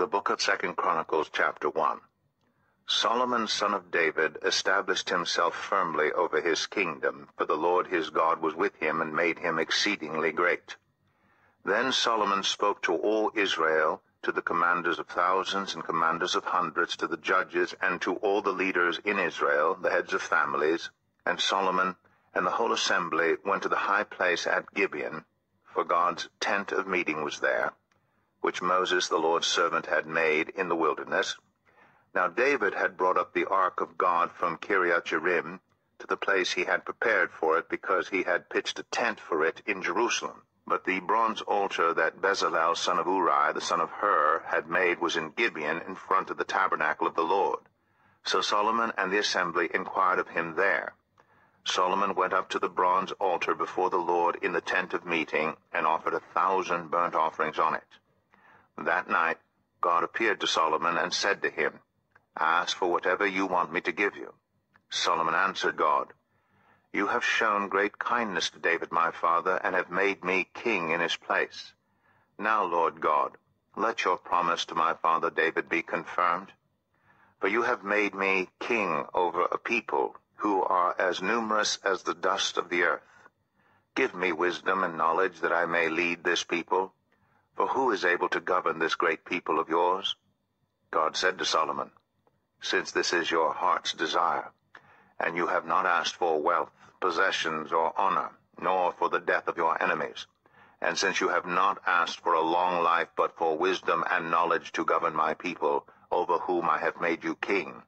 The book of 2 Chronicles, chapter 1. Solomon, son of David, established himself firmly over his kingdom, for the Lord his God was with him and made him exceedingly great. Then Solomon spoke to all Israel, to the commanders of thousands and commanders of hundreds, to the judges, and to all the leaders in Israel, the heads of families. And Solomon and the whole assembly went to the high place at Gibeon, for God's tent of meeting was there, which Moses the Lord's servant had made in the wilderness. Now David had brought up the ark of God from Kiriath-Jearim to the place he had prepared for it, because he had pitched a tent for it in Jerusalem. But the bronze altar that Bezalel son of Uri, the son of Hur, had made was in Gibeon, in front of the tabernacle of the Lord. So Solomon and the assembly inquired of him there. Solomon went up to the bronze altar before the Lord in the tent of meeting, and offered 1,000 burnt offerings on it. That night God appeared to Solomon and said to him, "Ask for whatever you want me to give you." Solomon answered God, "You have shown great kindness to David my father, and have made me king in his place. Now, Lord God, let your promise to my father David be confirmed. For you have made me king over a people who are as numerous as the dust of the earth. Give me wisdom and knowledge, that I may lead this people. For who is able to govern this great people of yours?" God said to Solomon, "Since this is your heart's desire, and you have not asked for wealth, possessions, or honor, nor for the death of your enemies, and since you have not asked for a long life, but for wisdom and knowledge to govern my people, over whom I have made you king,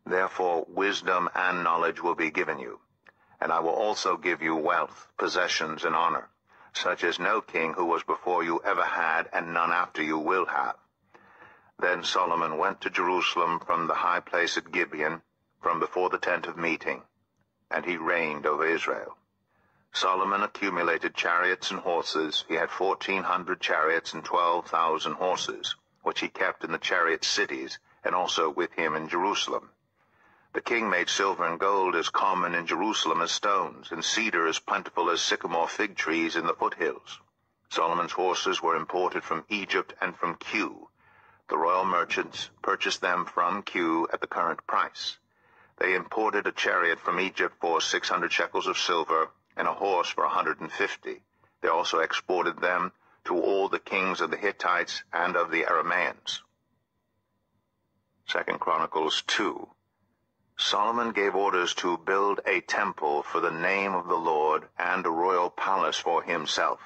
therefore wisdom and knowledge will be given you, and I will also give you wealth, possessions, and honor, such as no king who was before you ever had, and none after you will have." Then Solomon went to Jerusalem from the high place at Gibeon, from before the tent of meeting, and he reigned over Israel. Solomon accumulated chariots and horses. He had 1,400 chariots and 12,000 horses, which he kept in the chariot cities, and also with him in Jerusalem. The king made silver and gold as common in Jerusalem as stones, and cedar as plentiful as sycamore fig trees in the foothills. Solomon's horses were imported from Egypt and from Kue. The royal merchants purchased them from Kue at the current price. They imported a chariot from Egypt for 600 shekels of silver, and a horse for 150. They also exported them to all the kings of the Hittites and of the Arameans. 2 Chronicles 2. Solomon gave orders to build a temple for the name of the Lord, and a royal palace for himself.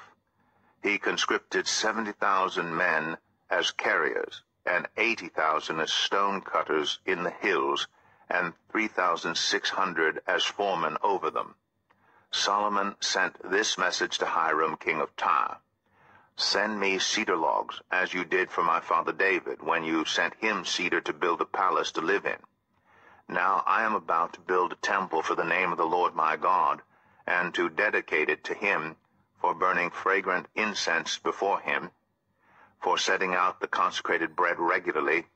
He conscripted 70,000 men as carriers, and 80,000 as stone cutters in the hills, and 3,600 as foremen over them. Solomon sent this message to Hiram, king of Tyre: "Send me cedar logs, as you did for my father David, when you sent him cedar to build a palace to live in. Now I am about to build a temple for the name of the Lord my God, and to dedicate it to him, for burning fragrant incense before him, for setting out the consecrated bread regularly,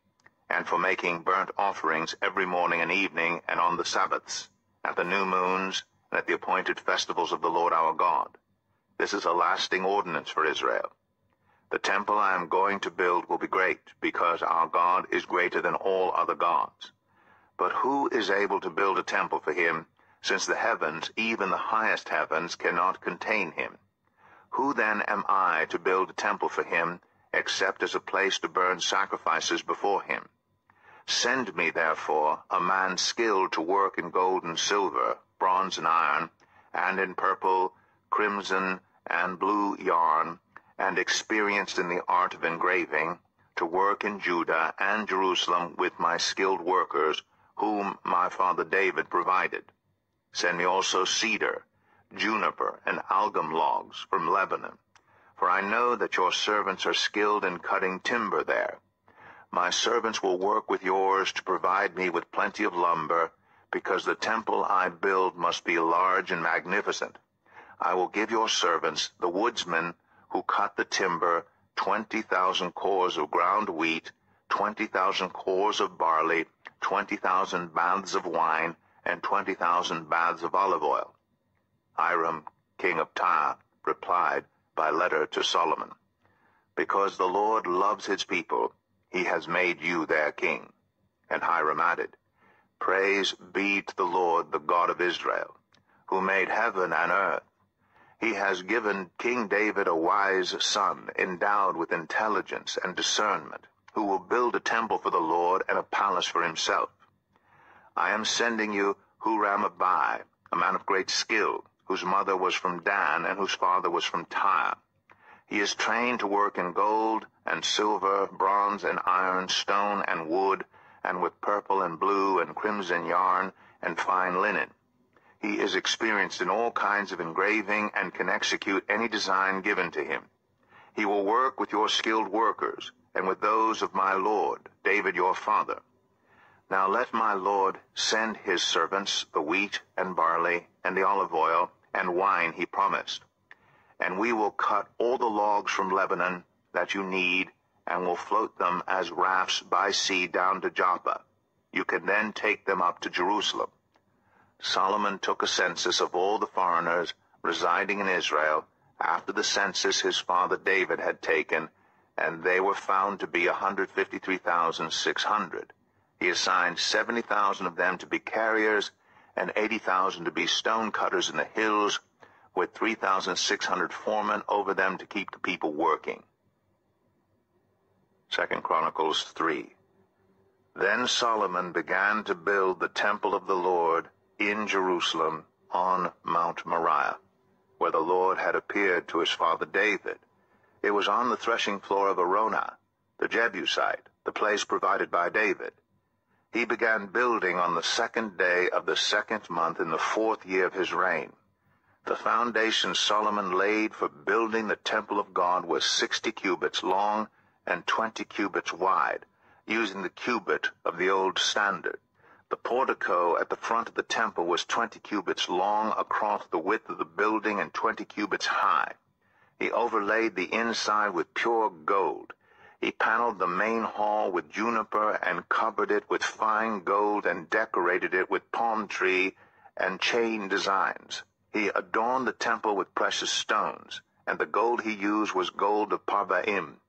and for making burnt offerings every morning and evening, and on the Sabbaths, at the new moons, and at the appointed festivals of the Lord our God. This is a lasting ordinance for Israel. The temple I am going to build will be great, because our God is greater than all other gods. But who is able to build a temple for him, since the heavens, even the highest heavens, cannot contain him? Who then am I to build a temple for him, except as a place to burn sacrifices before him? Send me, therefore, a man skilled to work in gold and silver, bronze and iron, and in purple, crimson, and blue yarn, and experienced in the art of engraving, to work in Judah and Jerusalem with my skilled workers, whom my father David provided. Send me also cedar, juniper, and algum logs from Lebanon, for I know that your servants are skilled in cutting timber there. My servants will work with yours to provide me with plenty of lumber, because the temple I build must be large and magnificent. I will give your servants, the woodsmen who cut the timber, 20,000 cores of ground wheat, 20,000 cores of barley, 20,000 baths of wine, and 20,000 baths of olive oil." Hiram, king of Tyre, replied by letter to Solomon, "Because the Lord loves his people, He has made you their king. And Hiram added, Praise be to the Lord, the God of Israel, who made heaven and earth. He has given King David a wise son, endowed with intelligence and discernment, who will build a temple for the Lord and a palace for himself. I am sending you Huram-Abi, a man of great skill, whose mother was from Dan and whose father was from Tyre. He is trained to work in gold and silver, bronze and iron, stone and wood, and with purple and blue and crimson yarn and fine linen. He is experienced in all kinds of engraving and can execute any design given to him. He will work with your skilled workers and with those of my lord, David your father. Now let my lord send his servants the wheat and barley and the olive oil and wine he promised. And we will cut all the logs from Lebanon that you need, and will float them as rafts by sea down to Joppa. You can then take them up to Jerusalem. Solomon took a census of all the foreigners residing in Israel after the census his father David had taken, and they were found to be 153,600. He assigned 70,000 of them to be carriers, and 80,000 to be stone cutters in the hills, with 3,600 foremen over them to keep the people working. 2 Chronicles 3. Then Solomon began to build the temple of the Lord in Jerusalem on Mount Moriah, where the Lord had appeared to his father David. It was on the threshing floor of Araunah, the Jebusite, the place provided by David. He began building on the 2nd day of the 2nd month in the 4th year of his reign. The foundation Solomon laid for building the temple of God was 60 cubits long and 20 cubits wide, using the cubit of the old standard. The portico at the front of the temple was 20 cubits long across the width of the building and 20 cubits high. He overlaid the inside with pure gold. He paneled the main hall with juniper and covered it with fine gold and decorated it with palm tree and chain designs. He adorned the temple with precious stones, and the gold he used was gold of Parvaim.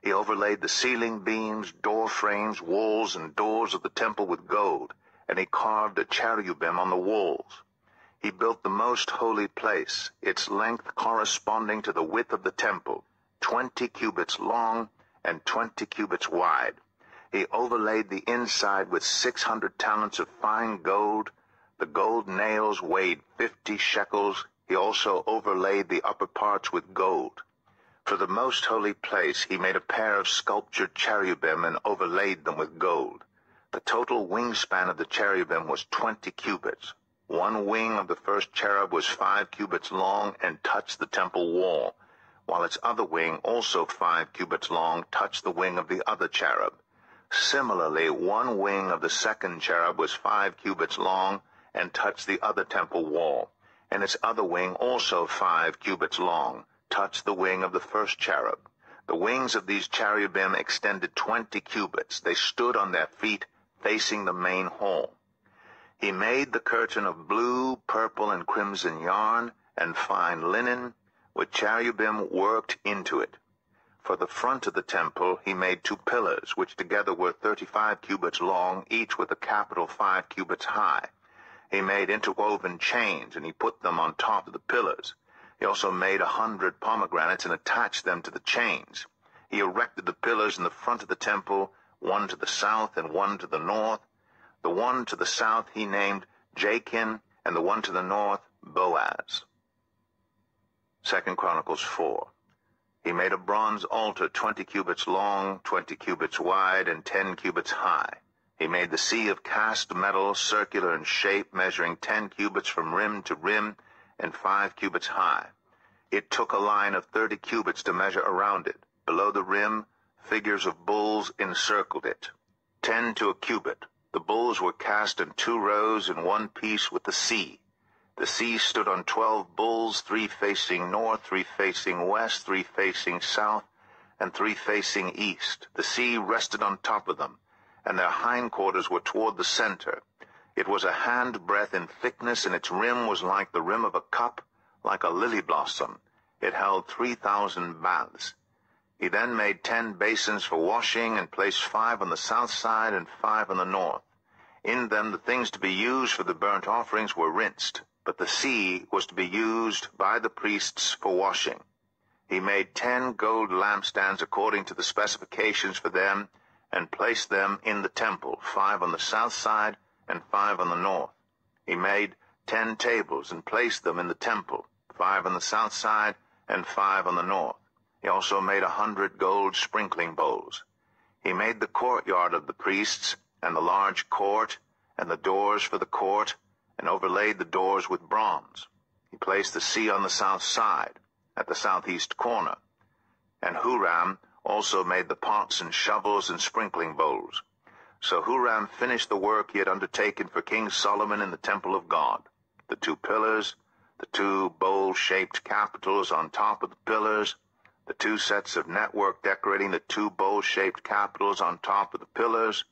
He overlaid the ceiling beams, door frames, walls, and doors of the temple with gold, and he carved a cherubim on the walls. He built the most holy place, its length corresponding to the width of the temple, 20 cubits long and 20 cubits wide. He overlaid the inside with 600 talents of fine gold. The gold nails weighed 50 shekels. He also overlaid the upper parts with gold. For the most holy place he made a pair of sculptured cherubim and overlaid them with gold. The total wingspan of the cherubim was 20 cubits. One wing of the first cherub was 5 cubits long and touched the temple wall, while its other wing, also 5 cubits long, touched the wing of the other cherub. Similarly, one wing of the second cherub was 5 cubits long and touched the other temple wall, and its other wing, also 5 cubits long, touched the wing of the first cherub. The wings of these cherubim extended 20 cubits. They stood on their feet, facing the main hall. He made the curtain of blue, purple, and crimson yarn and fine linen, with cherubim worked into it. For the front of the temple he made 2 pillars, which together were 35 cubits long, each with a capital 5 cubits high. He made interwoven chains, and he put them on top of the pillars. He also made 100 pomegranates and attached them to the chains. He erected the pillars in the front of the temple, one to the south and one to the north. The one to the south he named Jachin, and the one to the north Boaz. 2 Chronicles 4. He made a bronze altar 20 cubits long, 20 cubits wide, and 10 cubits high. He made the sea of cast metal, circular in shape, measuring 10 cubits from rim to rim, and 5 cubits high. It took a line of 30 cubits to measure around it. Below the rim, figures of bulls encircled it, 10 to a cubit. The bulls were cast in 2 rows in one piece with the sea. The sea stood on 12 bulls, 3 facing north, 3 facing west, 3 facing south, and 3 facing east. The sea rested on top of them, and their hindquarters were toward the center. It was a handbreadth in thickness, and its rim was like the rim of a cup, like a lily blossom. It held 3,000 baths. He then made 10 basins for washing, and placed 5 on the south side and 5 on the north. In them the things to be used for the burnt offerings were rinsed, but the sea was to be used by the priests for washing. He made 10 gold lampstands according to the specifications for them, and placed them in the temple, 5 on the south side and 5 on the north. He made 10 tables and placed them in the temple, 5 on the south side and 5 on the north. He also made 100 gold sprinkling bowls. He made the courtyard of the priests, and the large court, and the doors for the court, and overlaid the doors with bronze. He placed the sea on the south side, at the southeast corner. And Huram also made the pots and shovels and sprinkling bowls. So Huram finished the work he had undertaken for King Solomon in the temple of God: the 2 pillars, the 2 bowl-shaped capitals on top of the pillars, the 2 sets of network decorating the 2 bowl-shaped capitals on top of the pillars,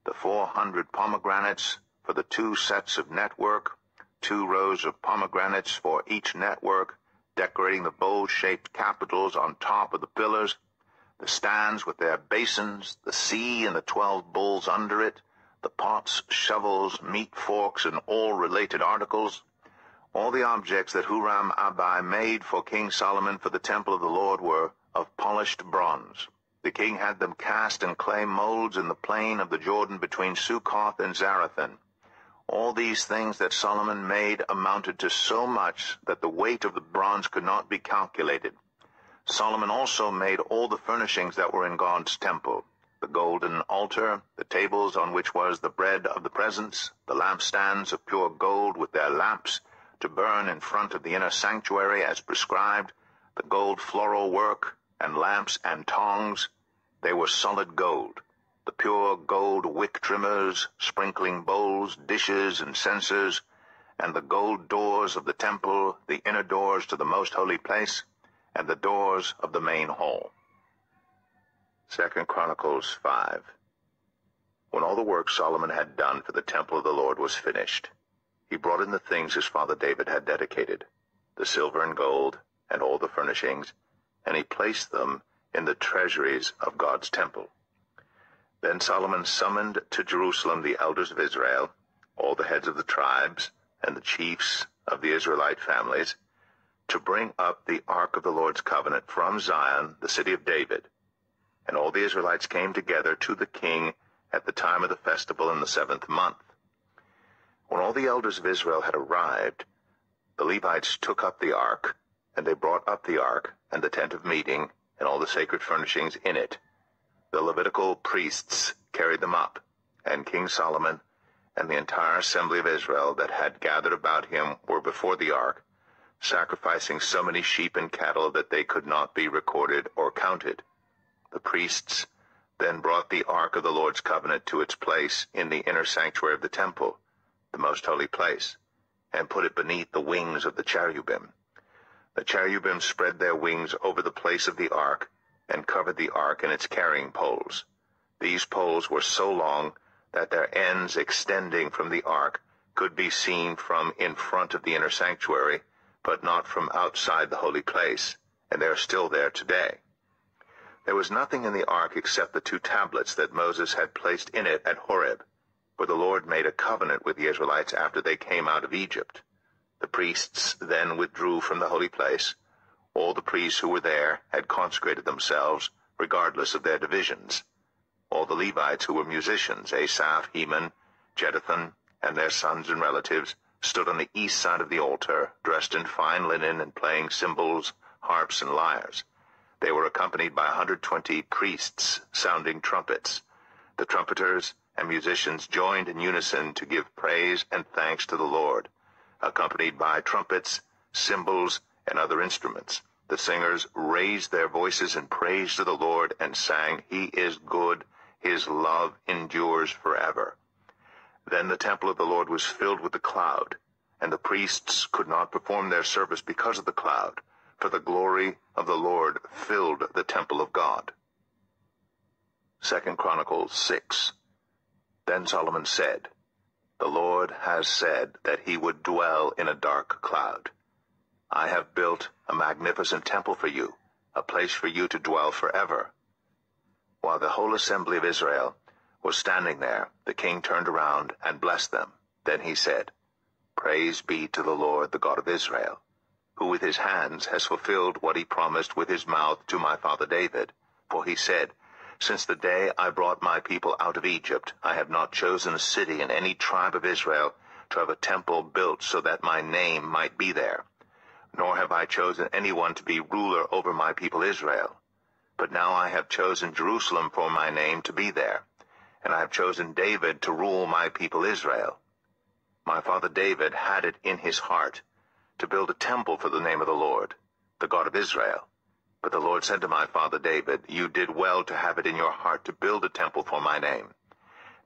the 400 pomegranates for the 2 sets of network, 2 rows of pomegranates for each network, decorating the bowl-shaped capitals on top of the pillars, the stands with their basins, the sea and the 12 bowls under it, the pots, shovels, meat forks, and all related articles. All the objects that Huram-Abi made for King Solomon for the temple of the Lord were of polished bronze. The king had them cast in clay molds in the plain of the Jordan between Succoth and Zarethan. All these things that Solomon made amounted to so much that the weight of the bronze could not be calculated. Solomon also made all the furnishings that were in God's temple: the golden altar, the tables on which was the bread of the presence, the lampstands of pure gold with their lamps, to burn in front of the inner sanctuary as prescribed, the gold floral work, and lamps and tongs. They were solid gold. The pure gold wick trimmers, sprinkling bowls, dishes, and censers, and the gold doors of the temple, the inner doors to the most holy place, and the doors of the main hall. 2 Chronicles 5. When all the work Solomon had done for the temple of the Lord was finished, he brought in the things his father David had dedicated, the silver and gold, and all the furnishings, and he placed them in the treasuries of God's temple. Then Solomon summoned to Jerusalem the elders of Israel, all the heads of the tribes, and the chiefs of the Israelite families, to bring up the ark of the Lord's covenant from Zion, the city of David. And all the Israelites came together to the king at the time of the festival in the 7th month. When all the elders of Israel had arrived, the Levites took up the ark, and they brought up the ark, and the tent of meeting, and all the sacred furnishings in it. The Levitical priests carried them up, and King Solomon and the entire assembly of Israel that had gathered about him were before the ark, sacrificing so many sheep and cattle that they could not be recorded or counted. The priests then brought the ark of the Lord's covenant to its place in the inner sanctuary of the temple, the most holy place, and put it beneath the wings of the cherubim. The cherubim spread their wings over the place of the ark, and covered the ark and its carrying poles. These poles were so long that their ends extending from the ark could be seen from in front of the inner sanctuary, but not from outside the holy place, and they are still there today. There was nothing in the ark except the 2 tablets that Moses had placed in it at Horeb, where the Lord made a covenant with the Israelites after they came out of Egypt. The priests then withdrew from the holy place. All the priests who were there had consecrated themselves, regardless of their divisions. All the Levites who were musicians, Asaph, Heman, Jeduthun, and their sons and relatives, stood on the east side of the altar, dressed in fine linen and playing cymbals, harps, and lyres. They were accompanied by 120 priests sounding trumpets. The trumpeters and musicians joined in unison to give praise and thanks to the Lord, accompanied by trumpets, cymbals, and other instruments. The singers raised their voices in praise to the Lord and sang, "He is good, his love endures forever." Then the temple of the Lord was filled with the cloud, and the priests could not perform their service because of the cloud, for the glory of the Lord filled the temple of God. 2 Chronicles 6. Then Solomon said, "The Lord has said that he would dwell in a dark cloud. I have built a magnificent temple for you, a place for you to dwell forever." While the whole assembly of Israel was standing there, the king turned around and blessed them. Then he said, "Praise be to the Lord, the God of Israel, who with his hands has fulfilled what he promised with his mouth to my father David. For he said, 'Since the day I brought my people out of Egypt, I have not chosen a city in any tribe of Israel to have a temple built so that my name might be there. Nor have I chosen anyone to be ruler over my people Israel. But now I have chosen Jerusalem for my name to be there, and I have chosen David to rule my people Israel. My father David had it in his heart to build a temple for the name of the Lord, the God of Israel. But the Lord said to my father David, You did well to have it in your heart to build a temple for my name.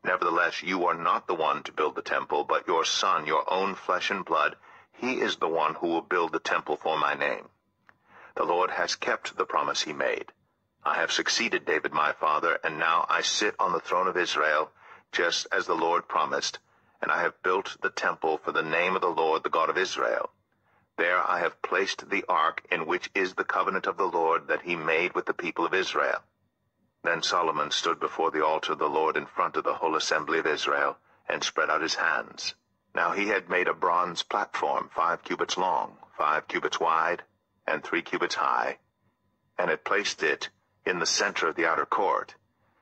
Nevertheless, you are not the one to build the temple, but your son, your own flesh and blood, he is the one who will build the temple for my name. The Lord has kept the promise he made. I have succeeded David my father, and now I sit on the throne of Israel, just as the Lord promised, and I have built the temple for the name of the Lord, the God of Israel. There I have placed the ark, in which is the covenant of the Lord that he made with the people of Israel." Then Solomon stood before the altar of the Lord in front of the whole assembly of Israel, and spread out his hands. Now he had made a bronze platform 5 cubits long, 5 cubits wide, and 3 cubits high, and had placed it in the center of the outer court.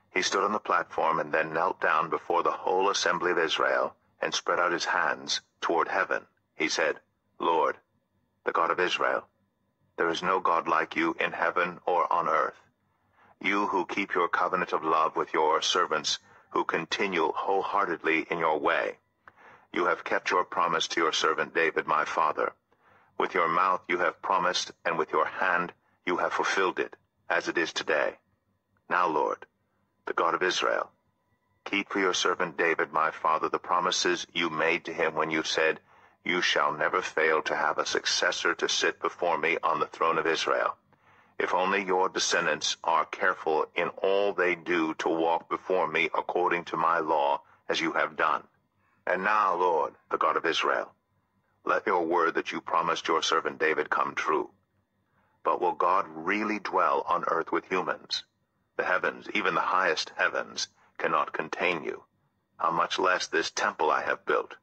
He stood on the platform and then knelt down before the whole assembly of Israel, and spread out his hands toward heaven. He said, "Lord, the God of Israel, there is no God like you in heaven or on earth. You who keep your covenant of love with your servants, who continue wholeheartedly in your way. You have kept your promise to your servant David my father. With your mouth you have promised, and with your hand you have fulfilled it, as it is today. Now, Lord, the God of Israel, keep for your servant David my father the promises you made to him when you said, You shall never fail to have a successor to sit before me on the throne of Israel. If only your descendants are careful in all they do to walk before me according to my law, as you have done. And now, Lord, the God of Israel, let your word that you promised your servant David come true. But will God really dwell on earth with humans? The heavens, even the highest heavens, cannot contain you. How much less this temple I have built?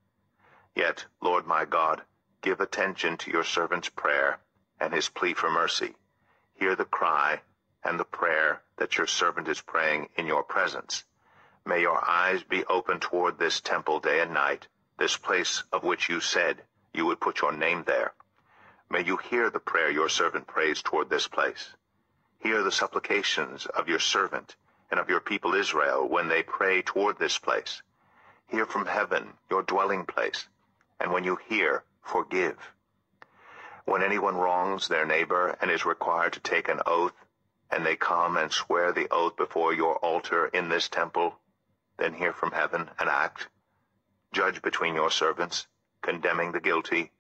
Yet, Lord my God, give attention to your servant's prayer and his plea for mercy. Hear the cry and the prayer that your servant is praying in your presence. May your eyes be open toward this temple day and night, this place of which you said you would put your name there. May you hear the prayer your servant prays toward this place. Hear the supplications of your servant and of your people Israel when they pray toward this place. Hear from heaven, your dwelling place, and when you hear, forgive. When anyone wrongs their neighbor and is required to take an oath, and they come and swear the oath before your altar in this temple, then hear from heaven and act. Judge between your servants, condemning the guilty,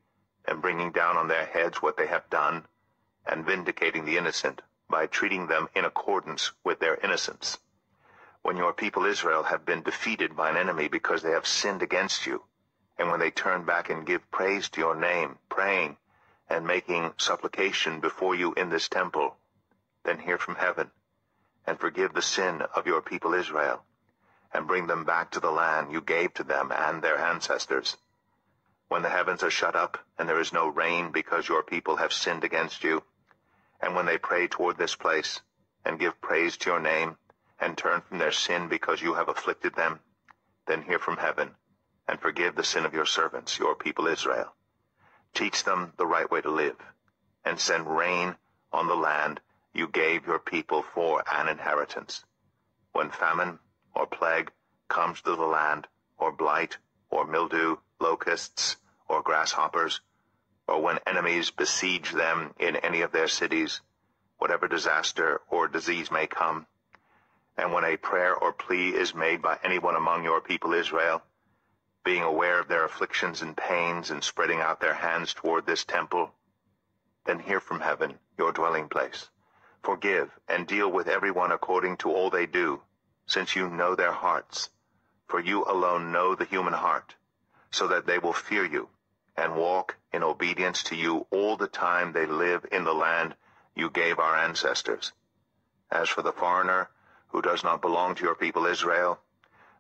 and bringing down on their heads what they have done, and vindicating the innocent by treating them in accordance with their innocence. When your people Israel have been defeated by an enemy because they have sinned against you, and when they turn back and give praise to your name, praying and making supplication before you in this temple, then hear from heaven, and forgive the sin of your people Israel, and bring them back to the land you gave to them and their ancestors. When the heavens are shut up, and there is no rain because your people have sinned against you, and when they pray toward this place, and give praise to your name, and turn from their sin because you have afflicted them, then hear from heaven, and forgive the sin of your servants, your people Israel. Teach them the right way to live, and send rain on the land you gave your people for an inheritance. When famine or plague comes to the land, or blight, or mildew, locusts, or grasshoppers, or when enemies besiege them in any of their cities, whatever disaster or disease may come, and when a prayer or plea is made by anyone among your people Israel, being aware of their afflictions and pains and spreading out their hands toward this temple, then hear from heaven, your dwelling place. Forgive and deal with everyone according to all they do, since you know their hearts. For you alone know the human heart, so that they will fear you and walk in obedience to you all the time they live in the land you gave our ancestors. As for the foreigner, who does not belong to your people Israel,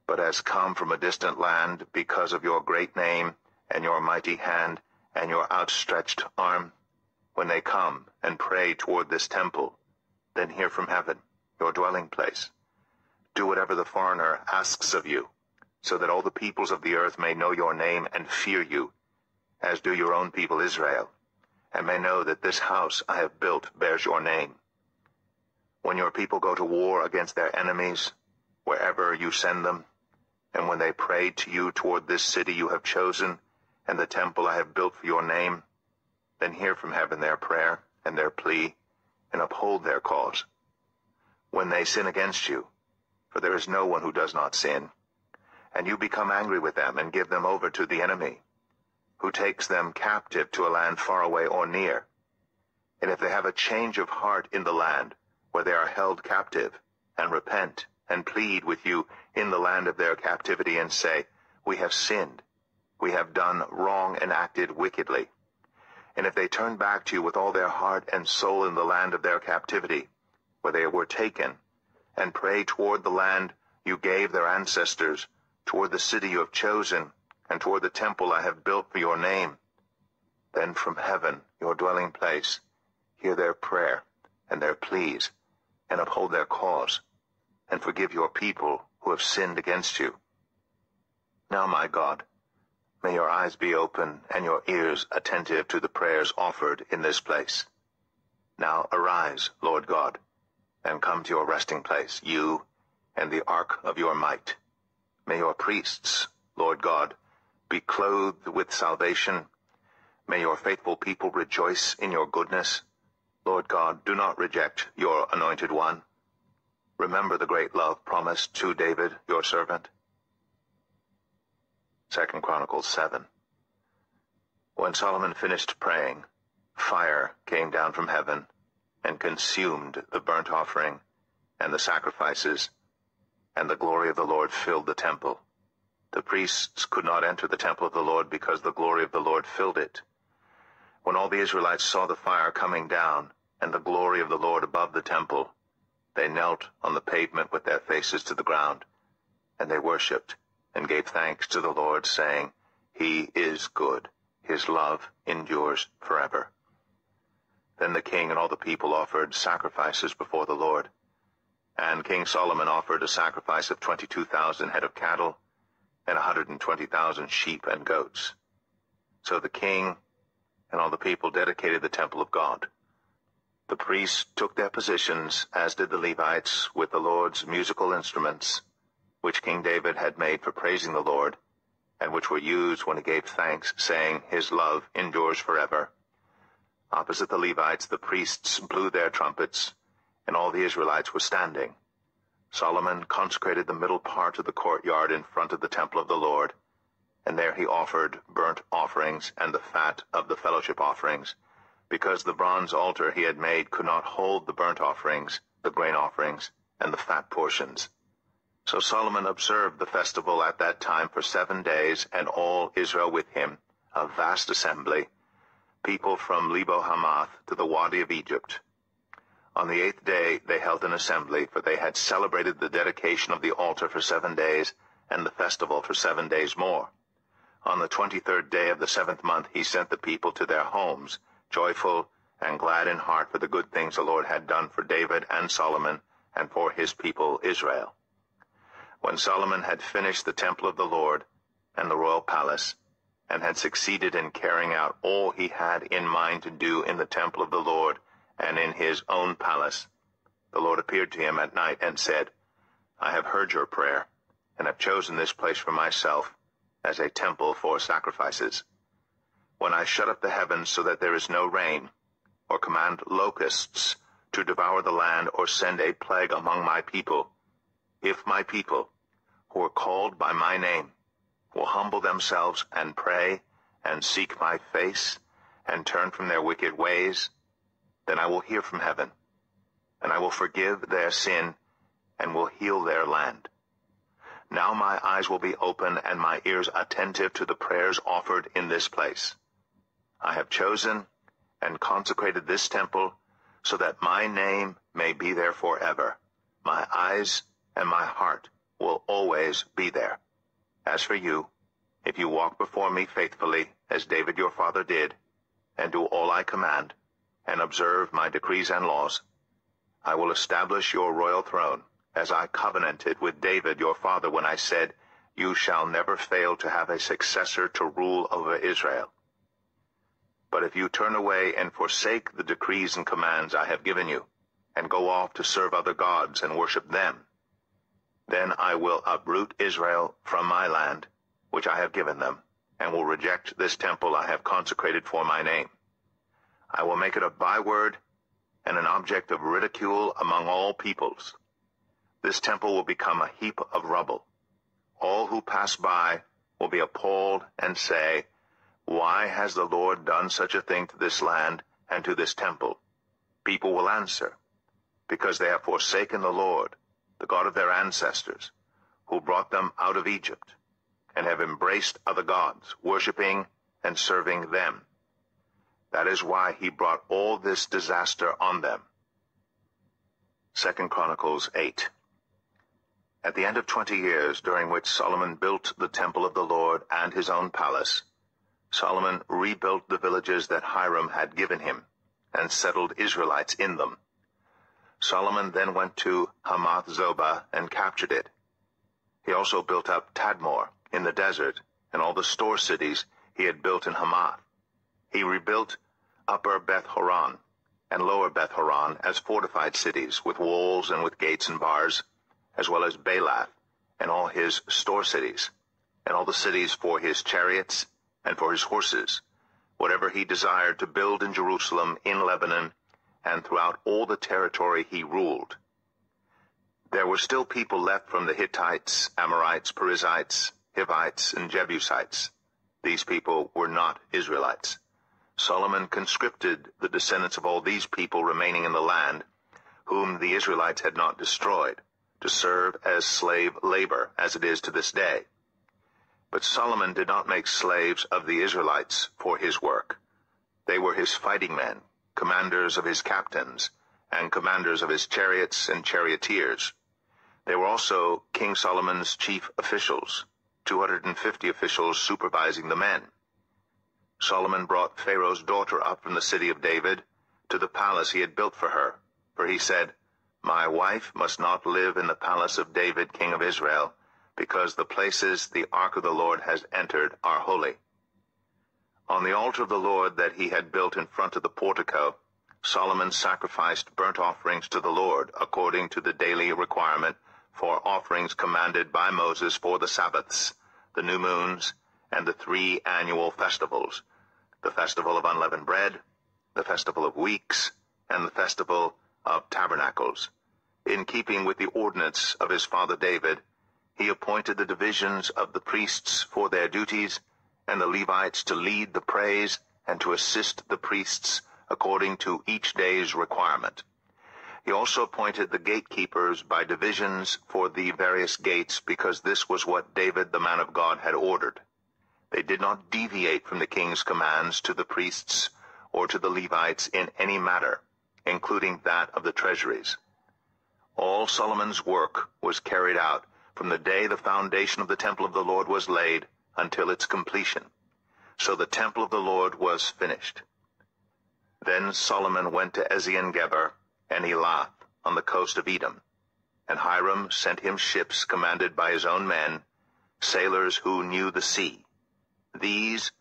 but has come from a distant land because of your great name and your mighty hand and your outstretched arm, when they come and pray toward this temple, then hear from heaven, your dwelling place. Do whatever the foreigner asks of you, so that all the peoples of the earth may know your name and fear you, as do your own people Israel, and may know that this house I have built bears your name. When your people go to war against their enemies, wherever you send them, and when they pray to you toward this city you have chosen, and the temple I have built for your name, then hear from heaven their prayer and their plea, and uphold their cause. When they sin against you, for there is no one who does not sin, and you become angry with them and give them over to the enemy, who takes them captive to a land far away or near, and if they have a change of heart in the land where they are held captive, and repent and plead with you in the land of their captivity, and say, we have sinned, we have done wrong and acted wickedly, and if they turn back to you with all their heart and soul in the land of their captivity, where they were taken, and pray toward the land you gave their ancestors, toward the city you have chosen, and toward the temple I have built for your name, then from heaven, your dwelling place, hear their prayer and their pleas, and uphold their cause, and forgive your people who have sinned against you. Now, my God, may your eyes be open and your ears attentive to the prayers offered in this place. Now arise, Lord God, and come to your resting place, you and the ark of your might. May your priests, Lord God, be clothed with salvation. May your faithful people rejoice in your goodness. Lord God, do not reject your anointed one. Remember the great love promised to David, your servant. 2 Chronicles 7. When Solomon finished praying, fire came down from heaven and consumed the burnt offering and the sacrifices, and the glory of the Lord filled the temple. The priests could not enter the temple of the Lord because the glory of the Lord filled it. When all the Israelites saw the fire coming down and the glory of the Lord above the temple, they knelt on the pavement with their faces to the ground, and they worshipped and gave thanks to the Lord, saying, He is good, His love endures forever. Then the king and all the people offered sacrifices before the Lord, and King Solomon offered a sacrifice of 22,000 head of cattle and 120,000 sheep and goats. So the king and all the people dedicated the temple of God. The priests took their positions, as did the Levites, with the Lord's musical instruments, which King David had made for praising the Lord, and which were used when he gave thanks, saying, His love endures forever. Opposite the Levites, the priests blew their trumpets, and all the Israelites were standing. Solomon consecrated the middle part of the courtyard in front of the temple of the Lord, and there he offered burnt offerings and the fat of the fellowship offerings, because the bronze altar he had made could not hold the burnt offerings, the grain offerings, and the fat portions. So Solomon observed the festival at that time for 7 days, and all Israel with him, a vast assembly, people from Lebo Hamath to the Wadi of Egypt. On the 8th day they held an assembly, for they had celebrated the dedication of the altar for 7 days, and the festival for 7 days more. On the 23rd day of the 7th month he sent the people to their homes, joyful and glad in heart for the good things the Lord had done for David and Solomon, and for his people Israel. When Solomon had finished the temple of the Lord and the royal palace, and had succeeded in carrying out all he had in mind to do in the temple of the Lord and in his own palace, the Lord appeared to him at night and said, I have heard your prayer, and have chosen this place for myself as a temple for sacrifices. When I shut up the heavens so that there is no rain, or command locusts to devour the land, or send a plague among my people, if my people, who are called by my name, will humble themselves and pray and seek my face and turn from their wicked ways, then I will hear from heaven, and I will forgive their sin and will heal their land. Now my eyes will be open and my ears attentive to the prayers offered in this place. I have chosen and consecrated this temple so that my name may be there forever. My eyes and my heart will always be there. As for you, if you walk before me faithfully, as David your father did, and do all I command, and observe my decrees and laws, I will establish your royal throne, as I covenanted with David your father when I said, you shall never fail to have a successor to rule over Israel. But if you turn away and forsake the decrees and commands I have given you, and go off to serve other gods and worship them, then I will uproot Israel from my land, which I have given them, and will reject this temple I have consecrated for my name. I will make it a byword and an object of ridicule among all peoples. This temple will become a heap of rubble. All who pass by will be appalled and say, why has the Lord done such a thing to this land and to this temple? People will answer, because they have forsaken the Lord, the God of their ancestors, who brought them out of Egypt, and have embraced other gods, worshiping and serving them. That is why he brought all this disaster on them. 2 Chronicles 8. At the end of 20 years, during which Solomon built the temple of the Lord and his own palace, Solomon rebuilt the villages that Hiram had given him, and settled Israelites in them. Solomon then went to Hamath-Zobah and captured it. He also built up Tadmor in the desert, and all the store cities he had built in Hamath. He rebuilt Upper Beth-Horon and Lower Beth-Horon as fortified cities, with walls and with gates and bars, as well as Baalath and all his store cities, and all the cities for his chariots and for his horses, whatever he desired to build in Jerusalem, in Lebanon, and throughout all the territory he ruled. There were still people left from the Hittites, Amorites, Perizzites, Hivites, and Jebusites. These people were not Israelites. Solomon conscripted the descendants of all these people remaining in the land, whom the Israelites had not destroyed, to serve as slave labor, as it is to this day. But Solomon did not make slaves of the Israelites for his work. They were his fighting men, commanders of his captains, and commanders of his chariots and charioteers. They were also King Solomon's chief officials, 250 officials supervising the men. Solomon brought Pharaoh's daughter up from the city of David to the palace he had built for her, for he said, my wife must not live in the palace of David, king of Israel, because the places the ark of the Lord has entered are holy. On the altar of the Lord that he had built in front of the portico, Solomon sacrificed burnt offerings to the Lord, according to the daily requirement for offerings commanded by Moses for the Sabbaths, the new moons, and the 3 annual festivals, the festival of unleavened bread, the festival of weeks, and the festival of tabernacles. In keeping with the ordinance of his father David, he appointed the divisions of the priests for their duties, and the Levites to lead the praise and to assist the priests according to each day's requirement. He also appointed the gatekeepers by divisions for the various gates, because this was what David the man of God had ordered. They did not deviate from the king's commands to the priests or to the Levites in any matter, including that of the treasuries. All Solomon's work was carried out from the day the foundation of the temple of the Lord was laid until its completion. So the temple of the Lord was finished. Then Solomon went to Ezion-Geber and Elath on the coast of Edom, and Hiram sent him ships commanded by his own men, sailors who knew the sea. These,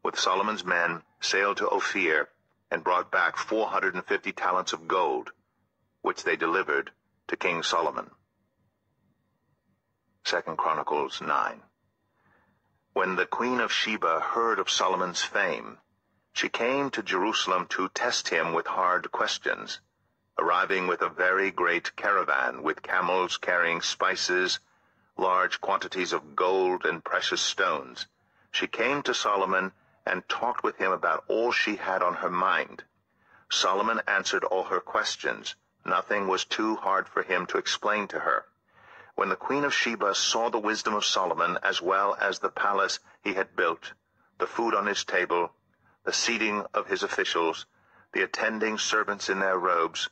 with Solomon's men, sailed to Ophir and brought back 450 talents of gold, which they delivered to King Solomon. 2 Chronicles 9. When the queen of Sheba heard of Solomon's fame, she came to Jerusalem to test him with hard questions, arriving with a very great caravan with camels carrying spices, large quantities of gold and precious stones. She came to Solomon and talked with him about all she had on her mind. Solomon answered all her questions. Nothing was too hard for him to explain to her. When the queen of Sheba saw the wisdom of Solomon, as well as the palace he had built, the food on his table, the seating of his officials, the attending servants in their robes,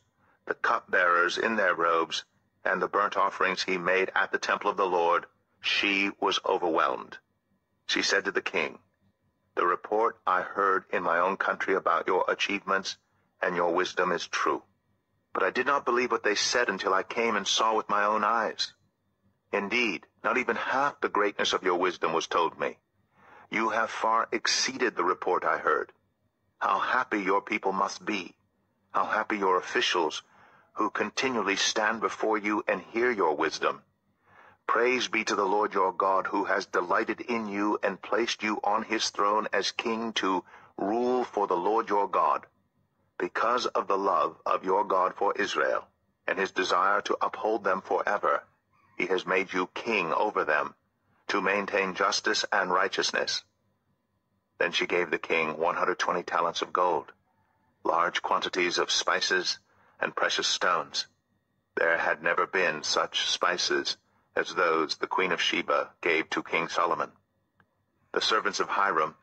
the cupbearers in their robes, and the burnt offerings he made at the temple of the Lord, she was overwhelmed. She said to the king, "The report I heard in my own country about your achievements and your wisdom is true. But I did not believe what they said until I came and saw with my own eyes. Indeed, not even half the greatness of your wisdom was told me. You have far exceeded the report I heard. How happy your people must be, how happy your officials who continually stand before you and hear your wisdom. Praise be to the Lord your God, who has delighted in you and placed you on his throne as king to rule for the Lord your God. Because of the love of your God for Israel, and his desire to uphold them forever, he has made you king over them, to maintain justice and righteousness." Then she gave the king 120 talents of gold, large quantities of spices and precious stones. There had never been such spices as those the Queen of Sheba gave to King Solomon. The servants of Hiram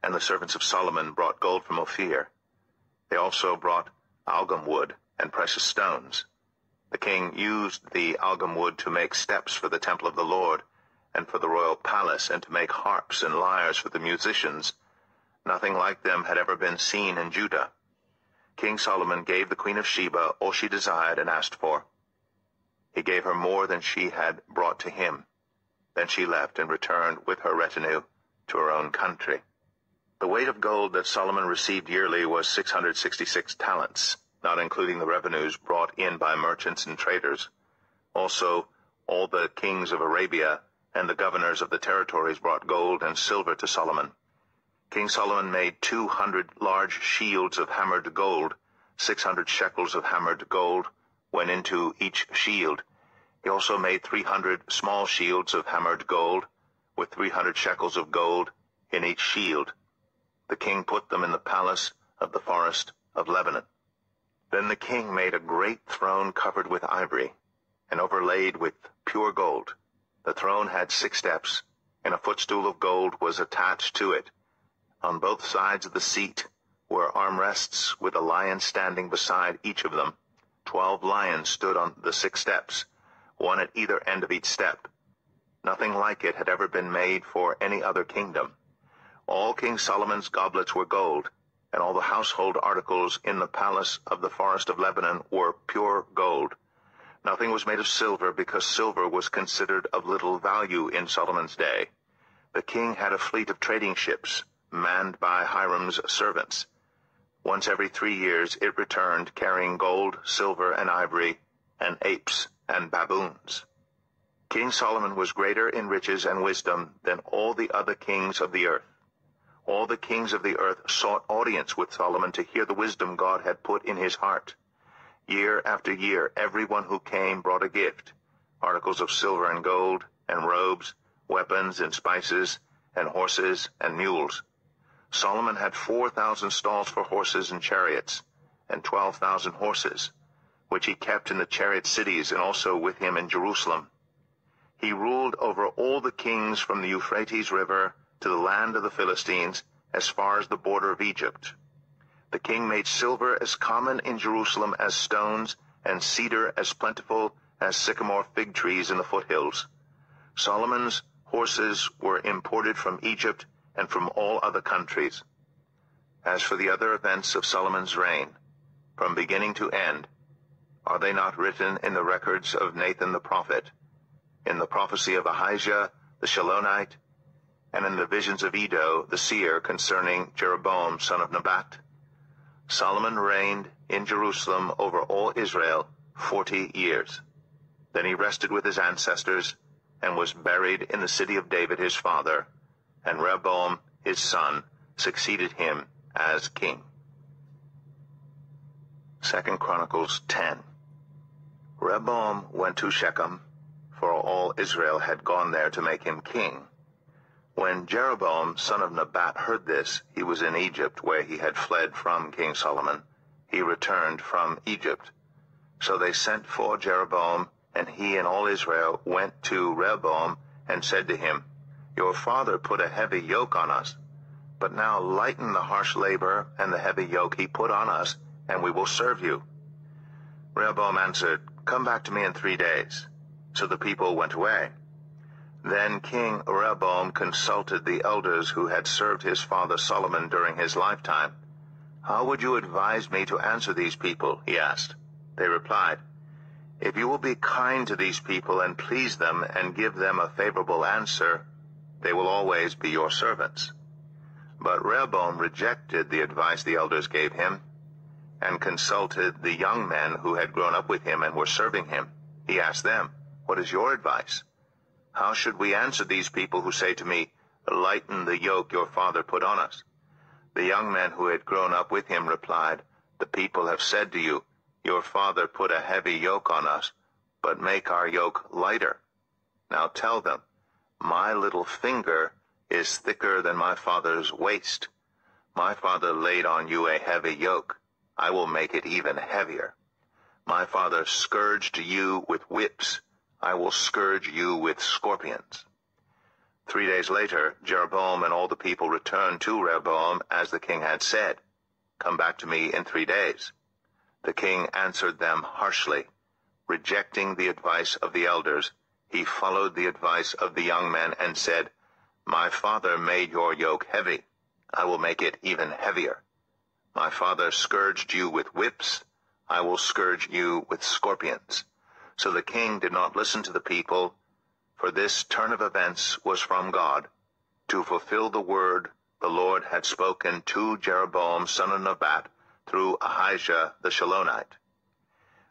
and the servants of Solomon brought gold from Ophir. They also brought algum wood and precious stones. The king used the algum wood to make steps for the temple of the Lord and for the royal palace, and to make harps and lyres for the musicians. Nothing like them had ever been seen in Judah. King Solomon gave the Queen of Sheba all she desired and asked for. He gave her more than she had brought to him. Then she left and returned with her retinue to her own country. The weight of gold that Solomon received yearly was 666 talents, not including the revenues brought in by merchants and traders. Also, all the kings of Arabia and the governors of the territories brought gold and silver to Solomon. King Solomon made 200 large shields of hammered gold. 600 shekels of hammered gold went into each shield. He also made 300 small shields of hammered gold, with 300 shekels of gold in each shield. The king put them in the palace of the forest of Lebanon. Then the king made a great throne covered with ivory, and overlaid with pure gold. The throne had 6 steps, and a footstool of gold was attached to it. On both sides of the seat were armrests with a lion standing beside each of them. 12 lions stood on the 6 steps, one at either end of each step. Nothing like it had ever been made for any other kingdom. All King Solomon's goblets were gold, and all the household articles in the palace of the forest of Lebanon were pure gold. Nothing was made of silver, because silver was considered of little value in Solomon's day. The king had a fleet of trading ships, manned by Hiram's servants. Once every 3 years it returned, carrying gold, silver, and ivory, and apes and baboons. King Solomon was greater in riches and wisdom than all the other kings of the earth. All the kings of the earth sought audience with Solomon to hear the wisdom God had put in his heart. Year after year, everyone who came brought a gift, articles of silver and gold, and robes, weapons and spices, and horses and mules. Solomon had 4,000 stalls for horses and chariots, and 12,000 horses, which he kept in the chariot cities and also with him in Jerusalem. He ruled over all the kings from the Euphrates River to the land of the Philistines, as far as the border of Egypt. The king made silver as common in Jerusalem as stones, and cedar as plentiful as sycamore fig trees in the foothills. Solomon's horses were imported from Egypt and from all other countries. As for the other events of Solomon's reign, from beginning to end, are they not written in the records of Nathan the prophet, in the prophecy of Ahijah the Shilonite, and in the visions of Iddo the seer concerning Jeroboam son of Nebat? Solomon reigned in Jerusalem over all Israel 40 years. Then he rested with his ancestors, and was buried in the city of David his father, and Rehoboam his son succeeded him as king. 2 Chronicles 10. Rehoboam went to Shechem, for all Israel had gone there to make him king. When Jeroboam son of Nebat heard this, he was in Egypt, where he had fled from King Solomon. He returned from Egypt. So they sent for Jeroboam, and he and all Israel went to Rehoboam and said to him, "Your father put a heavy yoke on us, but now lighten the harsh labor and the heavy yoke he put on us, and we will serve you." Rehoboam answered, "Come back to me in 3 days." So the people went away. Then King Rehoboam consulted the elders who had served his father Solomon during his lifetime. "How would you advise me to answer these people?" he asked. They replied, "If you will be kind to these people and please them and give them a favorable answer, they will always be your servants." But Rehoboam rejected the advice the elders gave him and consulted the young men who had grown up with him and were serving him. He asked them, "What is your advice? How should we answer these people who say to me, 'Lighten the yoke your father put on us'?" The young men who had grown up with him replied, "The people have said to you, 'Your father put a heavy yoke on us, but make our yoke lighter.' Now tell them, 'My little finger is thicker than my father's waist. My father laid on you a heavy yoke. I will make it even heavier. My father scourged you with whips. I will scourge you with scorpions." 3 days later, Jeroboam and all the people returned to Rehoboam as the king had said, "Come back to me in 3 days." The king answered them harshly. Rejecting the advice of the elders, he followed the advice of the young men and said, "My father made your yoke heavy. I will make it even heavier. My father scourged you with whips. I will scourge you with scorpions." So the king did not listen to the people, for this turn of events was from God, to fulfill the word the Lord had spoken to Jeroboam son of Nebat through Ahijah the Shilonite.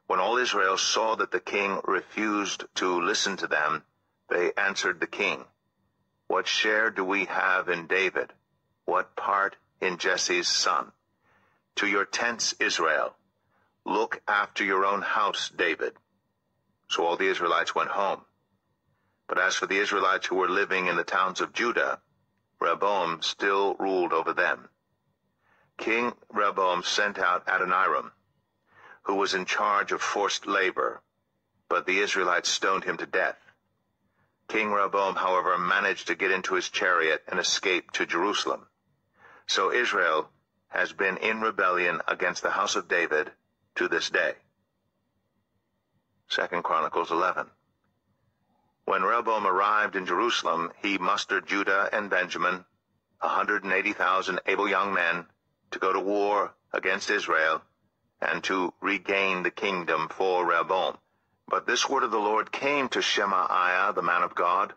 When all Israel saw that the king refused to listen to them, they answered the king, "What share do we have in David? What part in Jesse's son? To your tents, Israel. Look after your own house, David." So all the Israelites went home. But as for the Israelites who were living in the towns of Judah, Rehoboam still ruled over them. King Rehoboam sent out Adoniram, who was in charge of forced labor, but the Israelites stoned him to death. King Rehoboam, however, managed to get into his chariot and escape to Jerusalem. So Israel has been in rebellion against the house of David to this day. 2 Chronicles 11. When Rehoboam arrived in Jerusalem, he mustered Judah and Benjamin, 180,000 able young men, to go to war against Israel and to regain the kingdom for Rehoboam. But this word of the Lord came to Shemaiah, the man of God.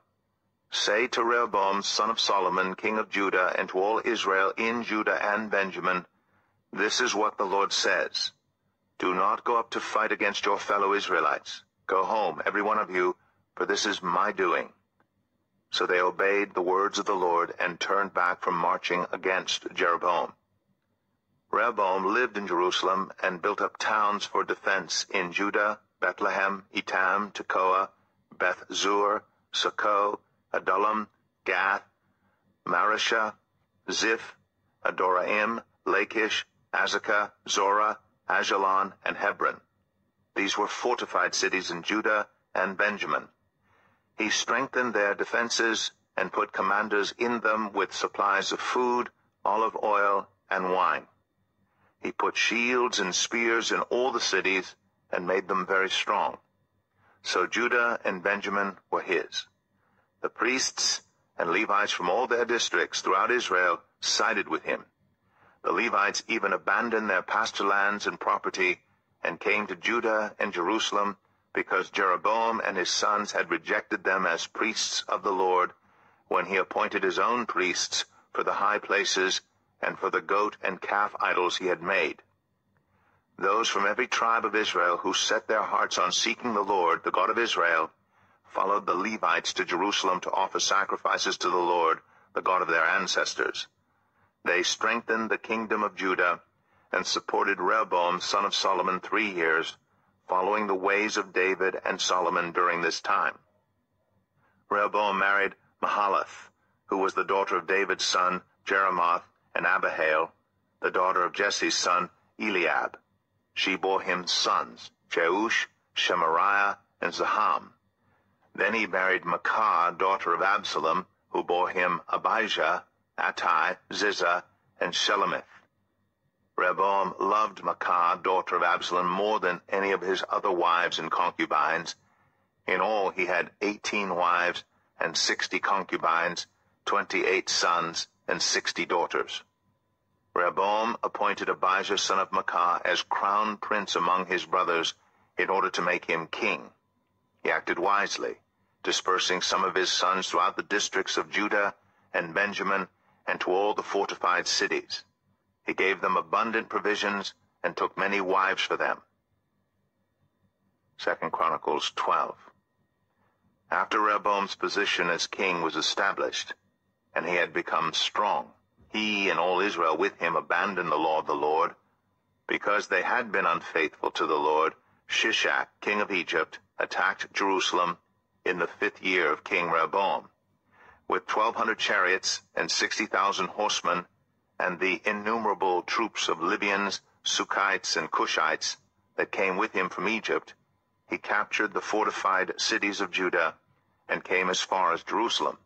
"Say to Rehoboam, son of Solomon, king of Judah, and to all Israel in Judah and Benjamin, this is what the Lord says. Do not go up to fight against your fellow Israelites. Go home, every one of you, for this is my doing." So they obeyed the words of the Lord and turned back from marching against Jeroboam. Rehoboam lived in Jerusalem and built up towns for defense in Judah, Bethlehem, Etam, Tekoa, Beth-zur, Socoh, Adullam, Gath, Mareshah, Ziph, Adoraim, Lachish, Azekah, Zorah, Ajalon, and Hebron. These were fortified cities in Judah and Benjamin. He strengthened their defenses and put commanders in them with supplies of food, olive oil, and wine. He put shields and spears in all the cities and made them very strong. So Judah and Benjamin were his. The priests and Levites from all their districts throughout Israel sided with him. The Levites even abandoned their pasture lands and property and came to Judah and Jerusalem because Jeroboam and his sons had rejected them as priests of the Lord when he appointed his own priests for the high places and for the goat and calf idols he had made. Those from every tribe of Israel who set their hearts on seeking the Lord, the God of Israel, followed the Levites to Jerusalem to offer sacrifices to the Lord, the God of their ancestors. They strengthened the kingdom of Judah and supported Rehoboam, son of Solomon, 3 years, following the ways of David and Solomon during this time. Rehoboam married Mahalath, who was the daughter of David's son Jeremoth, and Abihail, the daughter of Jesse's son Eliab. She bore him sons, Jeush, Shemariah, and Zaham. Then he married Maacah, daughter of Absalom, who bore him Abijah, Attai, Ziza, and Shelomith. Rehoboam loved Maachah, daughter of Absalom, more than any of his other wives and concubines. In all he had 18 wives and 60 concubines, 28 sons and 60 daughters. Rehoboam appointed Abijah son of Maachah as crown prince among his brothers in order to make him king. He acted wisely, dispersing some of his sons throughout the districts of Judah and Benjamin and to all the fortified cities. He gave them abundant provisions and took many wives for them. 2 Chronicles 12. After Rehoboam's position as king was established, and he had become strong, he and all Israel with him abandoned the law of the Lord. Because they had been unfaithful to the Lord, Shishak, king of Egypt, attacked Jerusalem in the 5th year of King Rehoboam. With 1,200 chariots and 60,000 horsemen, and the innumerable troops of Libyans, Sukkites, and Cushites that came with him from Egypt, he captured the fortified cities of Judah and came as far as Jerusalem.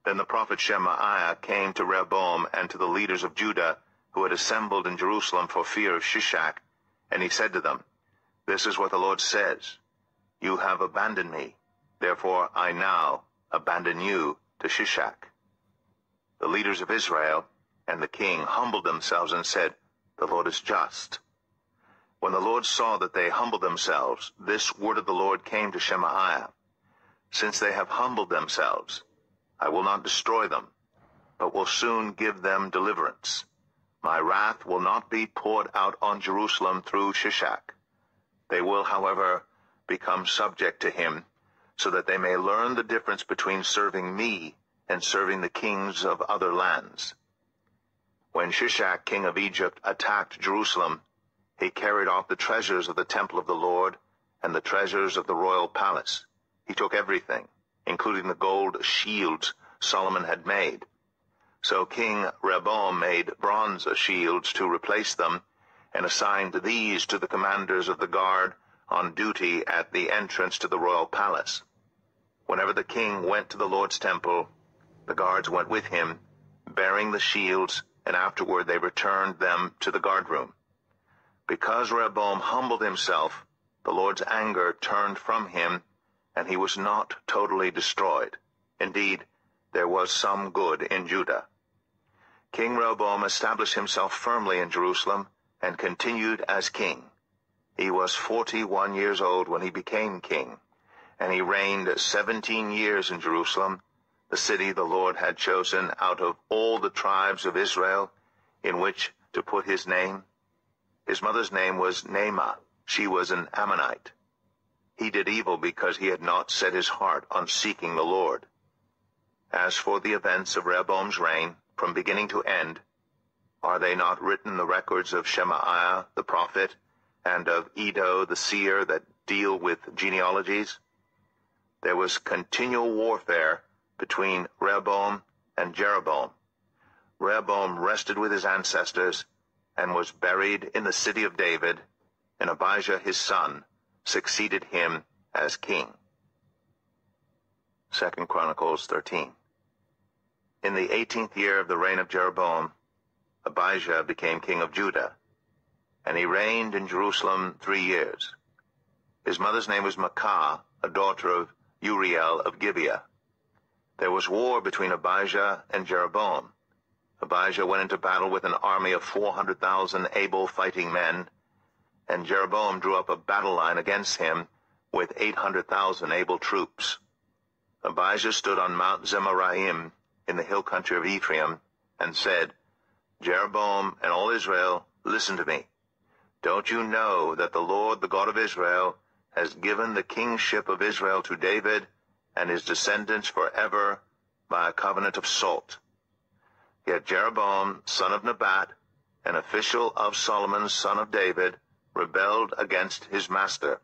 Then the prophet Shemaiah came to Rehoboam and to the leaders of Judah who had assembled in Jerusalem for fear of Shishak, and he said to them, "This is what the Lord says, You have abandoned me, therefore I now abandon you to Shishak." The leaders of Israel and the king humbled themselves and said, "The Lord is just." When the Lord saw that they humbled themselves, this word of the Lord came to Shemaiah, "Since they have humbled themselves, I will not destroy them, but will soon give them deliverance. My wrath will not be poured out on Jerusalem through Shishak. They will, however, become subject to him, so that they may learn the difference between serving me and serving the kings of other lands." When Shishak, king of Egypt, attacked Jerusalem, he carried off the treasures of the temple of the Lord and the treasures of the royal palace. He took everything, including the gold shields Solomon had made. So King Rehoboam made bronze shields to replace them, and assigned these to the commanders of the guard on duty at the entrance to the royal palace. Whenever the king went to the Lord's temple, the guards went with him, bearing the shields, and afterward they returned them to the guardroom. Because Rehoboam humbled himself, the Lord's anger turned from him, and he was not totally destroyed. Indeed, there was some good in Judah. King Rehoboam established himself firmly in Jerusalem and continued as king. He was 41 years old when he became king, and he reigned 17 years in Jerusalem, the city the Lord had chosen out of all the tribes of Israel, in which to put his name. His mother's name was Naamah. She was an Ammonite. He did evil because he had not set his heart on seeking the Lord. As for the events of Rehoboam's reign, from beginning to end, are they not written in the records of Shemaiah the prophet, and of Iddo the seer that deal with genealogies? There was continual warfare between Rehoboam and Jeroboam. Rehoboam rested with his ancestors and was buried in the city of David, and Abijah his son succeeded him as king. 2 Chronicles 13. In the 18th year of the reign of Jeroboam, Abijah became king of Judah, and he reigned in Jerusalem 3 years. His mother's name was Maachah, a daughter of Uriel of Gibeah. There was war between Abijah and Jeroboam. Abijah went into battle with an army of 400,000 able fighting men, and Jeroboam drew up a battle line against him with 800,000 able troops. Abijah stood on Mount Zemaraim in the hill country of Ephraim and said, "Jeroboam and all Israel, listen to me. Don't you know that the Lord, the God of Israel, has given the kingship of Israel to David and his descendants forever by a covenant of salt? Yet Jeroboam, son of Nebat, an official of Solomon, son of David, rebelled against his master.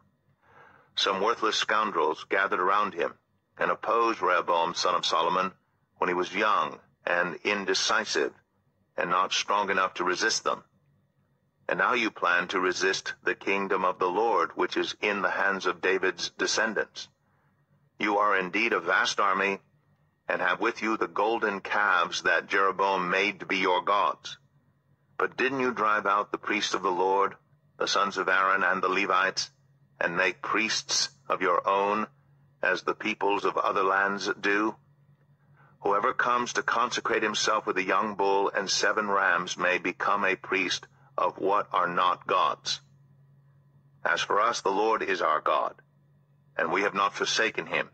Some worthless scoundrels gathered around him and opposed Rehoboam, son of Solomon, when he was young and indecisive and not strong enough to resist them. And now you plan to resist the kingdom of the Lord, which is in the hands of David's descendants. You are indeed a vast army, and have with you the golden calves that Jeroboam made to be your gods. But didn't you drive out the priests of the Lord, the sons of Aaron and the Levites, and make priests of your own, as the peoples of other lands do? Whoever comes to consecrate himself with a young bull and 7 rams may become a priest of what are not gods. As for us, the Lord is our God, and we have not forsaken him.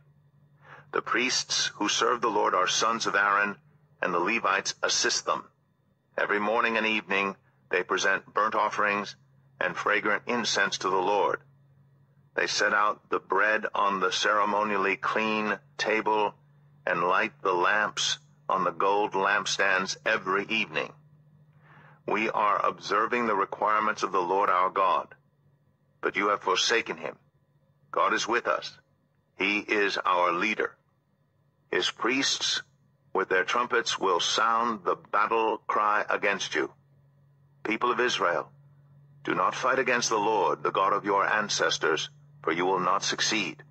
The priests who serve the Lord are sons of Aaron, and the Levites assist them. Every morning and evening they present burnt offerings and fragrant incense to the Lord. They set out the bread on the ceremonially clean table and light the lamps on the gold lampstands every evening. We are observing the requirements of the Lord our God, but you have forsaken him. God is with us. He is our leader. His priests with their trumpets will sound the battle cry against you. People of Israel, do not fight against the Lord, the God of your ancestors, for you will not succeed.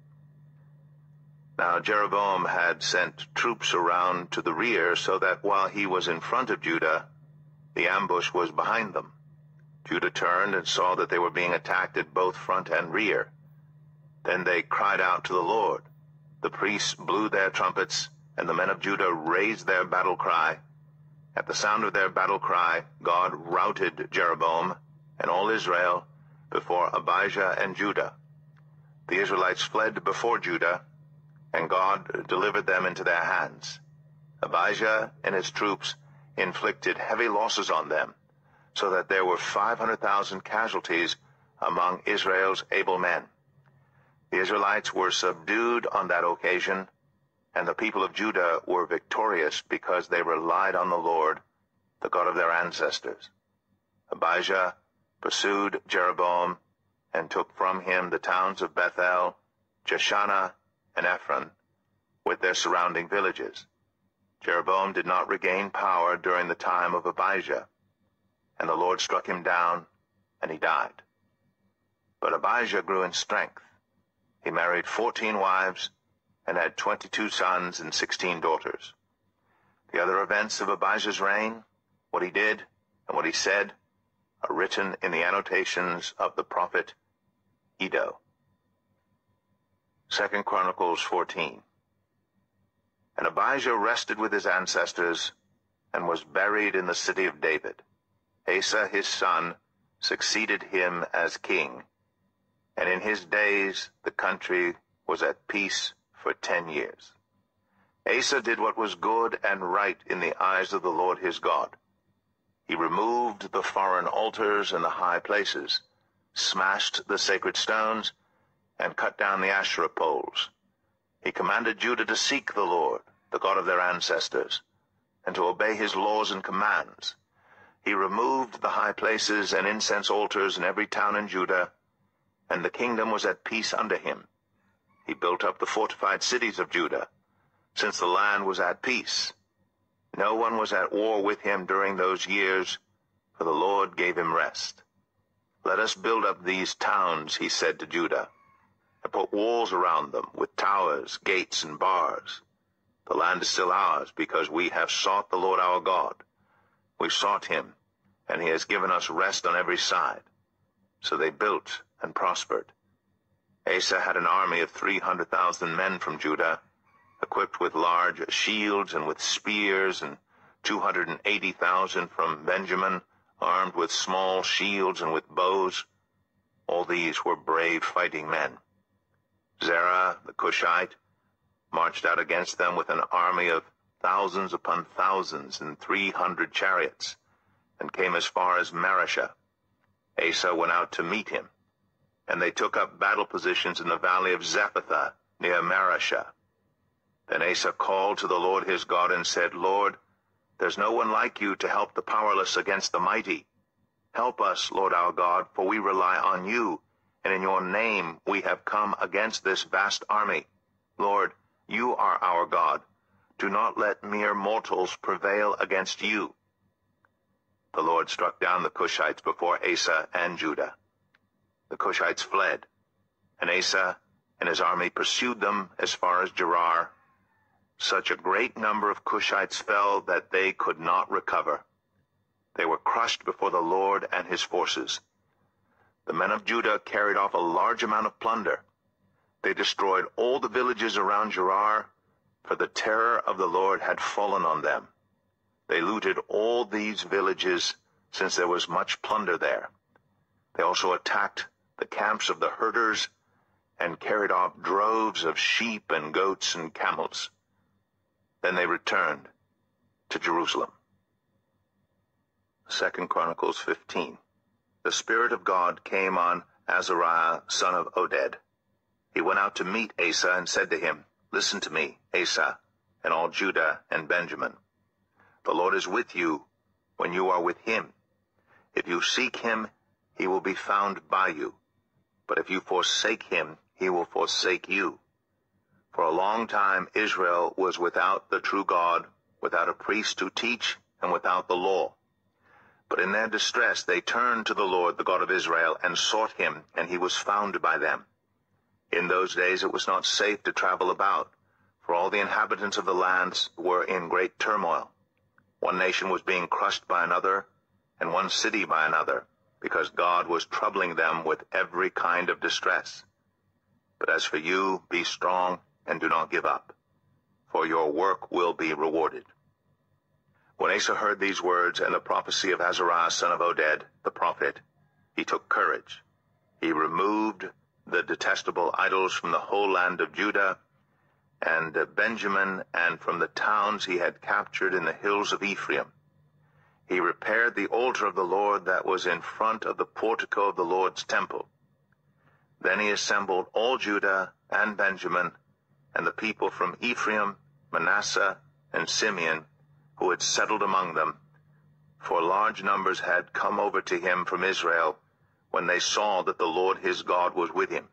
Now Jeroboam had sent troops around to the rear, so that while he was in front of Judah, the ambush was behind them. Judah turned and saw that they were being attacked at both front and rear. Then they cried out to the Lord. The priests blew their trumpets, and the men of Judah raised their battle cry. At the sound of their battle cry, God routed Jeroboam and all Israel before Abijah and Judah. The Israelites fled before Judah, and God delivered them into their hands. Abijah and his troops inflicted heavy losses on them, so that there were 500,000 casualties among Israel's able men. The Israelites were subdued on that occasion, and the people of Judah were victorious because they relied on the Lord, the God of their ancestors. Abijah pursued Jeroboam and took from him the towns of Bethel, Jeshanah, and Ephron, with their surrounding villages. Jeroboam did not regain power during the time of Abijah, and the Lord struck him down, and he died. But Abijah grew in strength. He married 14 wives and had 22 sons and 16 daughters. The other events of Abijah's reign, what he did and what he said, are written in the annotations of the prophet Iddo. 2 Chronicles 14. And Abijah rested with his ancestors and was buried in the city of David. Asa his son succeeded him as king, and in his days the country was at peace for 10 years. Asa did what was good and right in the eyes of the Lord his God. He removed the foreign altars and the high places, smashed the sacred stones, and cut down the Asherah poles. He commanded Judah to seek the Lord, the God of their ancestors, and to obey his laws and commands. He removed the high places and incense altars in every town in Judah, and the kingdom was at peace under him. He built up the fortified cities of Judah, since the land was at peace. No one was at war with him during those years, for the Lord gave him rest. Let us build up these towns, he said to Judah, and put walls around them with towers, gates, and bars. The land is still ours, because we have sought the Lord our God. We sought him, and he has given us rest on every side. So they built and prospered. Asa had an army of 300,000 men from Judah, equipped with large shields and with spears, and 280,000 from Benjamin, armed with small shields and with bows. All these were brave fighting men. Zerah, the Cushite, marched out against them with an army of thousands upon thousands and 300 chariots, and came as far as Mareshah. Asa went out to meet him, and they took up battle positions in the valley of Zephathah near Mareshah. Then Asa called to the Lord his God and said, Lord, there's no one like you to help the powerless against the mighty. Help us, Lord our God, for we rely on you, and in your name we have come against this vast army. Lord, you are our God. Do not let mere mortals prevail against you. The Lord struck down the Cushites before Asa and Judah. The Cushites fled, and Asa and his army pursued them as far as Gerar. Such a great number of Cushites fell that they could not recover. They were crushed before the Lord and his forces. The men of Judah carried off a large amount of plunder. They destroyed all the villages around Gerar, for the terror of the Lord had fallen on them. They looted all these villages, since there was much plunder there. They also attacked the camps of the herders and carried off droves of sheep and goats and camels. Then they returned to Jerusalem. 2 Chronicles 15. The Spirit of God came on Azariah, son of Oded. He went out to meet Asa and said to him, "Listen to me, Asa, and all Judah and Benjamin. The Lord is with you when you are with him. If you seek him, he will be found by you. But if you forsake him, he will forsake you. For a long time Israel was without the true God, without a priest to teach, and without the law. But in their distress they turned to the Lord, the God of Israel, and sought him, and he was found by them. In those days it was not safe to travel about, for all the inhabitants of the lands were in great turmoil. One nation was being crushed by another, and one city by another, because God was troubling them with every kind of distress. But as for you, be strong and do not give up, for your work will be rewarded." When Asa heard these words and the prophecy of Azariah son of Oded, the prophet, he took courage. He removed the detestable idols from the whole land of Judah and Benjamin, and from the towns he had captured in the hills of Ephraim. He repaired the altar of the Lord that was in front of the portico of the Lord's temple. Then he assembled all Judah and Benjamin, and the people from Ephraim, Manasseh, and Simeon, who had settled among them, for large numbers had come over to him from Israel when they saw that the Lord his God was with him.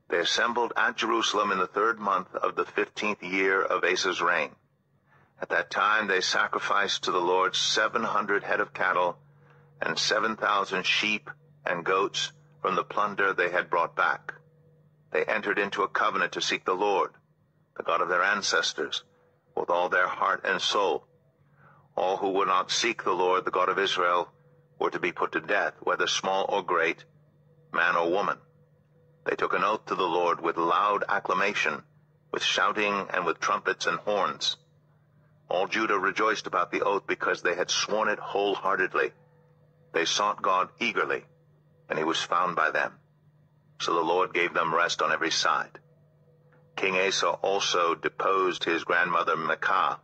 They assembled at Jerusalem in the 3rd month of the 15th year of Asa's reign. At that time they sacrificed to the Lord 700 head of cattle and 7,000 sheep and goats from the plunder they had brought back. They entered into a covenant to seek the Lord, the God of their ancestors, with all their heart and soul. All who would not seek the Lord, the God of Israel, were to be put to death, whether small or great, man or woman. They took an oath to the Lord with loud acclamation, with shouting and with trumpets and horns. All Judah rejoiced about the oath because they had sworn it wholeheartedly. They sought God eagerly, and he was found by them. So the Lord gave them rest on every side. King Asa also deposed his grandmother Micah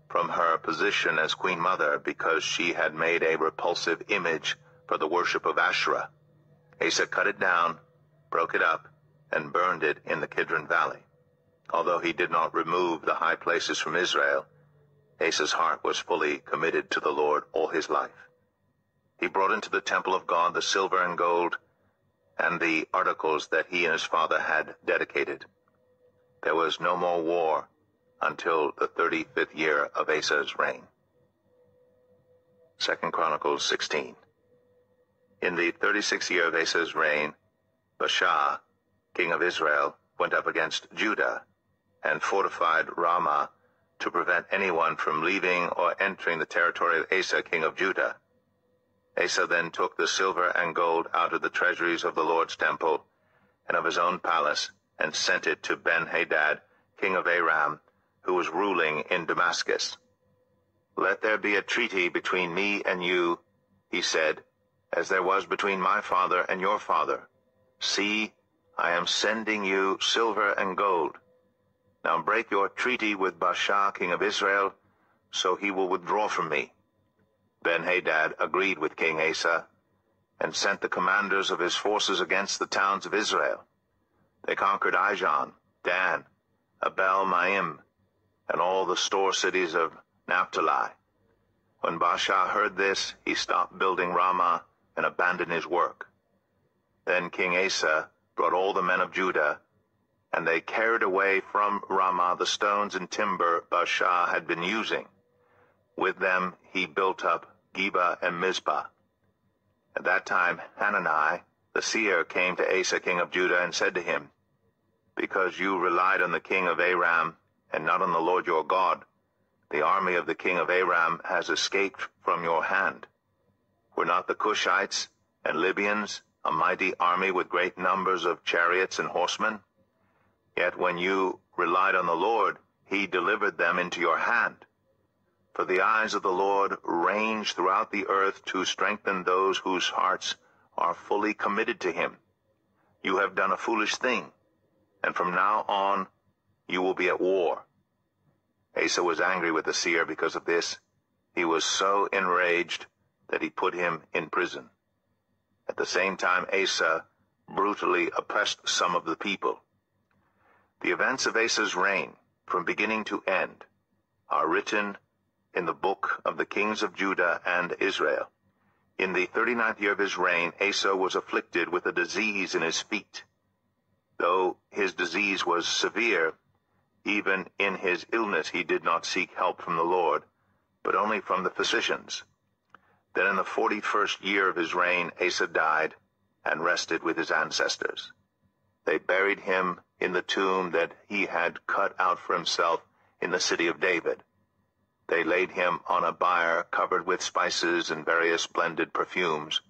from her position as queen mother because she had made a repulsive image for the worship of Asherah. Asa cut it down, broke it up, and burned it in the Kidron Valley. Although he did not remove the high places from Israel, Asa's heart was fully committed to the Lord all his life. He brought into the temple of God the silver and gold and the articles that he and his father had dedicated. There was no more war until the 35th year of Asa's reign. 2 Chronicles 16. In the 36th year of Asa's reign, Baasha, king of Israel, went up against Judah and fortified Ramah to prevent anyone from leaving or entering the territory of Asa, king of Judah. Asa then took the silver and gold out of the treasuries of the Lord's temple and of his own palace, and sent it to Ben-Hadad, king of Aram, who was ruling in Damascus. "Let there be a treaty between me and you," he said, "as there was between my father and your father. See, I am sending you silver and gold. Now break your treaty with Baasha, king of Israel, so he will withdraw from me." Ben-Hadad agreed with King Asa, and sent the commanders of his forces against the towns of Israel. They conquered Ijon, Dan, Abel-Maim, and all the store cities of Naphtali. When Baasha heard this, he stopped building Ramah and abandoned his work. Then King Asa brought all the men of Judah, and they carried away from Ramah the stones and timber Baasha had been using. With them he built up Geba and Mizpah. At that time Hanani, the seer, came to Asa, king of Judah, and said to him, "Because you relied on the king of Aram and not on the Lord your God, The army of the king of Aram has escaped from your hand. Were not the Cushites and Libyans a mighty army with great numbers of chariots and horsemen? Yet when you relied on the Lord, he delivered them into your hand. For the eyes of the Lord range throughout the earth to strengthen those whose hearts are fully committed to him. You have done a foolish thing, and from now on you will be at war." Asa was angry with the seer because of this. He was so enraged that he put him in prison. At the same time, Asa brutally oppressed some of the people. The events of Asa's reign, from beginning to end, are written in the book of the kings of Judah and Israel. In the 39th year of his reign, Asa was afflicted with a disease in his feet. Though his disease was severe, even in his illness he did not seek help from the Lord, but only from the physicians. Then in the 41st year of his reign, Asa died and rested with his ancestors. They buried him in the tomb that he had cut out for himself in the city of David. They laid him on a bier covered with spices and various blended perfumes,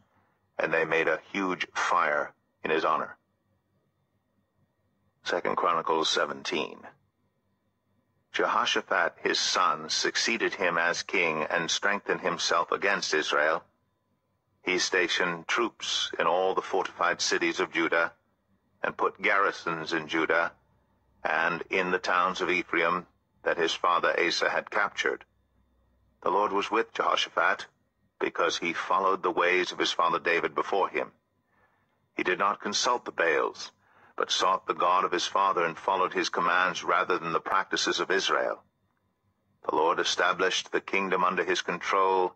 and they made a huge fire in his honor. 2 Chronicles 17. Jehoshaphat his son succeeded him as king and strengthened himself against Israel. He stationed troops in all the fortified cities of Judah, and put garrisons in Judah and in the towns of Ephraim that his father Asa had captured. The Lord was with Jehoshaphat, because he followed the ways of his father David before him. He did not consult the Baals, but sought the God of his father and followed his commands rather than the practices of Israel. The Lord established the kingdom under his control,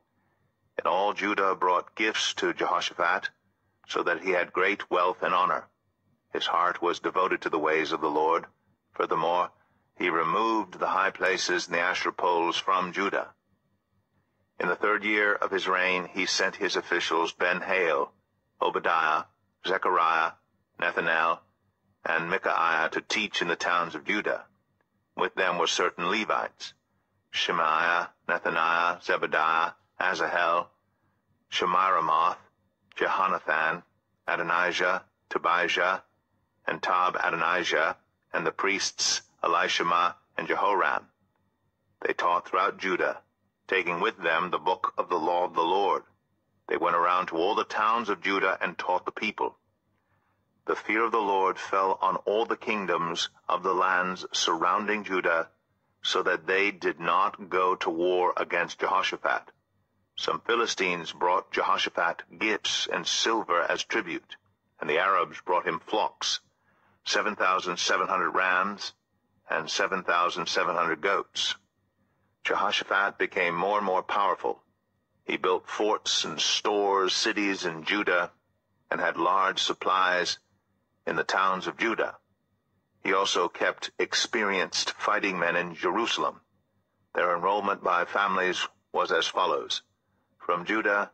and all Judah brought gifts to Jehoshaphat, so that he had great wealth and honor. His heart was devoted to the ways of the Lord. Furthermore, he removed the high places and the Asherah poles from Judah. In the 3rd year of his reign, he sent his officials Ben-Hail, Obadiah, Zechariah, Nethanel, and Micaiah to teach in the towns of Judah. With them were certain Levites: Shemaiah, Nethaniah, Zebadiah, Asahel, Shemiramoth, Jehonathan, Adonijah, Tobijah, and Tob-Adonijah, and the priests Elishama and Jehoram. They taught throughout Judah, taking with them the book of the law of the Lord. They went around to all the towns of Judah and taught the people. The fear of the Lord fell on all the kingdoms of the lands surrounding Judah, so that they did not go to war against Jehoshaphat. Some Philistines brought Jehoshaphat gifts and silver as tribute, and the Arabs brought him flocks, 7,700 rams and 7,700 goats. Jehoshaphat became more and more powerful. He built forts and stores, cities in Judah, and had large supplies in the towns of Judah. He also kept experienced fighting men in Jerusalem. Their enrollment by families was as follows: from Judah,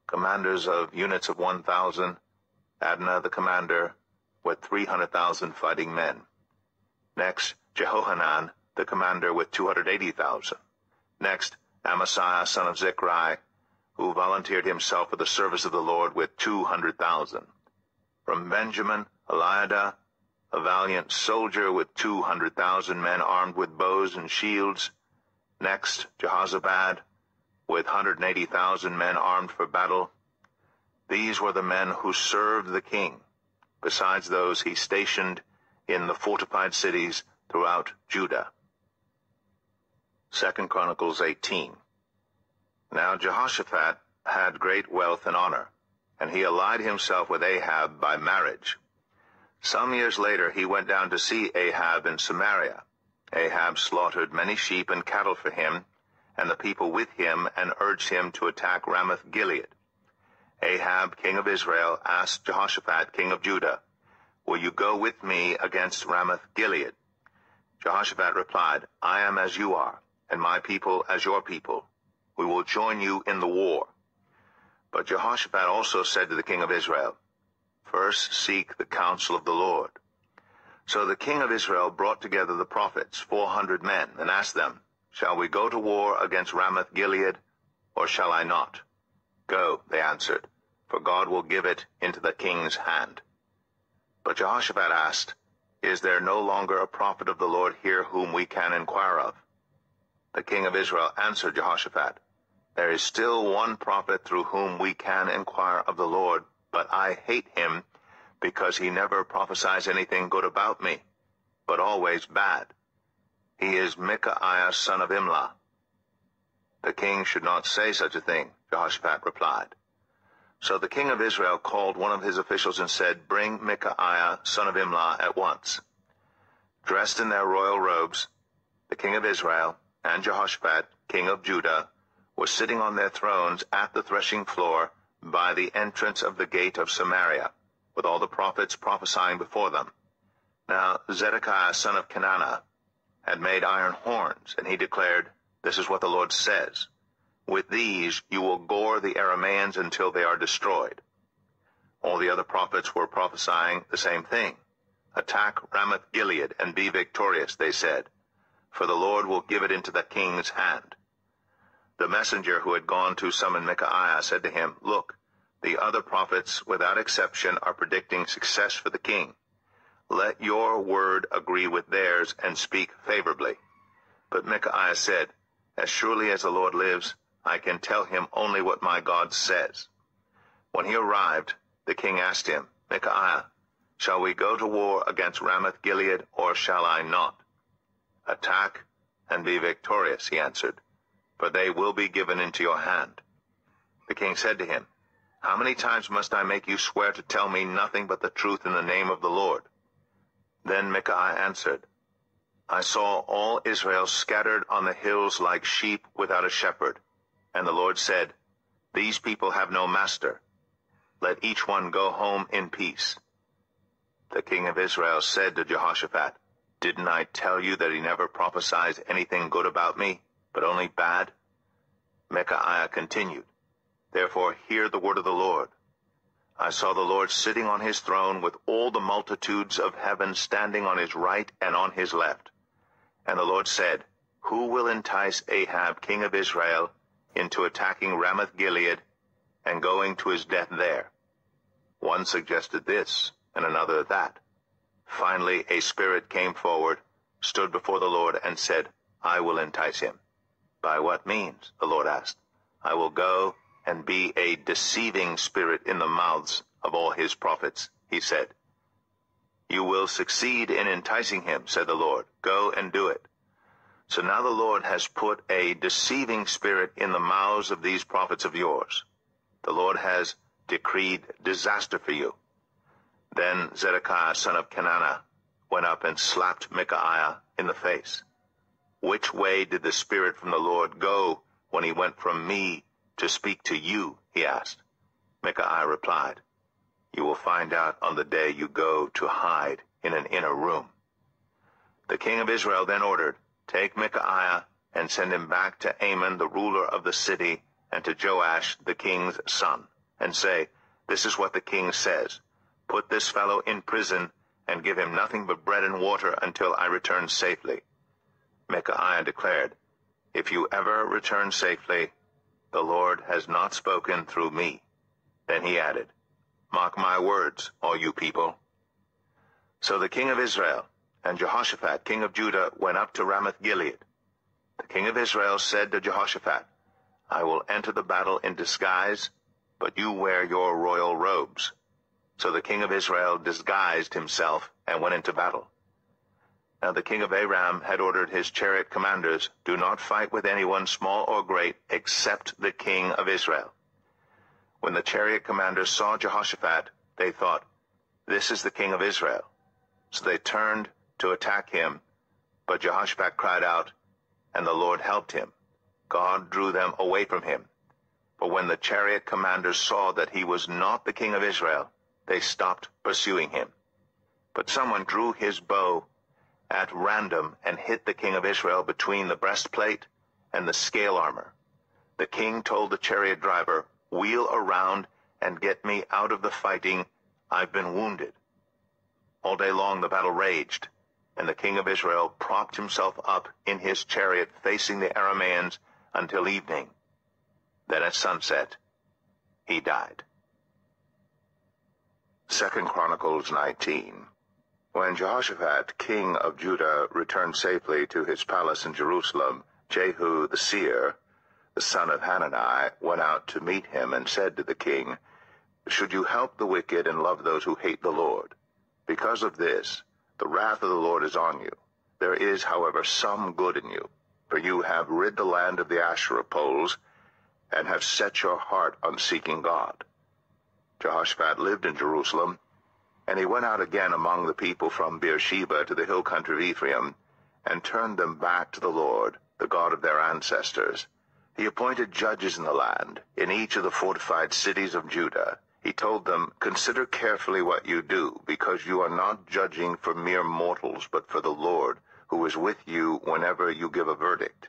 commanders of units of 1,000, Adnah the commander, with 300,000 fighting men. Next, Jehohanan the commander with 280,000. Next, Amasaiah son of Zichri, who volunteered himself for the service of the Lord with 200,000. From Benjamin, Eliada, a valiant soldier with 200,000 men armed with bows and shields. Next, Jehozabad, with 180,000 men armed for battle. These were the men who served the king, besides those he stationed in the fortified cities throughout Judah. 2 Chronicles 18. Now Jehoshaphat had great wealth and honor, and he allied himself with Ahab by marriage. Some years later he went down to see Ahab in Samaria. Ahab slaughtered many sheep and cattle for him, and the people with him, and urged him to attack Ramoth-Gilead. Ahab, king of Israel, asked Jehoshaphat, king of Judah, "Will you go with me against Ramoth-Gilead?" Jehoshaphat replied, "I am as you are, and my people as your people. We will join you in the war." But Jehoshaphat also said to the king of Israel, "First seek the counsel of the Lord." So the king of Israel brought together the prophets, 400 men, and asked them, Shall we go to war against Ramoth-Gilead, or shall I not? Go, they answered, for God will give it into the king's hand. But Jehoshaphat asked, Is there no longer a prophet of the Lord here whom we can inquire of? The king of Israel answered Jehoshaphat, There is still one prophet through whom we can inquire of the Lord, but I hate him, because he never prophesies anything good about me, but always bad. He is Micaiah son of Imlah. The king should not say such a thing, Jehoshaphat replied. So the king of Israel called one of his officials and said, Bring Micaiah son of Imlah at once. Dressed in their royal robes, the king of Israel and Jehoshaphat, king of Judah, were sitting on their thrones at the threshing floor by the entrance of the gate of Samaria, with all the prophets prophesying before them. Now Zedekiah son of Kenana had made iron horns, and he declared, This is what the Lord says, With these you will gore the Arameans until they are destroyed. All the other prophets were prophesying the same thing. Attack Ramoth-Gilead and be victorious, they said, for the Lord will give it into the king's hand. The messenger who had gone to summon Micaiah said to him, Look, the other prophets, without exception, are predicting success for the king. Let your word agree with theirs and speak favorably. But Micaiah said, As surely as the Lord lives, I can tell him only what my God says. When he arrived, the king asked him, Micaiah, shall we go to war against Ramoth-Gilead, or shall I not? Attack and be victorious, he answered, for they will be given into your hand. The king said to him, How many times must I make you swear to tell me nothing but the truth in the name of the Lord? Then Micaiah answered, I saw all Israel scattered on the hills like sheep without a shepherd. And the Lord said, These people have no master. Let each one go home in peace. The king of Israel said to Jehoshaphat, Didn't I tell you that he never prophesies anything good about me, but only bad? Micaiah continued, Therefore hear the word of the Lord. I saw the Lord sitting on his throne with all the multitudes of heaven standing on his right and on his left. And the Lord said, Who will entice Ahab, king of Israel, into attacking Ramoth-Gilead and going to his death there? One suggested this, and another that. Finally a spirit came forward, stood before the Lord, and said, I will entice him. By what means? The Lord asked. I will go and be a deceiving spirit in the mouths of all his prophets, he said. You will succeed in enticing him, said the Lord. Go and do it. So now the Lord has put a deceiving spirit in the mouths of these prophets of yours. The Lord has decreed disaster for you. Then Zedekiah son of Kenana went up and slapped Micaiah in the face. Which way did the spirit from the Lord go when he went from me to speak to you? He asked. Micaiah replied, You will find out on the day you go to hide in an inner room. The king of Israel then ordered, Take Micaiah and send him back to Amon, the ruler of the city, and to Joash, the king's son, and say, This is what the king says. Put this fellow in prison and give him nothing but bread and water until I return safely. Micaiah declared, If you ever return safely, the Lord has not spoken through me. Then he added, Mark my words, all you people. So the king of Israel and Jehoshaphat, king of Judah, went up to Ramoth-Gilead. The king of Israel said to Jehoshaphat, I will enter the battle in disguise, but you wear your royal robes. So the king of Israel disguised himself and went into battle. Now the king of Aram had ordered his chariot commanders, Do not fight with anyone, small or great, except the king of Israel. When the chariot commanders saw Jehoshaphat, they thought, This is the king of Israel. So they turned to attack him, but Jehoshaphat cried out, and the Lord helped him. God drew them away from him. For when the chariot commanders saw that he was not the king of Israel, they stopped pursuing him. But someone drew his bow at random and hit the king of Israel between the breastplate and the scale armor. The king told the chariot driver, Wheel around and get me out of the fighting. I've been wounded. All day long the battle raged, And the king of Israel propped himself up in his chariot facing the Arameans until evening. Then at sunset he died. 2 Chronicles 19. When Jehoshaphat, king of Judah, returned safely to his palace in Jerusalem, Jehu the seer, the son of Hanani, went out to meet him and said to the king, "Should you help the wicked and love those who hate the Lord? Because of this, the wrath of the Lord is on you. There is, however, some good in you, for you have rid the land of the Asherah poles and have set your heart on seeking God." Jehoshaphat lived in Jerusalem, and he went out again among the people from Beersheba to the hill country of Ephraim, and turned them back to the Lord, the God of their ancestors. He appointed judges in the land, in each of the fortified cities of Judah. He told them, "Consider carefully what you do, because you are not judging for mere mortals, but for the Lord, who is with you whenever you give a verdict.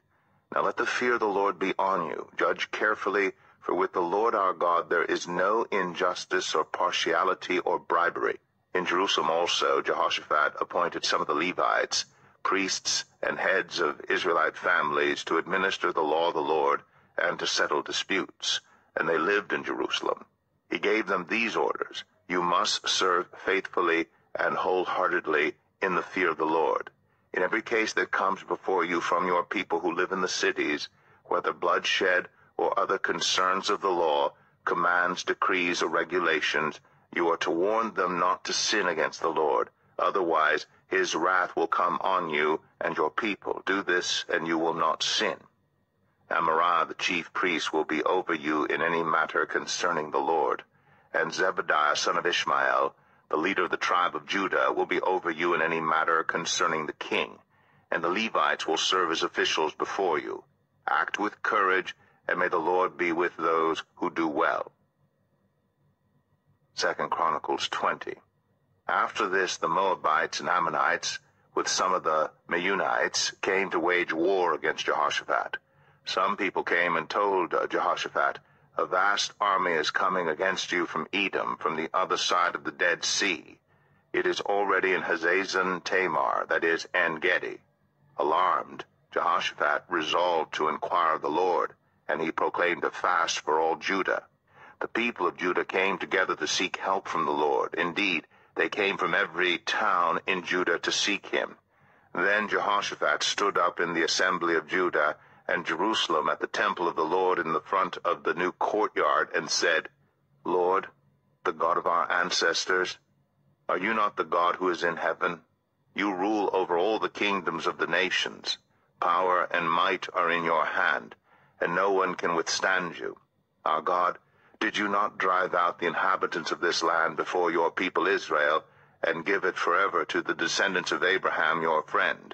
Now let the fear of the Lord be on you. Judge carefully, for with the Lord our God there is no injustice or partiality or bribery." In Jerusalem also Jehoshaphat appointed some of the Levites, priests and heads of Israelite families, to administer the law of the Lord and to settle disputes, and they lived in Jerusalem. He gave them these orders: "You must serve faithfully and wholeheartedly in the fear of the Lord. In every case that comes before you from your people who live in the cities, whether bloodshed or other concerns of the law, commands, decrees, or regulations, you are to warn them not to sin against the Lord. Otherwise, his wrath will come on you and your people. Do this, and you will not sin. Amariah, the chief priest, will be over you in any matter concerning the Lord. And Zebediah, son of Ishmael, the leader of the tribe of Judah, will be over you in any matter concerning the king. And the Levites will serve as officials before you. Act with courage, and may the Lord be with those who do well." 2 Chronicles 20. After this, the Moabites and Ammonites, with some of the Meunites, came to wage war against Jehoshaphat. Some people came and told Jehoshaphat, "A vast army is coming against you from Edom, from the other side of the Dead Sea. It is already in Hazazon Tamar, that is, En-Gedi." Alarmed, Jehoshaphat resolved to inquire of the Lord, and he proclaimed a fast for all Judah. The people of Judah came together to seek help from the Lord. Indeed, they came from every town in Judah to seek him. Then Jehoshaphat stood up in the assembly of Judah and Jerusalem at the temple of the Lord in the front of the new courtyard, and said, "Lord, the God of our ancestors, are you not the God who is in heaven? You rule over all the kingdoms of the nations. Power and might are in your hand, and no one can withstand you. Our God, did you not drive out the inhabitants of this land before your people Israel, and give it forever to the descendants of Abraham your friend?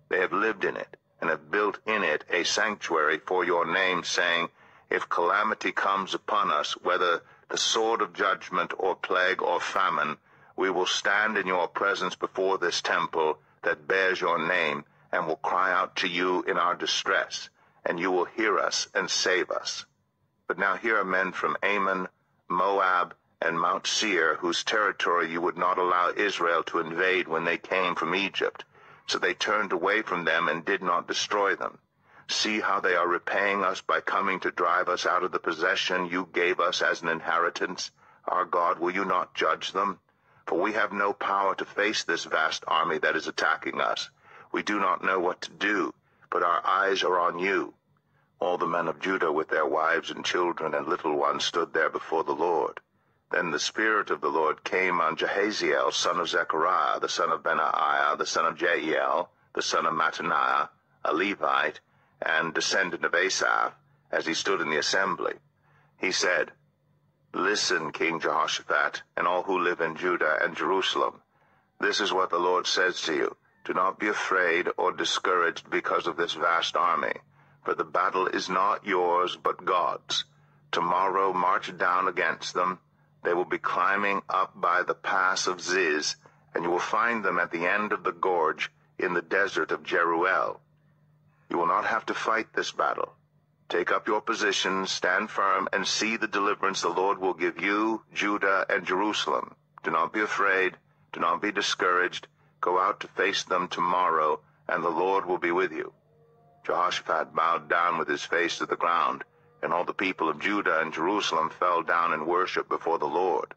They have lived in it, and have built in it a sanctuary for your name, saying, if calamity comes upon us, whether the sword of judgment or plague or famine, we will stand in your presence before this temple that bears your name, and will cry out to you in our distress, and you will hear us and save us. But now here are men from Ammon, Moab, and Mount Seir, whose territory you would not allow Israel to invade when they came from Egypt. So they turned away from them and did not destroy them. See how they are repaying us by coming to drive us out of the possession you gave us as an inheritance. Our God, will you not judge them? For we have no power to face this vast army that is attacking us. We do not know what to do, but our eyes are on you." All the men of Judah with their wives and children and little ones stood there before the Lord. Then the Spirit of the Lord came on Jahaziel, son of Zechariah, the son of Benaiah, the son of Jeiel, the son of Mattaniah, a Levite, and descendant of Asaph, as he stood in the assembly. He said, "Listen, King Jehoshaphat, and all who live in Judah and Jerusalem. This is what the Lord says to you. Do not be afraid or discouraged because of this vast army, for the battle is not yours but God's. Tomorrow march down against them. They will be climbing up by the pass of Ziz, and you will find them at the end of the gorge in the desert of Jeruel. You will not have to fight this battle. Take up your positions, stand firm, and see the deliverance the Lord will give you, Judah, and Jerusalem. Do not be afraid, do not be discouraged, Go out to face them tomorrow, and the Lord will be with you." Jehoshaphat bowed down with his face to the ground, and all the people of Judah and Jerusalem fell down in worship before the Lord.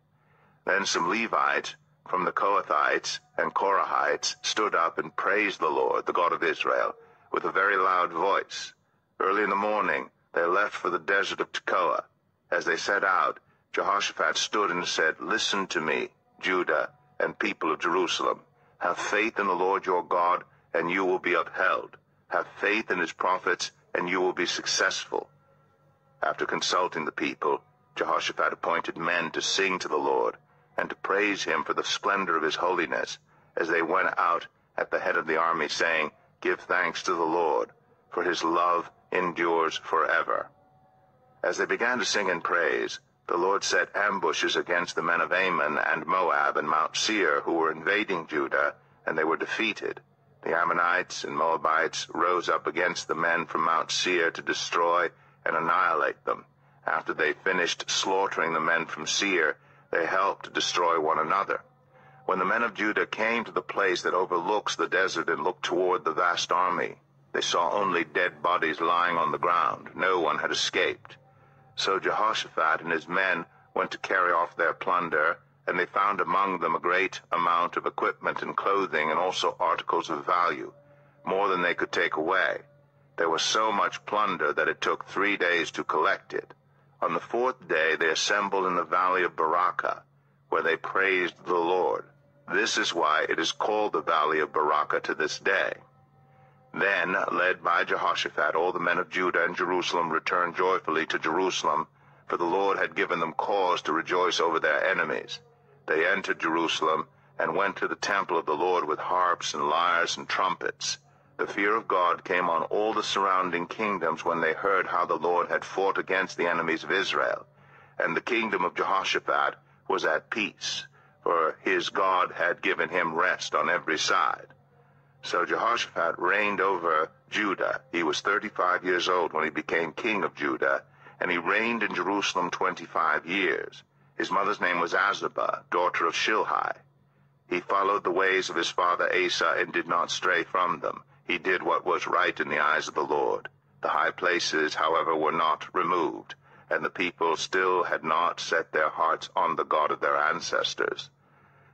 Then some Levites from the Kohathites and Korahites stood up and praised the Lord, the God of Israel, with a very loud voice. Early in the morning they left for the desert of Tekoa. As they set out, Jehoshaphat stood and said, "Listen to me, Judah and people of Jerusalem. Have faith in the Lord your God, and you will be upheld. Have faith in his prophets, and you will be successful." After consulting the people, Jehoshaphat appointed men to sing to the Lord and to praise him for the splendor of his holiness, as they went out at the head of the army, saying, "Give thanks to the Lord, for his love endures forever." As they began to sing and praise, the Lord set ambushes against the men of Ammon and Moab and Mount Seir, who were invading Judah, and they were defeated. The Ammonites and Moabites rose up against the men from Mount Seir to destroy and annihilate them. After they finished slaughtering the men from Seir, they helped to destroy one another. When the men of Judah came to the place that overlooks the desert and looked toward the vast army, they saw only dead bodies lying on the ground. No one had escaped. So Jehoshaphat and his men went to carry off their plunder, and they found among them a great amount of equipment and clothing, and also articles of value, more than they could take away. There was so much plunder that it took 3 days to collect it. On the 4th day they assembled in the valley of Barakah, where they praised the Lord. This is why it is called the valley of Barakah to this day. Then, led by Jehoshaphat, all the men of Judah and Jerusalem returned joyfully to Jerusalem, for the Lord had given them cause to rejoice over their enemies. They entered Jerusalem and went to the temple of the Lord with harps and lyres and trumpets. The fear of God came on all the surrounding kingdoms when they heard how the Lord had fought against the enemies of Israel. And the kingdom of Jehoshaphat was at peace, for his God had given him rest on every side. So Jehoshaphat reigned over Judah. He was 35 years old when he became king of Judah, and he reigned in Jerusalem 25 years. His mother's name was Azubah, daughter of Shilhi. He followed the ways of his father Asa and did not stray from them. He did what was right in the eyes of the Lord. The high places, however, were not removed, and the people still had not set their hearts on the God of their ancestors.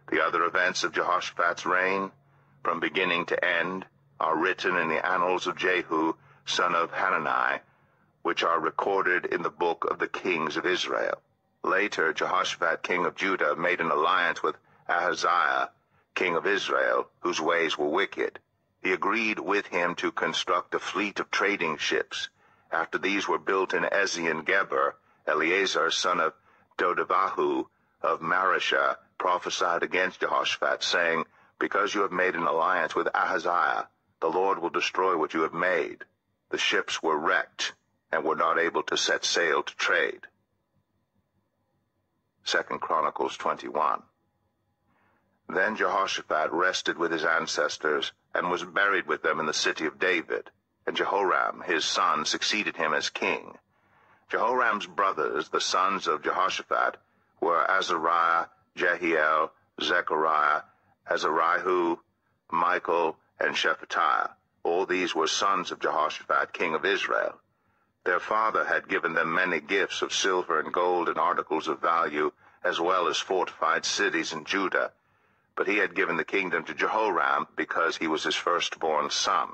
The other events of Jehoshaphat's reign, from beginning to end, are written in the annals of Jehu, son of Hanani, which are recorded in the book of the kings of Israel. Later, Jehoshaphat, king of Judah, made an alliance with Ahaziah, king of Israel, whose ways were wicked. He agreed with him to construct a fleet of trading ships. After these were built in Ezion-Geber, Eleazar, son of Dodavahu of Mareshah, prophesied against Jehoshaphat, saying, "Because you have made an alliance with Ahaziah, the Lord will destroy what you have made." The ships were wrecked and were not able to set sail to trade. 2 Chronicles 21. Then Jehoshaphat rested with his ancestors and was buried with them in the city of David, and Jehoram, his son, succeeded him as king. Jehoram's brothers, the sons of Jehoshaphat, were Azariah, Jehiel, Zechariah, Azariah, Michael, and Shephatiah. All these were sons of Jehoshaphat, king of Israel. Their father had given them many gifts of silver and gold and articles of value, as well as fortified cities in Judah. But he had given the kingdom to Jehoram because he was his firstborn son.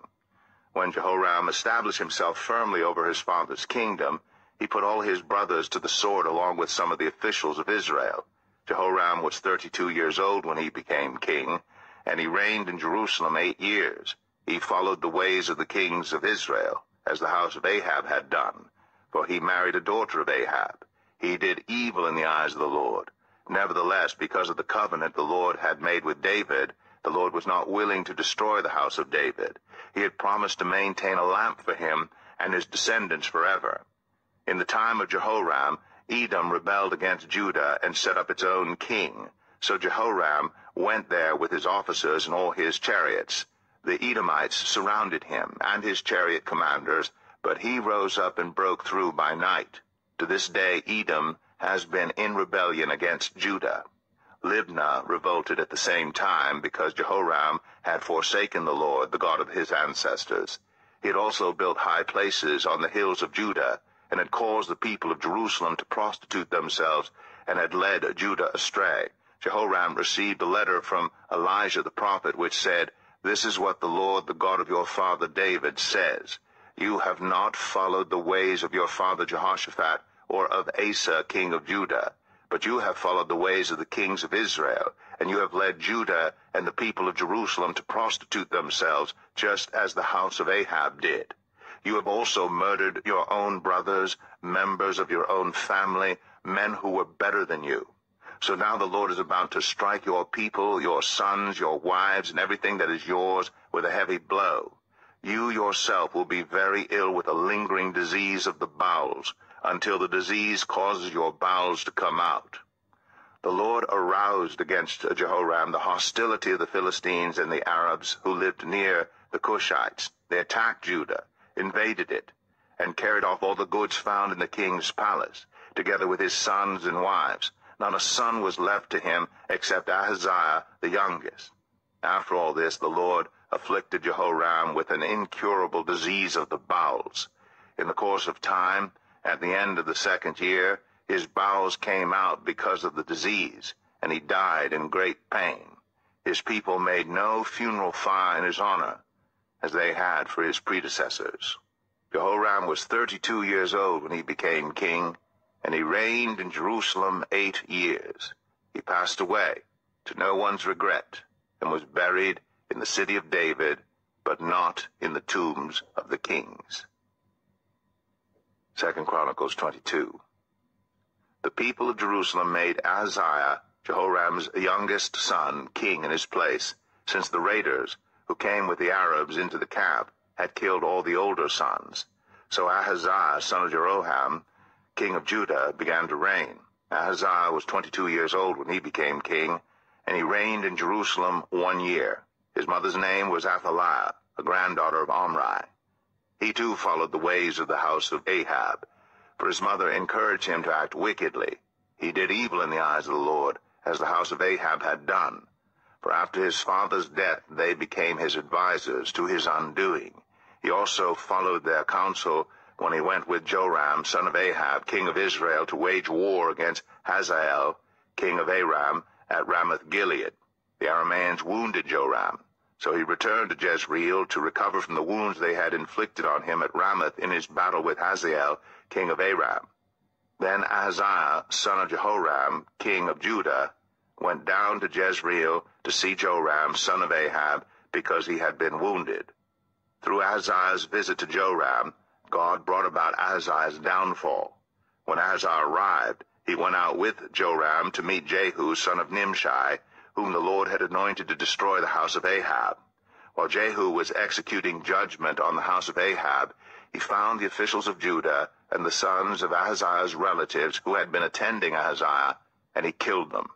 When Jehoram established himself firmly over his father's kingdom, he put all his brothers to the sword along with some of the officials of Israel. Jehoram was 32 years old when he became king, and he reigned in Jerusalem 8 years. He followed the ways of the kings of Israel, as the house of Ahab had done, for he married a daughter of Ahab. He did evil in the eyes of the Lord. Nevertheless, because of the covenant the Lord had made with David, the Lord was not willing to destroy the house of David. He had promised to maintain a lamp for him and his descendants forever. In the time of Jehoram, Edom rebelled against Judah and set up its own king. So Jehoram went there with his officers and all his chariots. The Edomites surrounded him and his chariot commanders, but he rose up and broke through by night. To this day Edom has been in rebellion against Judah. Libnah revolted at the same time because Jehoram had forsaken the Lord, the God of his ancestors. He had also built high places on the hills of Judah, and had caused the people of Jerusalem to prostitute themselves, and had led Judah astray. Jehoram received a letter from Elijah the prophet, which said, "This is what the Lord, the God of your father David, says. You have not followed the ways of your father Jehoshaphat, or of Asa king of Judah, but you have followed the ways of the kings of Israel, and you have led Judah and the people of Jerusalem to prostitute themselves, just as the house of Ahab did. You have also murdered your own brothers, members of your own family, men who were better than you. So now the Lord is about to strike your people, your sons, your wives, and everything that is yours with a heavy blow. You yourself will be very ill with a lingering disease of the bowels, until the disease causes your bowels to come out." The Lord aroused against Jehoram the hostility of the Philistines and the Arabs who lived near the Cushites. They attacked Judah, invaded it, and carried off all the goods found in the king's palace, together with his sons and wives. Not a son was left to him except Ahaziah the youngest. After all this, the Lord afflicted Jehoram with an incurable disease of the bowels. In the course of time, at the end of the 2nd year, his bowels came out because of the disease, and he died in great pain. His people made no funeral fire in his honor, as they had for his predecessors. Jehoram was 32 years old when he became king, and he reigned in Jerusalem 8 years. He passed away, to no one's regret, and was buried in the city of David, but not in the tombs of the kings. 2 Chronicles 22. The people of Jerusalem made Ahaziah, Jehoram's youngest son, king in his place, since the raiders, who came with the Arabs into the camp, had killed all the older sons. So Ahaziah, son of Jeroham, king of Judah, began to reign. Ahaziah was 22 years old when he became king, and he reigned in Jerusalem 1 year. His mother's name was Athaliah, a granddaughter of Omri. He too followed the ways of the house of Ahab, for his mother encouraged him to act wickedly. He did evil in the eyes of the Lord, as the house of Ahab had done. For after his father's death they became his advisers to his undoing. He also followed their counsel when he went with Joram, son of Ahab, king of Israel, to wage war against Hazael, king of Aram, at Ramoth-Gilead. The Arameans wounded Joram, so he returned to Jezreel to recover from the wounds they had inflicted on him at Ramoth in his battle with Hazael, king of Aram. Then Ahaziah, son of Jehoram, king of Judah, went down to Jezreel to see Joram, son of Ahab, because he had been wounded. Through Ahaziah's visit to Joram, God brought about Ahaziah's downfall. When Ahaziah arrived, he went out with Joram to meet Jehu, son of Nimshi, whom the Lord had anointed to destroy the house of Ahab. While Jehu was executing judgment on the house of Ahab, he found the officials of Judah and the sons of Ahaziah's relatives who had been attending Ahaziah, and he killed them.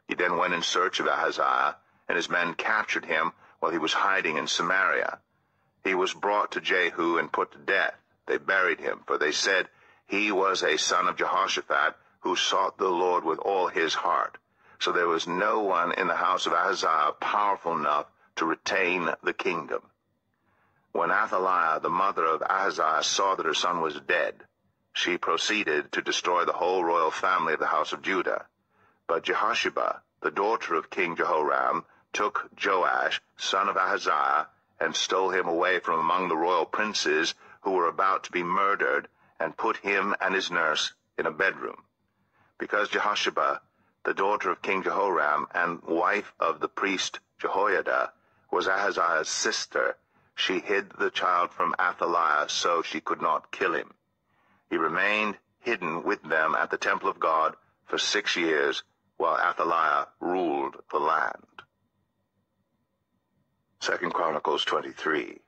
He then went in search of Ahaziah, and his men captured him while he was hiding in Samaria. He was brought to Jehu and put to death. They buried him, for they said he was a son of Jehoshaphat, who sought the Lord with all his heart. So there was no one in the house of Ahaziah powerful enough to retain the kingdom. When Athaliah, the mother of Ahaziah, saw that her son was dead, she proceeded to destroy the whole royal family of the house of Judah. But Jehosheba, the daughter of King Jehoram, took Joash, son of Ahaziah, and stole him away from among the royal princes who were about to be murdered, and put him and his nurse in a bedroom. Because Jehosheba, the daughter of King Jehoram and wife of the priest Jehoiada, was Ahaziah's sister, she hid the child from Athaliah so she could not kill him. He remained hidden with them at the temple of God for 6 years, while Athaliah ruled the land. 2 Chronicles 23.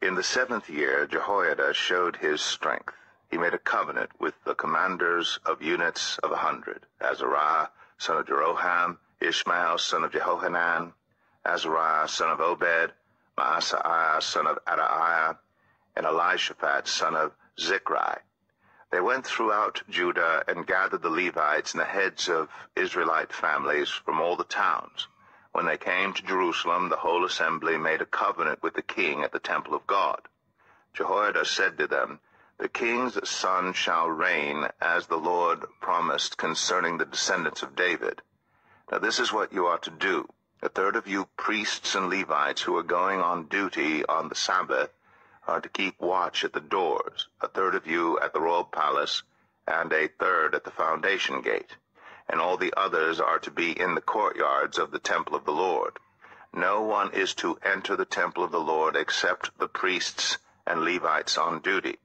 In the 7th year, Jehoiada showed his strength. He made a covenant with the commanders of units of 100, Azariah, son of Jeroham, Ishmael, son of Jehohanan, Azariah, son of Obed, Maaseiah, son of Adaiah, and Elishaphat, son of Zichri. They went throughout Judah and gathered the Levites and the heads of Israelite families from all the towns. When they came to Jerusalem, the whole assembly made a covenant with the king at the temple of God. Jehoiada said to them, "The king's son shall reign, as the Lord promised concerning the descendants of David. Now this is what you are to do. A third of you priests and Levites who are going on duty on the Sabbath are to keep watch at the doors, a third of you at the royal palace, and a third at the foundation gate, and all the others are to be in the courtyards of the temple of the Lord. No one is to enter the temple of the Lord except the priests and Levites on duty.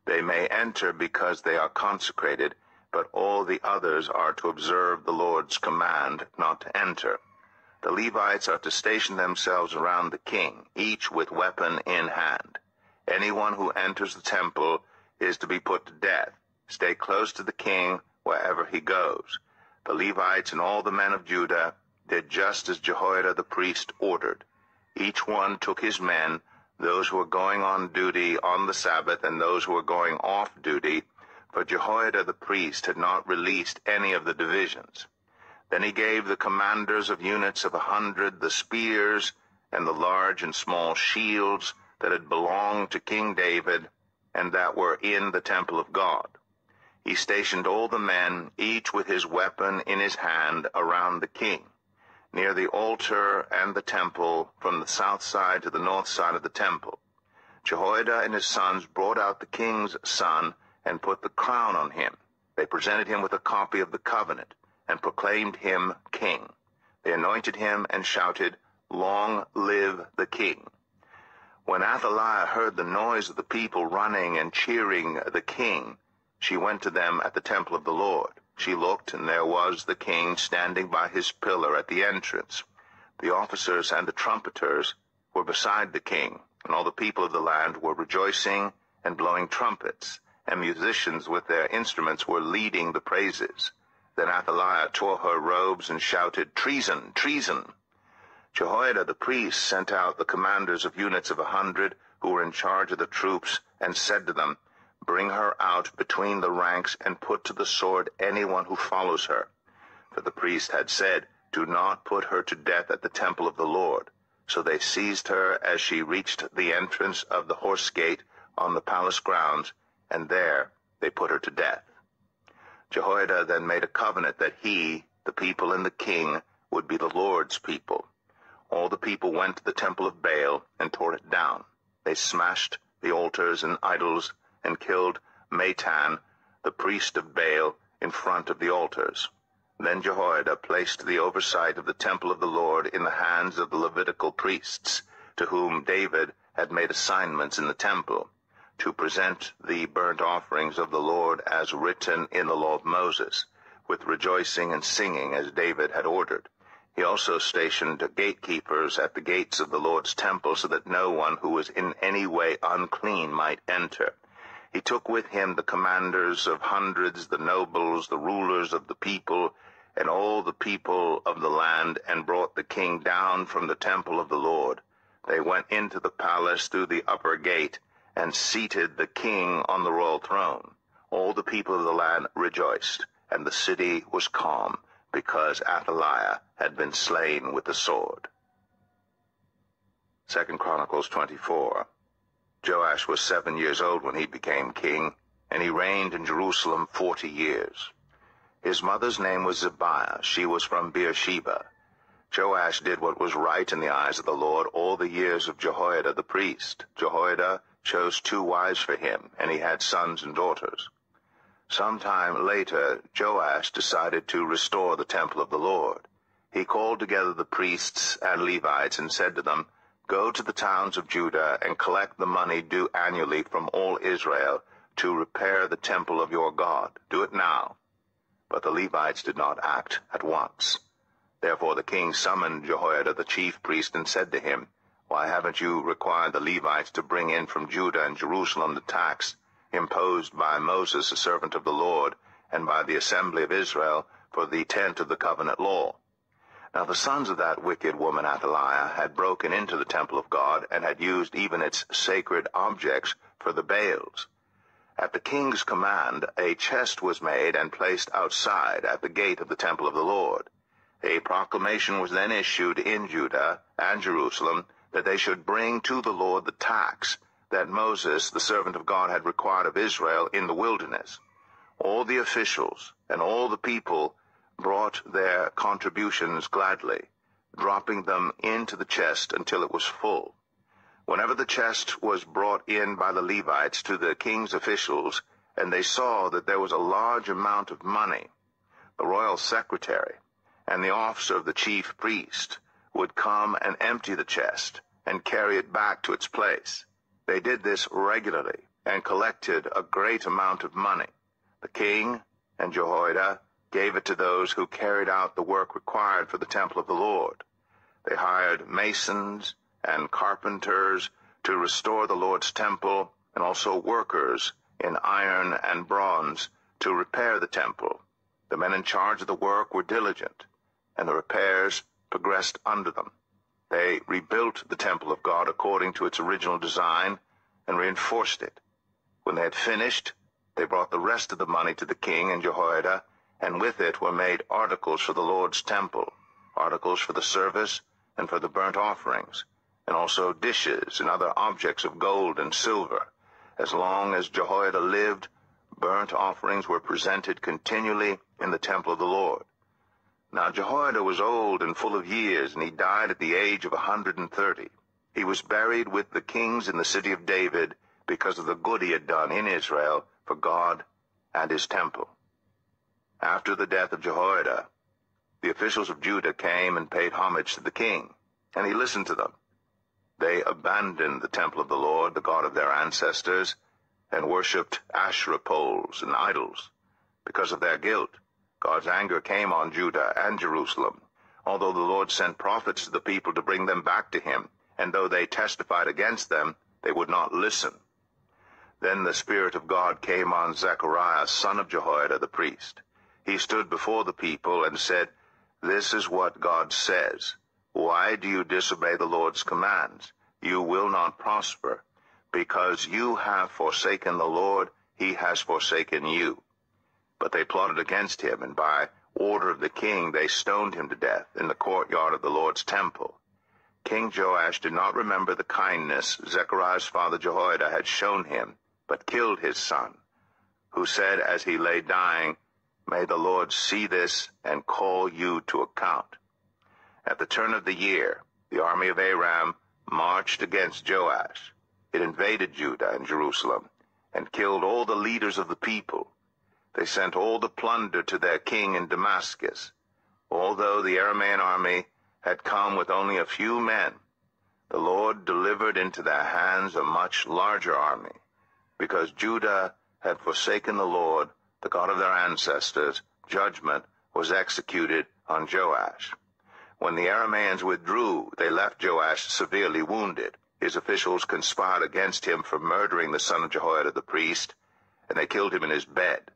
They may enter because they are consecrated, but all the others are to observe the Lord's command not to enter. The Levites are to station themselves around the king, each with weapon in hand. Anyone who enters the temple is to be put to death. Stay close to the king wherever he goes." The Levites and all the men of Judah did just as Jehoiada the priest ordered. Each one took his men, those who were going on duty on the Sabbath and those who were going off duty, for Jehoiada the priest had not released any of the divisions. Then he gave the commanders of units of 100 the spears and the large and small shields that had belonged to King David and that were in the temple of God. He stationed all the men, each with his weapon in his hand, around the king, near the altar and the temple, from the south side to the north side of the temple. Jehoiada and his sons brought out the king's son and put the crown on him. They presented him with a copy of the covenant and proclaimed him king. They anointed him and shouted, "Long live the king." When Athaliah heard the noise of the people running and cheering the king, she went to them at the temple of the Lord. She looked, and there was the king standing by his pillar at the entrance. The officers and the trumpeters were beside the king, and all the people of the land were rejoicing and blowing trumpets, and musicians with their instruments were leading the praises. Then Athaliah tore her robes and shouted, "Treason! Treason!" Jehoiada the priest sent out the commanders of units of 100 who were in charge of the troops and said to them, "Bring her out between the ranks and put to the sword anyone who follows her." For the priest had said, "Do not put her to death at the temple of the Lord." So they seized her as she reached the entrance of the horse gate on the palace grounds, and there they put her to death. Jehoiada then made a covenant that he, the people, and the king would be the Lord's people. All the people went to the temple of Baal and tore it down. They smashed the altars and idols and killed Matan, the priest of Baal, in front of the altars. Then Jehoiada placed the oversight of the temple of the Lord in the hands of the Levitical priests, to whom David had made assignments in the temple, to present the burnt offerings of the Lord as written in the law of Moses, with rejoicing and singing as David had ordered. He also stationed gatekeepers at the gates of the Lord's temple so that no one who was in any way unclean might enter. He took with him the commanders of hundreds, the nobles, the rulers of the people, and all the people of the land, and brought the king down from the temple of the Lord. They went into the palace through the upper gate and seated the king on the royal throne. All the people of the land rejoiced, and the city was calm, because Athaliah had been slain with the sword. 2 Chronicles 24. Joash was 7 years old when he became king, and he reigned in Jerusalem 40 years. His mother's name was Zibiah. She was from Beersheba. Joash did what was right in the eyes of the Lord all the years of Jehoiada the priest. Jehoiada chose 2 wives for him, and he had sons and daughters. Sometime later, Joash decided to restore the temple of the Lord. He called together the priests and Levites and said to them, "Go to the towns of Judah and collect the money due annually from all Israel to repair the temple of your God. Do it now." But the Levites did not act at once. Therefore the king summoned Jehoiada the chief priest and said to him, "Why haven't you required the Levites to bring in from Judah and Jerusalem the tax imposed by Moses, a servant of the Lord, and by the assembly of Israel for the tent of the covenant law?" Now the sons of that wicked woman Athaliah had broken into the temple of God and had used even its sacred objects for the Baals. At the king's command, a chest was made and placed outside at the gate of the temple of the Lord. A proclamation was then issued in Judah and Jerusalem that they should bring to the Lord the tax that Moses, the servant of God, had required of Israel in the wilderness. All the officials and all the people brought their contributions gladly, dropping them into the chest until it was full. Whenever the chest was brought in by the Levites to the king's officials, and they saw that there was a large amount of money, the royal secretary and the officer of the chief priest would come and empty the chest and carry it back to its place. They did this regularly and collected a great amount of money. The king and Jehoiada gave it to those who carried out the work required for the temple of the Lord. They hired masons and carpenters to restore the Lord's temple, and also workers in iron and bronze to repair the temple. The men in charge of the work were diligent, and the repairs progressed under them. They rebuilt the temple of God according to its original design and reinforced it. When they had finished, they brought the rest of the money to the king and Jehoiada, and with it were made articles for the Lord's temple, articles for the service and for the burnt offerings, and also dishes and other objects of gold and silver. As long as Jehoiada lived, burnt offerings were presented continually in the temple of the Lord. Now Jehoiada was old and full of years, and he died at the age of 130. He was buried with the kings in the city of David because of the good he had done in Israel for God and his temple. After the death of Jehoiada, the officials of Judah came and paid homage to the king, and he listened to them. They abandoned the temple of the Lord, the God of their ancestors, and worshipped Asherah poles and idols. Because of their guilt, God's anger came on Judah and Jerusalem, although the Lord sent prophets to the people to bring them back to him, and though they testified against them, they would not listen. Then the Spirit of God came on Zechariah, son of Jehoiada the priest. He stood before the people and said, "This is what God says. Why do you disobey the Lord's commands? You will not prosper. Because you have forsaken the Lord, he has forsaken you." But they plotted against him, and by order of the king they stoned him to death in the courtyard of the Lord's temple. King Joash did not remember the kindness Zechariah's father Jehoiada had shown him, but killed his son, who said as he lay dying, "May the Lord see this and call you to account." At the turn of the year, the army of Aram marched against Joash. It invaded Judah and Jerusalem and killed all the leaders of the people. They sent all the plunder to their king in Damascus. Although the Aramean army had come with only a few men, the Lord delivered into their hands a much larger army. Because Judah had forsaken the Lord, the God of their ancestors, judgment was executed on Joash. When the Arameans withdrew, they left Joash severely wounded. His officials conspired against him for murdering the son of Jehoiada the priest, and they killed him in his bed.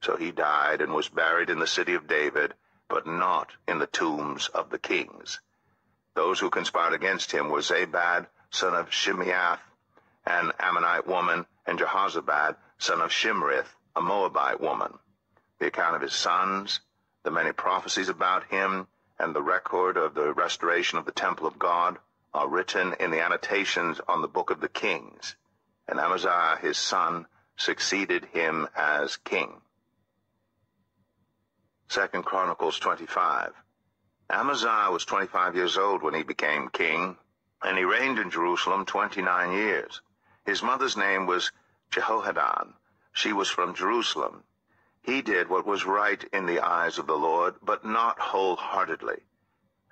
So he died and was buried in the city of David, but not in the tombs of the kings. Those who conspired against him were Zabad, son of Shimeath, an Ammonite woman, and Jehozabad, son of Shimrith, a Moabite woman. The account of his sons, the many prophecies about him, and the record of the restoration of the temple of God are written in the annotations on the book of the kings. And Amaziah his son succeeded him as king. 2 Chronicles 25. Amaziah was 25 years old when he became king, and he reigned in Jerusalem 29 years. His mother's name was Jehohadan. She was from Jerusalem. He did what was right in the eyes of the Lord, but not wholeheartedly.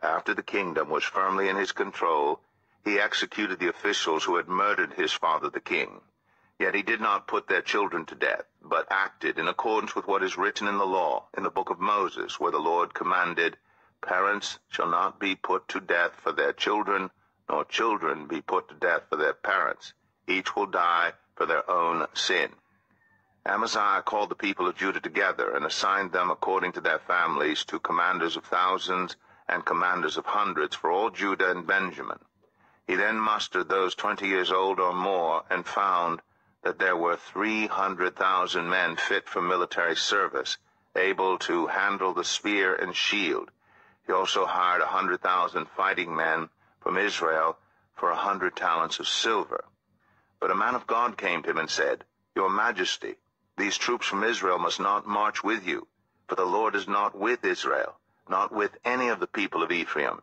After the kingdom was firmly in his control, he executed the officials who had murdered his father the king. Yet he did not put their children to death, but acted in accordance with what is written in the law, in the book of Moses, where the Lord commanded, "Parents shall not be put to death for their children, nor children be put to death for their parents. Each will die for their own sin." Amaziah called the people of Judah together and assigned them according to their families to commanders of thousands and commanders of hundreds for all Judah and Benjamin. He then mustered those 20 years old or more and found that there were 300,000 men fit for military service, able to handle the spear and shield. He also hired 100,000 fighting men from Israel for 100 talents of silver. But a man of God came to him and said, Your Majesty, these troops from Israel must not march with you, for the Lord is not with Israel, not with any of the people of Ephraim.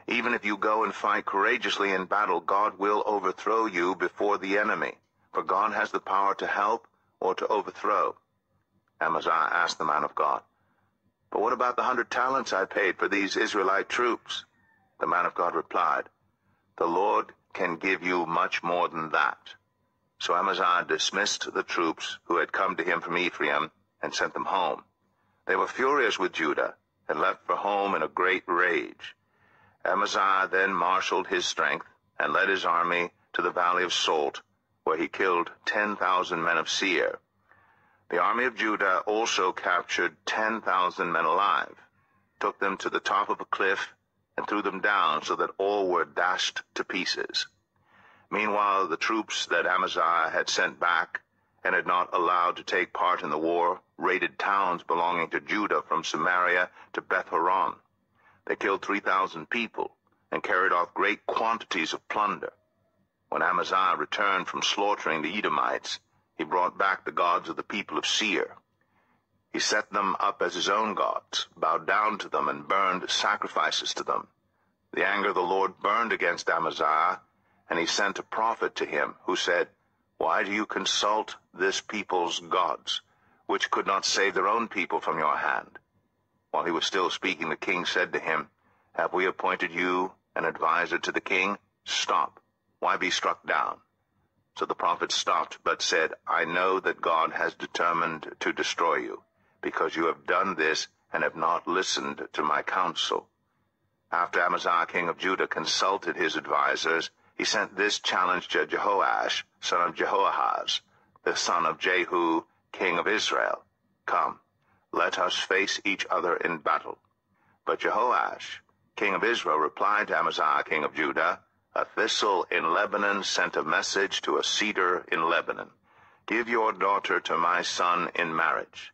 Even if you go and fight courageously in battle, God will overthrow you before the enemy, for God has the power to help or to overthrow. Amaziah asked the man of God, But what about the 100 talents I paid for these Israelite troops? The man of God replied, The Lord can give you much more than that. So Amaziah dismissed the troops who had come to him from Ephraim and sent them home. They were furious with Judah and left for home in a great rage. Amaziah then marshaled his strength and led his army to the valley of Salt, where he killed 10,000 men of Seir. The army of Judah also captured 10,000 men alive, took them to the top of a cliff, and threw them down so that all were dashed to pieces. Meanwhile, the troops that Amaziah had sent back and had not allowed to take part in the war raided towns belonging to Judah from Samaria to Beth-horon. They killed 3,000 people and carried off great quantities of plunder. When Amaziah returned from slaughtering the Edomites, he brought back the gods of the people of Seir. He set them up as his own gods, bowed down to them, and burned sacrifices to them. The anger of the Lord burned against Amaziah, and he sent a prophet to him, who said, Why do you consult this people's gods, which could not save their own people from your hand? While he was still speaking, the king said to him, Have we appointed you an adviser to the king? Stop. Why be struck down? So the prophet stopped, but said, I know that God has determined to destroy you, because you have done this and have not listened to my counsel. After Amaziah king of Judah consulted his advisers, he sent this challenge to Jehoash, son of Jehoahaz, the son of Jehu, king of Israel. Come, let us face each other in battle. But Jehoash, king of Israel, replied to Amaziah king of Judah, A thistle in Lebanon sent a message to a cedar in Lebanon. Give your daughter to my son in marriage.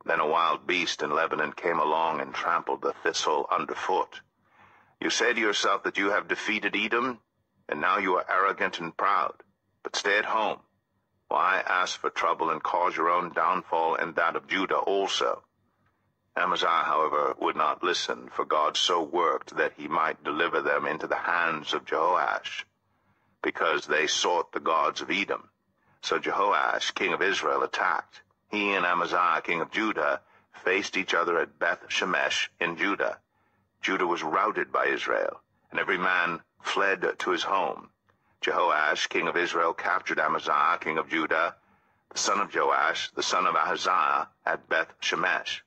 Then a wild beast in Lebanon came along and trampled the thistle underfoot. You say to yourself that you have defeated Edom, and now you are arrogant and proud. But stay at home. Why ask for trouble and cause your own downfall and that of Judah also? Amaziah, however, would not listen, for God so worked that he might deliver them into the hands of Jehoash, because they sought the gods of Edom. So Jehoash, king of Israel, attacked. He and Amaziah, king of Judah, faced each other at Beth-shemesh in Judah. Judah was routed by Israel, and every man fled to his home. Jehoash, king of Israel, captured Amaziah, king of Judah, the son of Joash, the son of Ahaziah, at Beth-shemesh.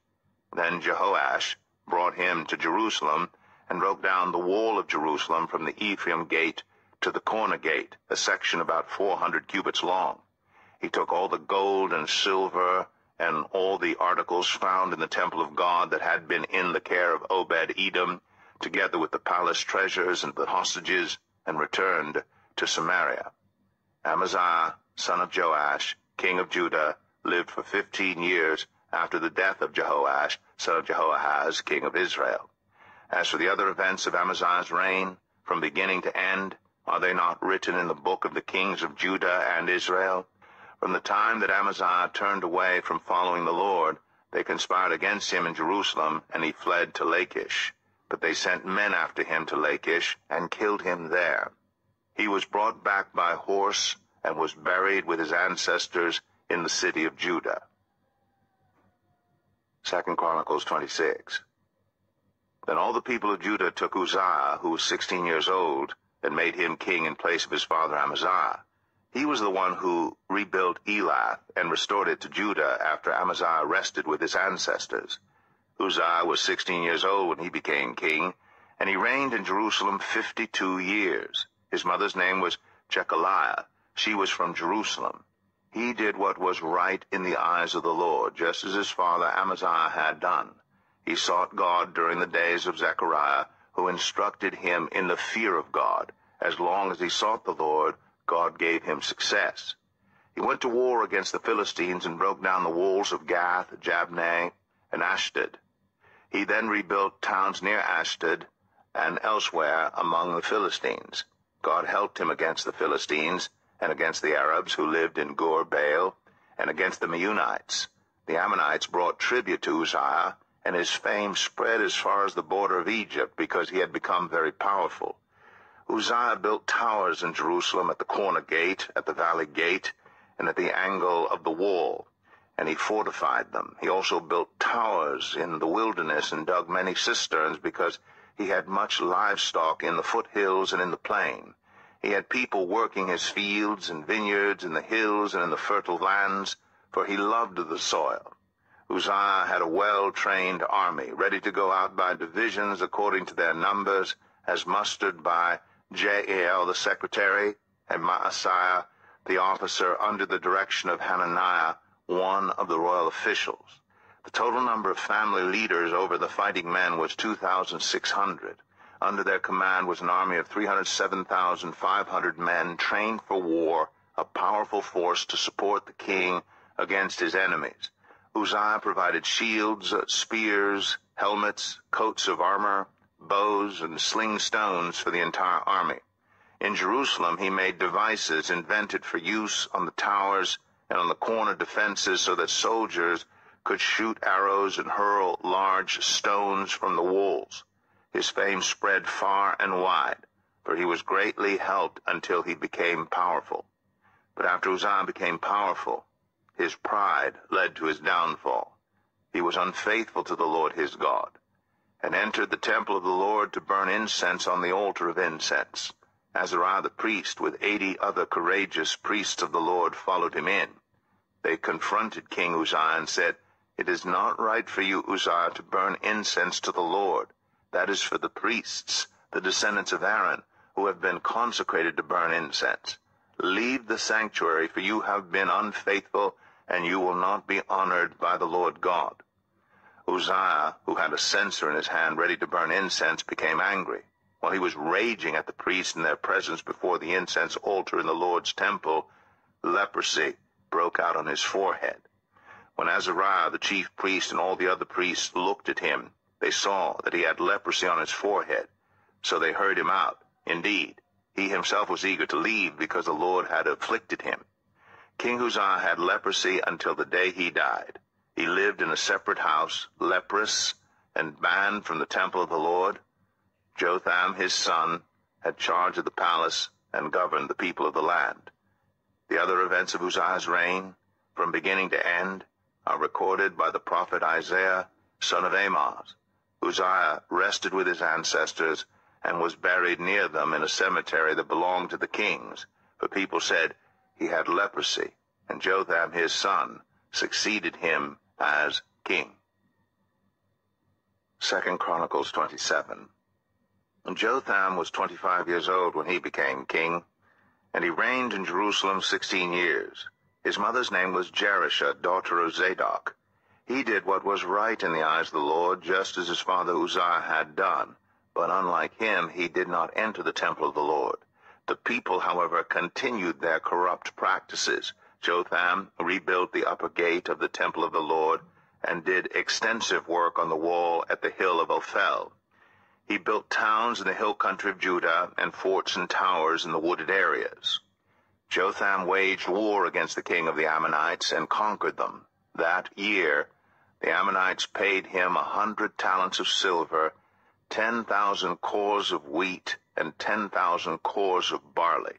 Then Jehoash brought him to Jerusalem and broke down the wall of Jerusalem from the Ephraim gate to the corner gate, a section about 400 cubits long. He took all the gold and silver and all the articles found in the temple of God that had been in the care of Obed-Edom, together with the palace treasures and the hostages, and returned to Samaria. Amaziah, son of Joash, king of Judah, lived for 15 years after the death of Jehoash, son of Jehoahaz, king of Israel. As for the other events of Amaziah's reign, from beginning to end, are they not written in the book of the kings of Judah and Israel? From the time that Amaziah turned away from following the Lord, they conspired against him in Jerusalem, and he fled to Lachish. But they sent men after him to Lachish, and killed him there. He was brought back by horse, and was buried with his ancestors in the city of Judah. 2 Chronicles 26. Then all the people of Judah took Uzziah, who was 16 years old, and made him king in place of his father Amaziah. He was the one who rebuilt Elath and restored it to Judah after Amaziah rested with his ancestors. Uzziah was 16 years old when he became king, and he reigned in Jerusalem 52 years. His mother's name was Jechaliah. She was from Jerusalem. He did what was right in the eyes of the Lord, just as his father Amaziah had done. He sought God during the days of Zechariah, who instructed him in the fear of God. As long as he sought the Lord, God gave him success. He went to war against the Philistines and broke down the walls of Gath, Jabneh, and Ashdod. He then rebuilt towns near Ashdod and elsewhere among the Philistines. God helped him against the Philistines and against the Arabs who lived in Gur Baal and against the Meunites. The Ammonites brought tribute to Uzziah, and his fame spread as far as the border of Egypt because he had become very powerful. Uzziah built towers in Jerusalem at the corner gate, at the valley gate, and at the angle of the wall, and he fortified them. He also built towers in the wilderness and dug many cisterns because he had much livestock in the foothills and in the plain. He had people working his fields and vineyards in the hills and in the fertile lands, for he loved the soil. Uzziah had a well-trained army, ready to go out by divisions according to their numbers, as mustered by Jael the secretary, and Maaseiah the officer under the direction of Hananiah, one of the royal officials. The total number of family leaders over the fighting men was 2,600. Under their command was an army of 307,500 men trained for war, a powerful force to support the king against his enemies. Uzziah provided shields, spears, helmets, coats of armor, bows, and sling stones for the entire army. In Jerusalem he made devices invented for use on the towers and on the corner defenses so that soldiers could shoot arrows and hurl large stones from the walls. His fame spread far and wide, for he was greatly helped until he became powerful. But after Uzziah became powerful, his pride led to his downfall. He was unfaithful to the Lord his God, and entered the temple of the Lord to burn incense on the altar of incense. Azariah the priest with 80 other courageous priests of the Lord followed him in. They confronted King Uzziah and said, "It is not right for you, Uzziah, to burn incense to the Lord. That is for the priests, the descendants of Aaron, who have been consecrated to burn incense. Leave the sanctuary, for you have been unfaithful, and you will not be honored by the Lord God." Uzziah, who had a censer in his hand ready to burn incense, became angry. While he was raging at the priests in their presence before the incense altar in the Lord's temple, leprosy broke out on his forehead. When Azariah, the chief priest, and all the other priests looked at him, they saw that he had leprosy on his forehead, so they hurried him out. Indeed, he himself was eager to leave because the Lord had afflicted him. King Uzziah had leprosy until the day he died. He lived in a separate house, leprous, and banned from the temple of the Lord. Jotham, his son, had charge of the palace and governed the people of the land. The other events of Uzziah's reign, from beginning to end, are recorded by the prophet Isaiah, son of Amoz. Uzziah rested with his ancestors and was buried near them in a cemetery that belonged to the kings, for people said he had leprosy, and Jotham, his son, succeeded him as king. 2 Chronicles 27. And Jotham was 25 years old when he became king, and he reigned in Jerusalem 16 years. His mother's name was Jerusha, daughter of Zadok. He did what was right in the eyes of the Lord, just as his father Uzziah had done. But unlike him, he did not enter the temple of the Lord. The people, however, continued their corrupt practices. Jotham rebuilt the upper gate of the temple of the Lord and did extensive work on the wall at the hill of Ophel. He built towns in the hill country of Judah and forts and towers in the wooded areas. Jotham waged war against the king of the Ammonites and conquered them. That year, the Ammonites paid him 100 talents of silver, 10,000 cores of wheat, and 10,000 cores of barley.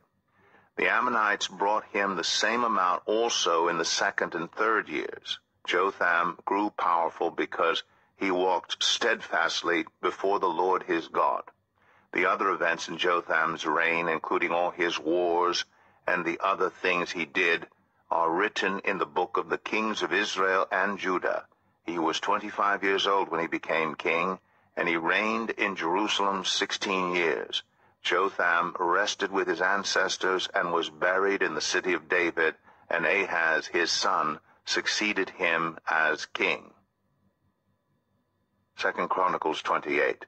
The Ammonites brought him the same amount also in the second and third years. Jotham grew powerful because he walked steadfastly before the Lord his God. The other events in Jotham's reign, including all his wars and the other things he did, are written in the book of the kings of Israel and Judah. He was 25 years old when he became king, and he reigned in Jerusalem 16 years. Jotham rested with his ancestors and was buried in the city of David, and Ahaz his son succeeded him as king. 2 Chronicles 28.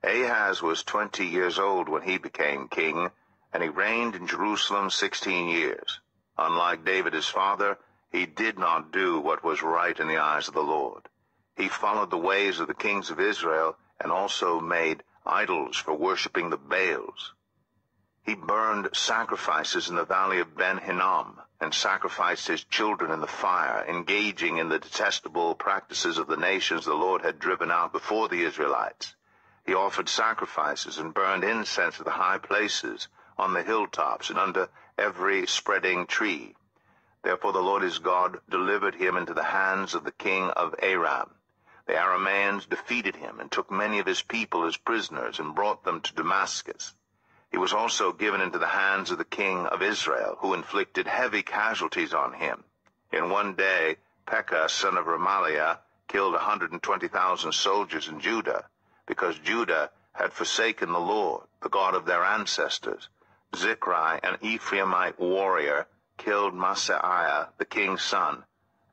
Ahaz was 20 years old when he became king, and he reigned in Jerusalem 16 years. Unlike David his father, he did not do what was right in the eyes of the Lord. He followed the ways of the kings of Israel and also made idols for worshiping the Baals. He burned sacrifices in the valley of Ben-Hinnom and sacrificed his children in the fire, engaging in the detestable practices of the nations the Lord had driven out before the Israelites. He offered sacrifices and burned incense at the high places, on the hilltops, and under every spreading tree. Therefore the Lord his God delivered him into the hands of the king of Aram. The Arameans defeated him and took many of his people as prisoners and brought them to Damascus. He was also given into the hands of the king of Israel, who inflicted heavy casualties on him. In one day, Pekah, son of Remaliah, killed 120,000 soldiers in Judah, because Judah had forsaken the Lord, the God of their ancestors. Zichri, an Ephraimite warrior, killed Maaseiah, the king's son,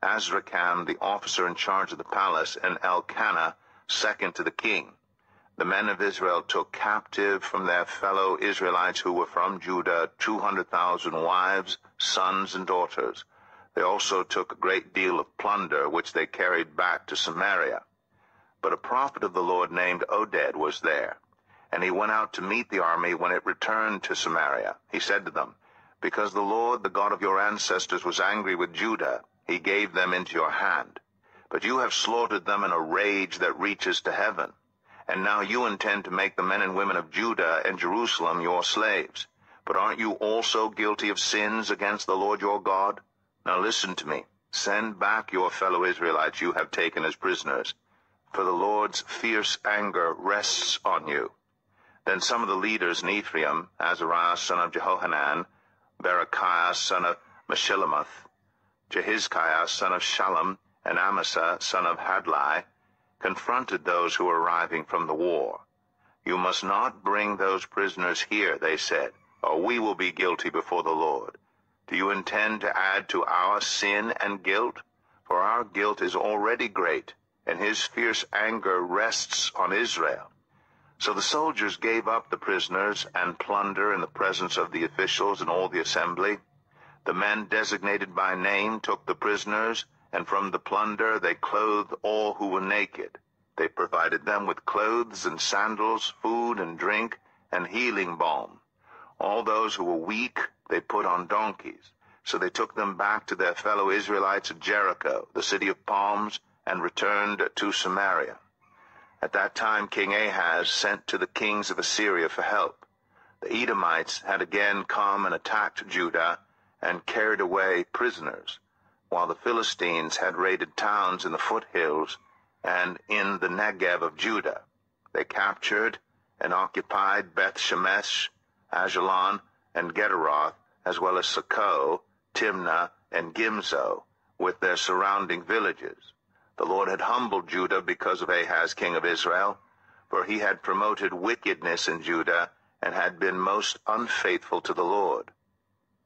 Azrikam, the officer in charge of the palace, and Elkanah, second to the king. The men of Israel took captive from their fellow Israelites who were from Judah 200,000 wives, sons, and daughters. They also took a great deal of plunder, which they carried back to Samaria. But a prophet of the Lord named Oded was there, and he went out to meet the army when it returned to Samaria. He said to them, "Because the Lord, the God of your ancestors, was angry with Judah, he gave them into your hand. But you have slaughtered them in a rage that reaches to heaven. And now you intend to make the men and women of Judah and Jerusalem your slaves. But aren't you also guilty of sins against the Lord your God? Now listen to me. Send back your fellow Israelites you have taken as prisoners, for the Lord's fierce anger rests on you." Then some of the leaders in Ephraim, Azariah son of Jehohanan, Berechiah son of Meshillemoth, Jehizkiah son of Shallum, and Amasa son of Hadlai, confronted those who were arriving from the war. "You must not bring those prisoners here," they said, "or we will be guilty before the Lord. Do you intend to add to our sin and guilt? For our guilt is already great, and his fierce anger rests on Israel." So the soldiers gave up the prisoners and plunder in the presence of the officials and all the assembly. The men designated by name took the prisoners, and from the plunder they clothed all who were naked. They provided them with clothes and sandals, food and drink, and healing balm. All those who were weak they put on donkeys. So they took them back to their fellow Israelites at Jericho, the city of palms, and returned to Samaria. At that time King Ahaz sent to the kings of Assyria for help. The Edomites had again come and attacked Judah and carried away prisoners, while the Philistines had raided towns in the foothills and in the Negev of Judah. They captured and occupied Beth-Shemesh, Ajalon, and Gederoth, as well as Socoh, Timnah, and Gimzo, with their surrounding villages. The Lord had humbled Judah because of Ahaz, king of Israel, for he had promoted wickedness in Judah and had been most unfaithful to the Lord.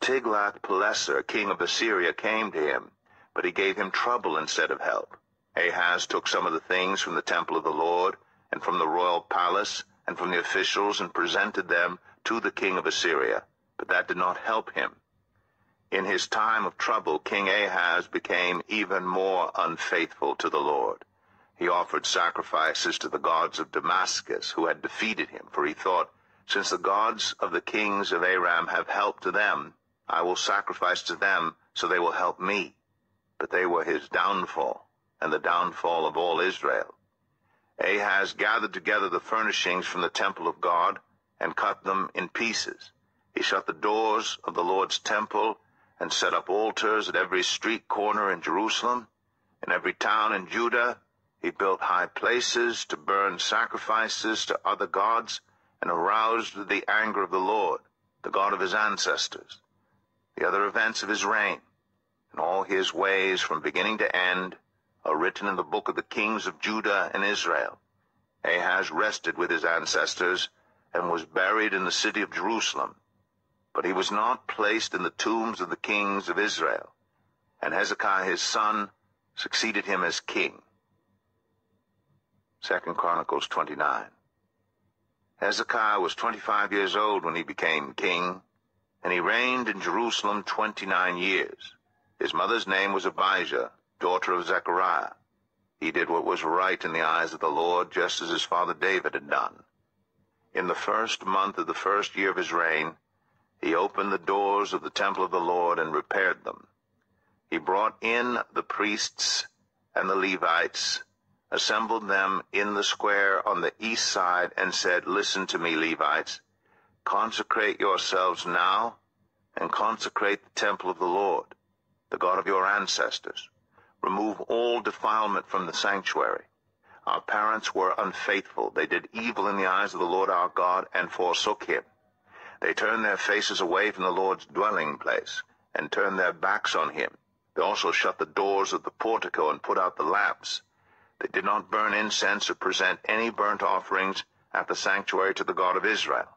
Tiglath-Pileser, king of Assyria, came to him, but he gave him trouble instead of help. Ahaz took some of the things from the temple of the Lord, and from the royal palace, and from the officials, and presented them to the king of Assyria, but that did not help him. In his time of trouble, King Ahaz became even more unfaithful to the Lord. He offered sacrifices to the gods of Damascus, who had defeated him, for he thought, "Since the gods of the kings of Aram have helped to them, I will sacrifice to them, so they will help me." But they were his downfall, and the downfall of all Israel. Ahaz gathered together the furnishings from the temple of God, and cut them in pieces. He shut the doors of the Lord's temple, and set up altars at every street corner in Jerusalem. In every town in Judah he built high places to burn sacrifices to other gods, and aroused the anger of the Lord, the God of his ancestors. The other events of his reign, and all his ways from beginning to end, are written in the book of the kings of Judah and Israel. Ahaz rested with his ancestors, and was buried in the city of Jerusalem. But he was not placed in the tombs of the kings of Israel, and Hezekiah his son succeeded him as king. 2 Chronicles 29. Hezekiah was 25 years old when he became king. and he reigned in Jerusalem 29 years. His mother's name was Abijah, daughter of Zechariah. He did what was right in the eyes of the Lord, just as his father David had done. In the 1st month of the 1st year of his reign, he opened the doors of the temple of the Lord and repaired them. He brought in the priests and the Levites, assembled them in the square on the east side, and said, "Listen to me, Levites. Consecrate yourselves now, and consecrate the temple of the Lord, the God of your ancestors. Remove all defilement from the sanctuary. Our parents were unfaithful. They did evil in the eyes of the Lord our God and forsook him. They turned their faces away from the Lord's dwelling place and turned their backs on him. They also shut the doors of the portico and put out the lamps. They did not burn incense or present any burnt offerings at the sanctuary to the God of Israel.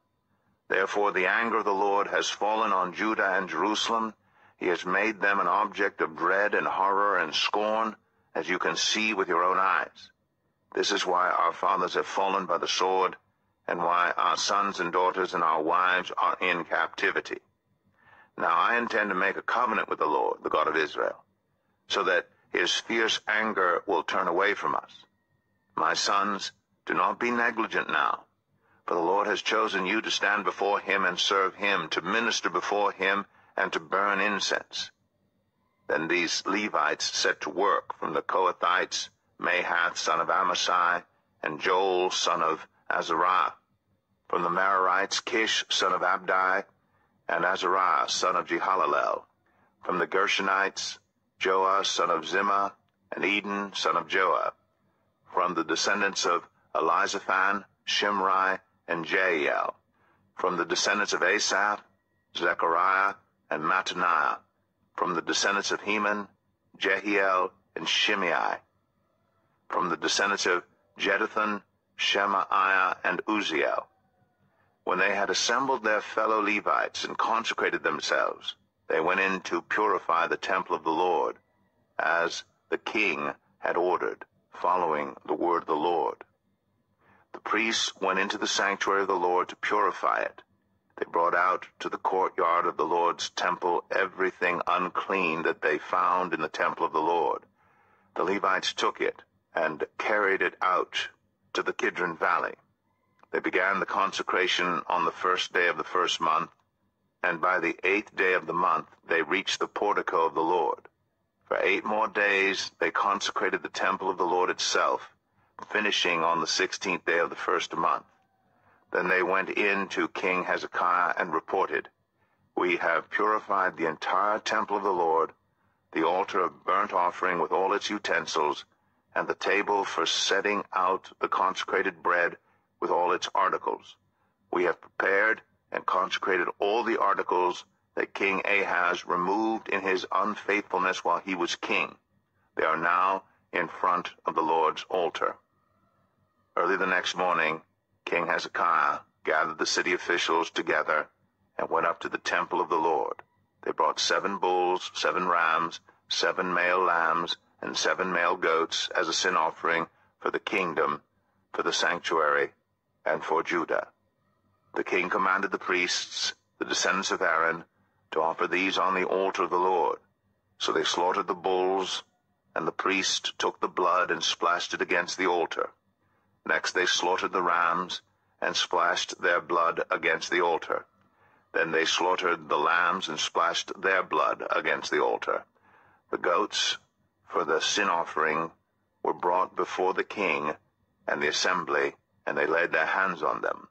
Therefore the anger of the Lord has fallen on Judah and Jerusalem. He has made them an object of dread and horror and scorn, as you can see with your own eyes. This is why our fathers have fallen by the sword, and why our sons and daughters and our wives are in captivity. Now I intend to make a covenant with the Lord, the God of Israel, so that his fierce anger will turn away from us. My sons, do not be negligent now, for the Lord has chosen you to stand before him and serve him, to minister before him and to burn incense." Then these Levites set to work from the Kohathites, Mahath son of Amasai, and Joel son of Azariah. From the Merarites, Kish son of Abdi, and Azariah son of Jehalalel. From the Gershonites, Joah son of Zimmah, and Eden son of Joah. From the descendants of Elizaphan, Shimri, and Jeiel. From the descendants of Asaph, Zechariah, and Mattaniah. From the descendants of Heman, Jehiel, and Shimei. From the descendants of Jeduthun, Shemaiah, and Uzziel. When they had assembled their fellow Levites and consecrated themselves, they went in to purify the temple of the Lord, as the king had ordered, following the word of the Lord. The priests went into the sanctuary of the Lord to purify it. They brought out to the courtyard of the Lord's temple everything unclean that they found in the temple of the Lord. The Levites took it and carried it out to the Kidron Valley. They began the consecration on the 1st day of the 1st month, and by the 8th day of the month they reached the portico of the Lord. For 8 more days they consecrated the temple of the Lord itself, finishing on the 16th day of the 1st month. Then they went in to King Hezekiah and reported, "We have purified the entire temple of the Lord, the altar of burnt offering with all its utensils, and the table for setting out the consecrated bread with all its articles. We have prepared and consecrated all the articles that King Ahaz removed in his unfaithfulness while he was king. They are now in front of the Lord's altar." Early the next morning, King Hezekiah gathered the city officials together and went up to the temple of the Lord. They brought 7 bulls, 7 rams, 7 male lambs, and 7 male goats as a sin offering for the kingdom, for the sanctuary, and for Judah. The king commanded the priests, the descendants of Aaron, to offer these on the altar of the Lord. So they slaughtered the bulls, and the priest took the blood and splashed it against the altar. Next they slaughtered the rams, and splashed their blood against the altar. Then they slaughtered the lambs and splashed their blood against the altar. The goats, for the sin offering, were brought before the king and the assembly, and they laid their hands on them.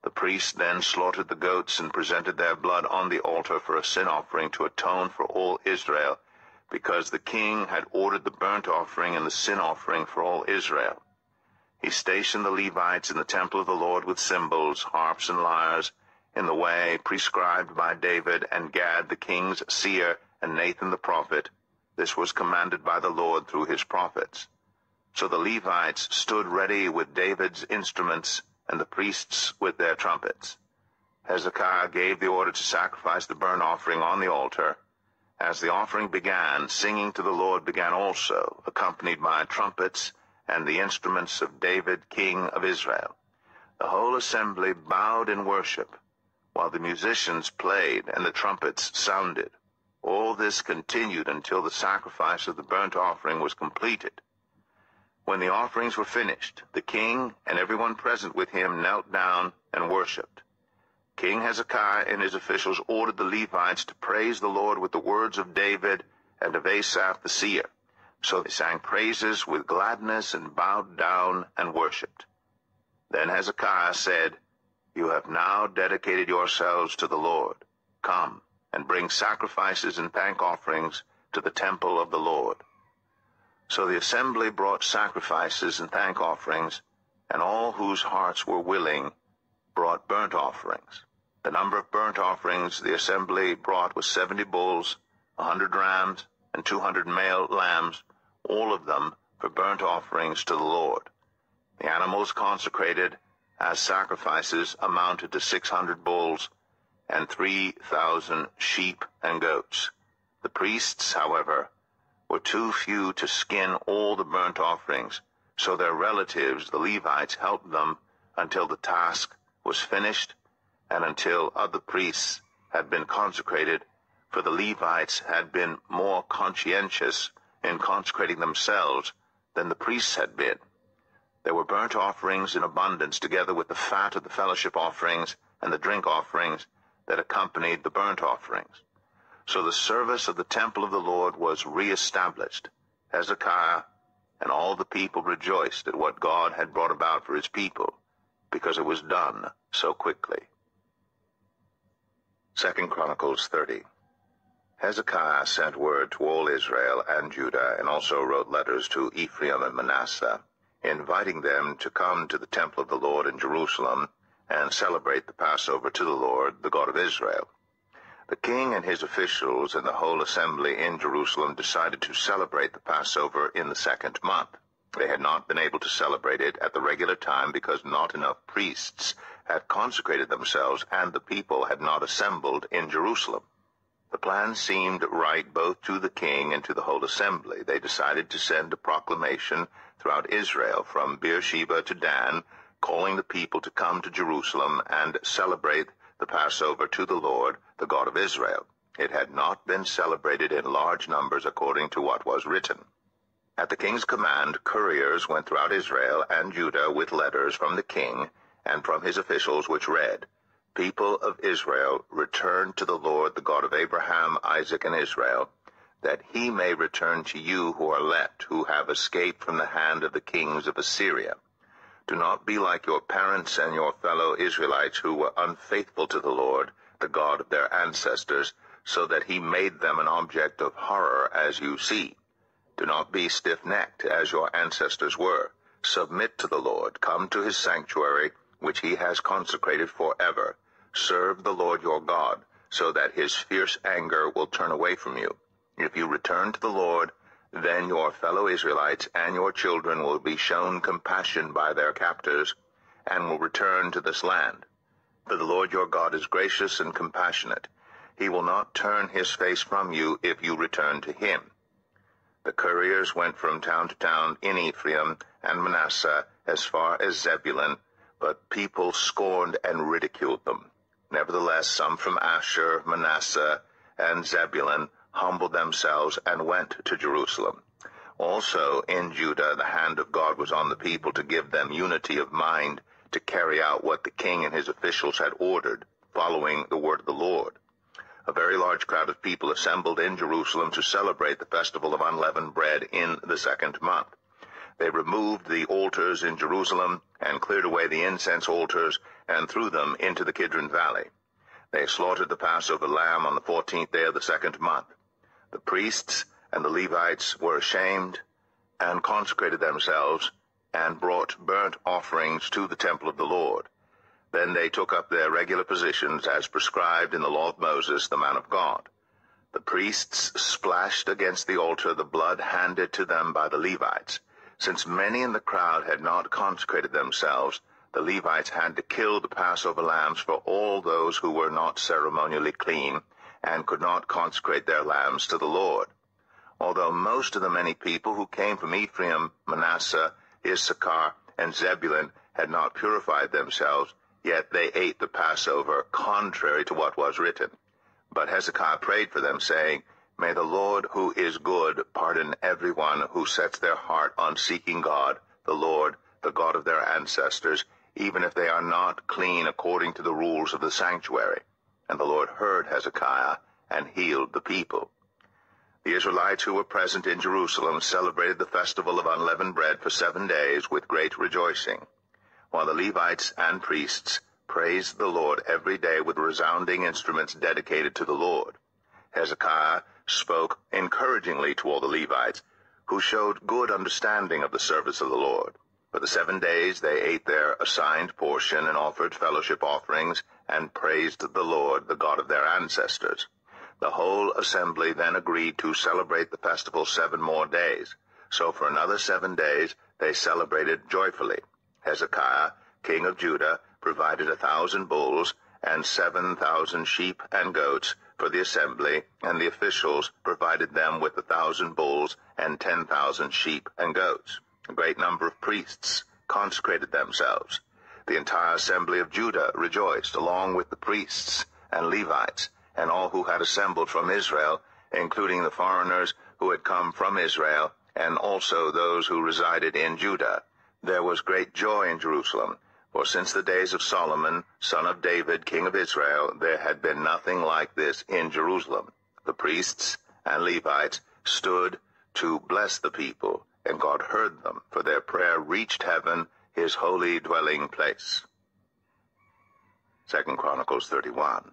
The priests then slaughtered the goats and presented their blood on the altar for a sin offering to atone for all Israel, because the king had ordered the burnt offering and the sin offering for all Israel. He stationed the Levites in the temple of the Lord with cymbals, harps, and lyres, in the way prescribed by David and Gad the king's seer and Nathan the prophet. This was commanded by the Lord through his prophets. So the Levites stood ready with David's instruments, and the priests with their trumpets. Hezekiah gave the order to sacrifice the burnt offering on the altar. As the offering began, singing to the Lord began also, accompanied by trumpets and the instruments of David, king of Israel. The whole assembly bowed in worship, while the musicians played and the trumpets sounded. All this continued until the sacrifice of the burnt offering was completed. When the offerings were finished, the king and everyone present with him knelt down and worshipped. King Hezekiah and his officials ordered the Levites to praise the Lord with the words of David and of Asaph the seer. So they sang praises with gladness and bowed down and worshipped. Then Hezekiah said, "You have now dedicated yourselves to the Lord. Come and bring sacrifices and thank offerings to the temple of the Lord." So the assembly brought sacrifices and thank offerings, and all whose hearts were willing brought burnt offerings. The number of burnt offerings the assembly brought was 70 bulls, 100 rams, and 200 male lambs, all of them for burnt offerings to the Lord. The animals consecrated as sacrifices amounted to 600 bulls and 3,000 sheep and goats. The priests, however, were too few to skin all the burnt offerings, so their relatives, the Levites, helped them until the task was finished and until other priests had been consecrated, for the Levites had been more conscientious in consecrating themselves than the priests had been. There were burnt offerings in abundance, together with the fat of the fellowship offerings and the drink offerings that accompanied the burnt offerings. So the service of the temple of the Lord was re-established. Hezekiah and all the people rejoiced at what God had brought about for his people, because it was done so quickly. 2 Chronicles 30. Hezekiah sent word to all Israel and Judah, and also wrote letters to Ephraim and Manasseh, inviting them to come to the temple of the Lord in Jerusalem and celebrate the Passover to the Lord, the God of Israel. The king and his officials and the whole assembly in Jerusalem decided to celebrate the Passover in the 2nd month. They had not been able to celebrate it at the regular time because not enough priests had consecrated themselves and the people had not assembled in Jerusalem. The plan seemed right both to the king and to the whole assembly. They decided to send a proclamation throughout Israel from Beersheba to Dan, calling the people to come to Jerusalem and celebrate the Passover to the Lord, the God of Israel. It had not been celebrated in large numbers according to what was written. At the king's command, couriers went throughout Israel and Judah with letters from the king and from his officials, which read, "People of Israel, return to the Lord, the God of Abraham, Isaac, and Israel, that he may return to you who are left, who have escaped from the hand of the kings of Assyria. Do not be like your parents and your fellow Israelites who were unfaithful to the Lord, the God of their ancestors, so that he made them an object of horror, as you see. Do not be stiff-necked, as your ancestors were. Submit to the Lord. Come to his sanctuary, which he has consecrated forever. Serve the Lord your God, so that his fierce anger will turn away from you. If you return to the Lord, then your fellow Israelites and your children will be shown compassion by their captors, and will return to this land. For the Lord your God is gracious and compassionate. He will not turn his face from you if you return to him." The couriers went from town to town in Ephraim and Manasseh as far as Zebulun, but people scorned and ridiculed them. Nevertheless, some from Asher, Manasseh, and Zebulun humbled themselves and went to Jerusalem. Also in Judah the hand of God was on the people to give them unity of mind to carry out what the king and his officials had ordered, following the word of the Lord. A very large crowd of people assembled in Jerusalem to celebrate the festival of unleavened bread in the 2nd month. They removed the altars in Jerusalem and cleared away the incense altars and threw them into the Kidron Valley. They slaughtered the Passover lamb on the 14th day of the 2nd month. The priests and the Levites were ashamed and consecrated themselves and brought burnt offerings to the temple of the Lord. Then they took up their regular positions as prescribed in the law of Moses, the man of God. The priests splashed against the altar the blood handed to them by the Levites. Since many in the crowd had not consecrated themselves, the Levites had to kill the Passover lambs for all those who were not ceremonially clean and could not consecrate their lambs to the Lord. Although most of the many people who came from Ephraim, Manasseh, Issachar, and Zebulun had not purified themselves, Yet they ate the Passover contrary to what was written. But Hezekiah prayed for them, saying, May the Lord, who is good, pardon everyone who sets their heart on seeking God, the Lord, the God of their ancestors, even if they are not clean according to the rules of the sanctuary. And the Lord heard Hezekiah and healed the people. The Israelites who were present in Jerusalem celebrated the festival of unleavened bread for 7 days with great rejoicing, while the Levites and priests praised the Lord every day with resounding instruments dedicated to the Lord. Hezekiah spoke encouragingly to all the Levites, who showed good understanding of the service of the Lord. For the 7 days they ate their assigned portion and offered fellowship offerings and praised the Lord, the God of their ancestors. The whole assembly then agreed to celebrate the festival 7 more days. So for another 7 days they celebrated joyfully. Hezekiah, king of Judah, provided 1,000 bulls and 7,000 sheep and goats for the assembly, and the officials provided them with 1,000 bulls and 10,000 sheep and goats. A great number of priests consecrated themselves. The entire assembly of Judah rejoiced, along with the priests and Levites, and all who had assembled from Israel, including the foreigners who had come from Israel, and also those who resided in Judah. There was great joy in Jerusalem, for since the days of Solomon, son of David, king of Israel, there had been nothing like this in Jerusalem. The priests and Levites stood to bless the people, and God heard them, for their prayer reached heaven, his holy dwelling place. 2 Chronicles 31.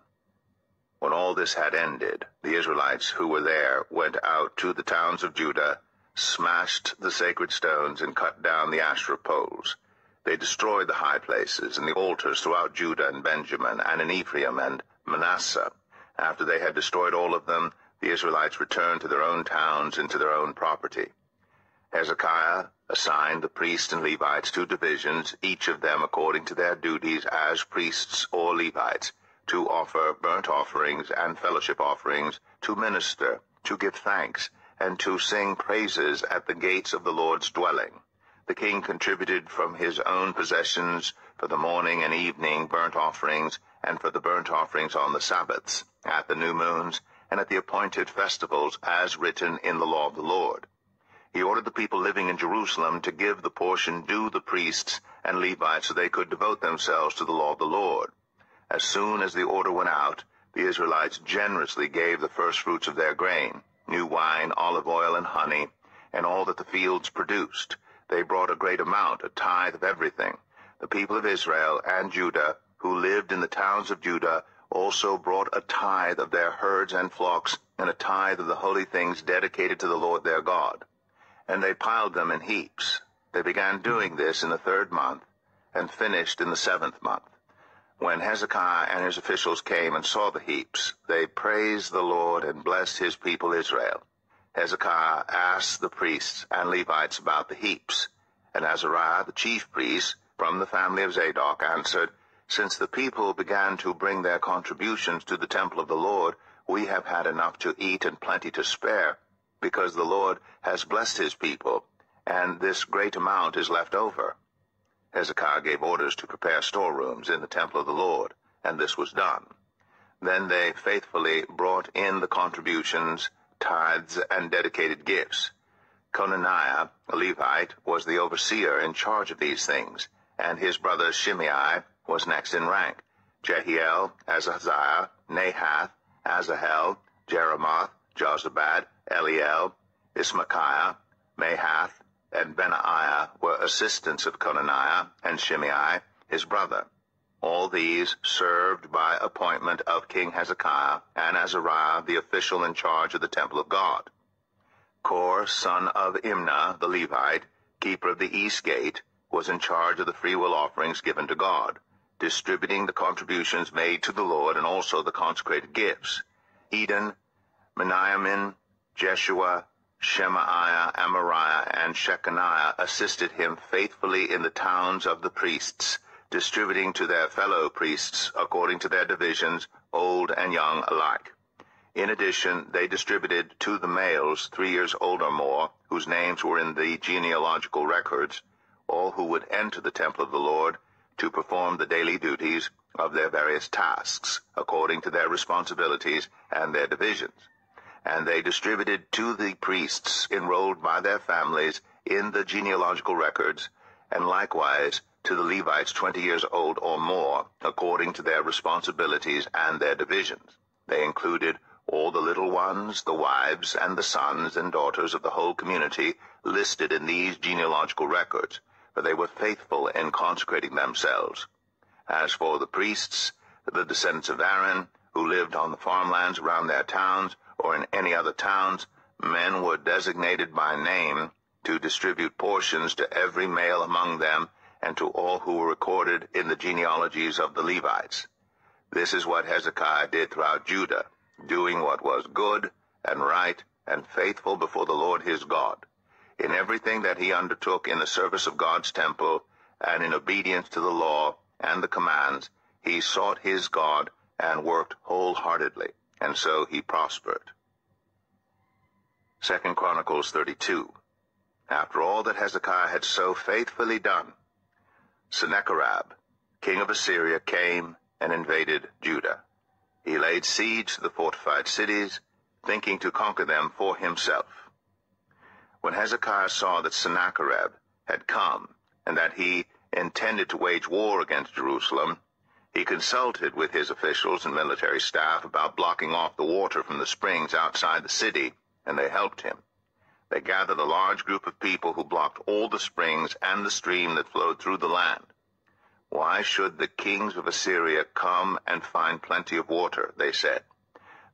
When all this had ended, the Israelites who were there went out to the towns of Judah, smashed the sacred stones, and cut down the Asherah poles. They destroyed the high places and the altars throughout Judah and Benjamin, and in Ephraim and Manasseh. After they had destroyed all of them, the Israelites returned to their own towns and to their own property. Hezekiah assigned the priests and Levites 2 divisions, each of them according to their duties as priests or Levites, to offer burnt offerings and fellowship offerings, to minister, to give thanks, and to sing praises at the gates of the Lord's dwelling. The king contributed from his own possessions for the morning and evening burnt offerings, and for the burnt offerings on the Sabbaths, at the new moons, and at the appointed festivals, as written in the law of the Lord. He ordered the people living in Jerusalem to give the portion due the priests and Levites so they could devote themselves to the law of the Lord. As soon as the order went out, the Israelites generously gave the firstfruits of their grain, new wine, olive oil, and honey, and all that the fields produced. They brought a great amount, a tithe of everything. The people of Israel and Judah, who lived in the towns of Judah, also brought a tithe of their herds and flocks, and a tithe of the holy things dedicated to the Lord their God. And they piled them in heaps. They began doing this in the 3rd month, and finished in the 7th month. When Hezekiah and his officials came and saw the heaps, they praised the Lord and blessed his people Israel. Hezekiah asked the priests and Levites about the heaps, and Azariah, the chief priest, from the family of Zadok, answered, Since the people began to bring their contributions to the temple of the Lord, we have had enough to eat and plenty to spare, because the Lord has blessed his people, and this great amount is left over. Hezekiah gave orders to prepare storerooms in the temple of the Lord, and this was done. Then they faithfully brought in the contributions, tithes, and dedicated gifts. Conaniah, a Levite, was the overseer in charge of these things, and his brother Shimei was next in rank. Jehiel, Azaziah, Nahath, Asahel, Jeremoth, Jozabad, Eliel, Ismachiah, Mahath, and Benaiah were assistants of Conaniah, and Shimei, his brother. All these served by appointment of King Hezekiah, and Azariah, the official in charge of the temple of God. Kor, son of Imnah, the Levite, keeper of the east gate, was in charge of the freewill offerings given to God, distributing the contributions made to the Lord and also the consecrated gifts. Eden, Meniamin, Jeshua, Shemaiah, Amariah, and Shechaniah assisted him faithfully in the towns of the priests, distributing to their fellow priests according to their divisions, old and young alike. In addition, they distributed to the males 3 years old or more, whose names were in the genealogical records, all who would enter the temple of the Lord, to perform the daily duties of their various tasks according to their responsibilities and their divisions. And they distributed to the priests enrolled by their families in the genealogical records, and likewise to the Levites 20 years old or more, according to their responsibilities and their divisions. They included all the little ones, the wives, and the sons and daughters of the whole community listed in these genealogical records, for they were faithful in consecrating themselves. As for the priests, the descendants of Aaron, who lived on the farmlands around their towns or in any other towns, men were designated by name to distribute portions to every male among them and to all who were recorded in the genealogies of the Levites. This is what Hezekiah did throughout Judah, doing what was good and right and faithful before the Lord his God. In everything that he undertook in the service of God's temple and in obedience to the law and the commands, he sought his God and worked wholeheartedly, and so he prospered. 2 Chronicles 32. After all that Hezekiah had so faithfully done, Sennacherib, king of Assyria, came and invaded Judah. He laid siege to the fortified cities, thinking to conquer them for himself. When Hezekiah saw that Sennacherib had come, and that he intended to wage war against Jerusalem, he consulted with his officials and military staff about blocking off the water from the springs outside the city, and they helped him. They gathered a large group of people who blocked all the springs and the stream that flowed through the land. Why should the kings of Assyria come and find plenty of water, they said.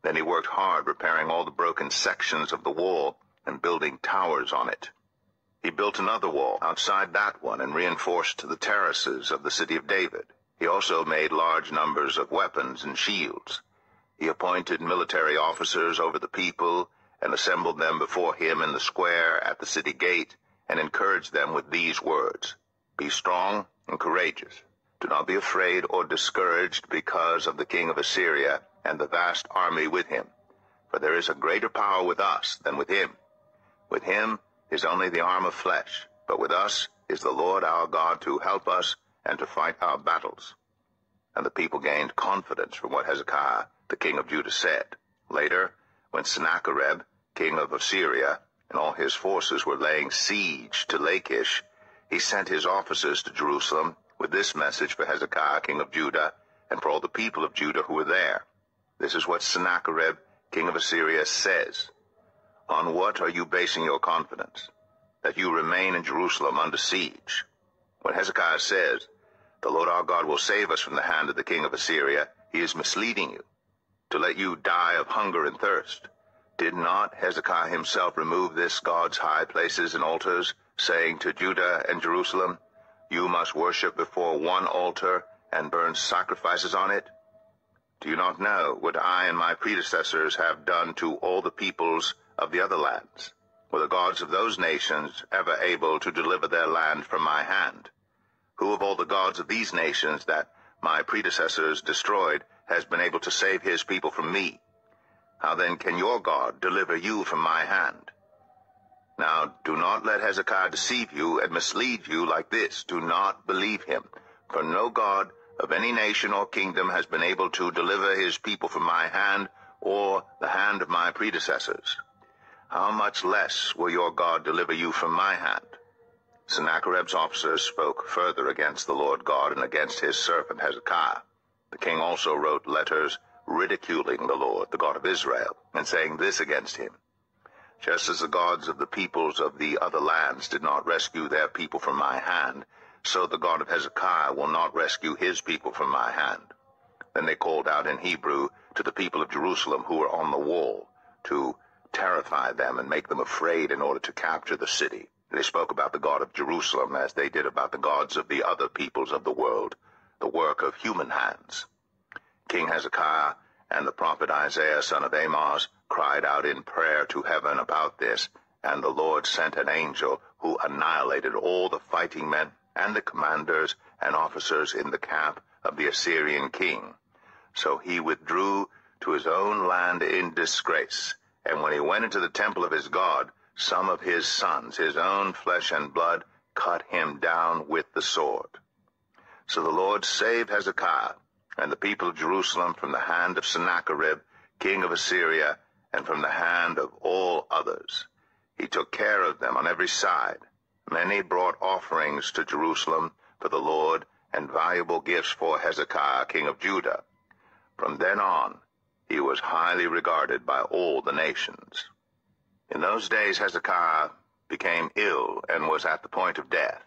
Then he worked hard repairing all the broken sections of the wall and building towers on it. He built another wall outside that one and reinforced the terraces of the city of David. He also made large numbers of weapons and shields. He appointed military officers over the people and assembled them before him in the square at the city gate, and encouraged them with these words: Be strong and courageous. Do not be afraid or discouraged because of the king of Assyria and the vast army with him, for there is a greater power with us than with him. With him is only the arm of flesh, but with us is the Lord our God to help us and to fight our battles. And the people gained confidence from what Hezekiah, the king of Judah, said. Later, when Sennacherib, king of Assyria, and all his forces were laying siege to Lachish, he sent his officers to Jerusalem with this message for Hezekiah, king of Judah, and for all the people of Judah who were there. This is what Sennacherib, king of Assyria, says. On what are you basing your confidence, that you remain in Jerusalem under siege? When Hezekiah says, The Lord our God will save us from the hand of the king of Assyria, he is misleading you, to let you die of hunger and thirst. Did not Hezekiah himself remove this God's high places and altars, saying to Judah and Jerusalem, You must worship before one altar and burn sacrifices on it? Do you not know what I and my predecessors have done to all the peoples of the other lands? Were the gods of those nations ever able to deliver their land from my hand? Who of all the gods of these nations that my predecessors destroyed has been able to save his people from me? How then can your God deliver you from my hand? Now do not let Hezekiah deceive you and mislead you like this. Do not believe him, for no God of any nation or kingdom has been able to deliver his people from my hand or the hand of my predecessors. How much less will your God deliver you from my hand? Sennacherib's officers spoke further against the Lord God and against his servant Hezekiah. The king also wrote letters ridiculing the Lord, the God of Israel, and saying this against him: Just as the gods of the peoples of the other lands did not rescue their people from my hand, so the God of Hezekiah will not rescue his people from my hand. Then they called out in Hebrew to the people of Jerusalem who were on the wall, to terrify them and make them afraid in order to capture the city. They spoke about the God of Jerusalem as they did about the gods of the other peoples of the world, the work of human hands. King Hezekiah and the prophet Isaiah, son of Amoz, cried out in prayer to heaven about this, and the Lord sent an angel who annihilated all the fighting men and the commanders and officers in the camp of the Assyrian king. So he withdrew to his own land in disgrace, and when he went into the temple of his God, some of his sons, his own flesh and blood, cut him down with the sword. So the Lord saved Hezekiah and the people of Jerusalem from the hand of Sennacherib, king of Assyria, and from the hand of all others. He took care of them on every side. Many brought offerings to Jerusalem for the Lord, and valuable gifts for Hezekiah, king of Judah. From then on, he was highly regarded by all the nations. In those days Hezekiah became ill and was at the point of death.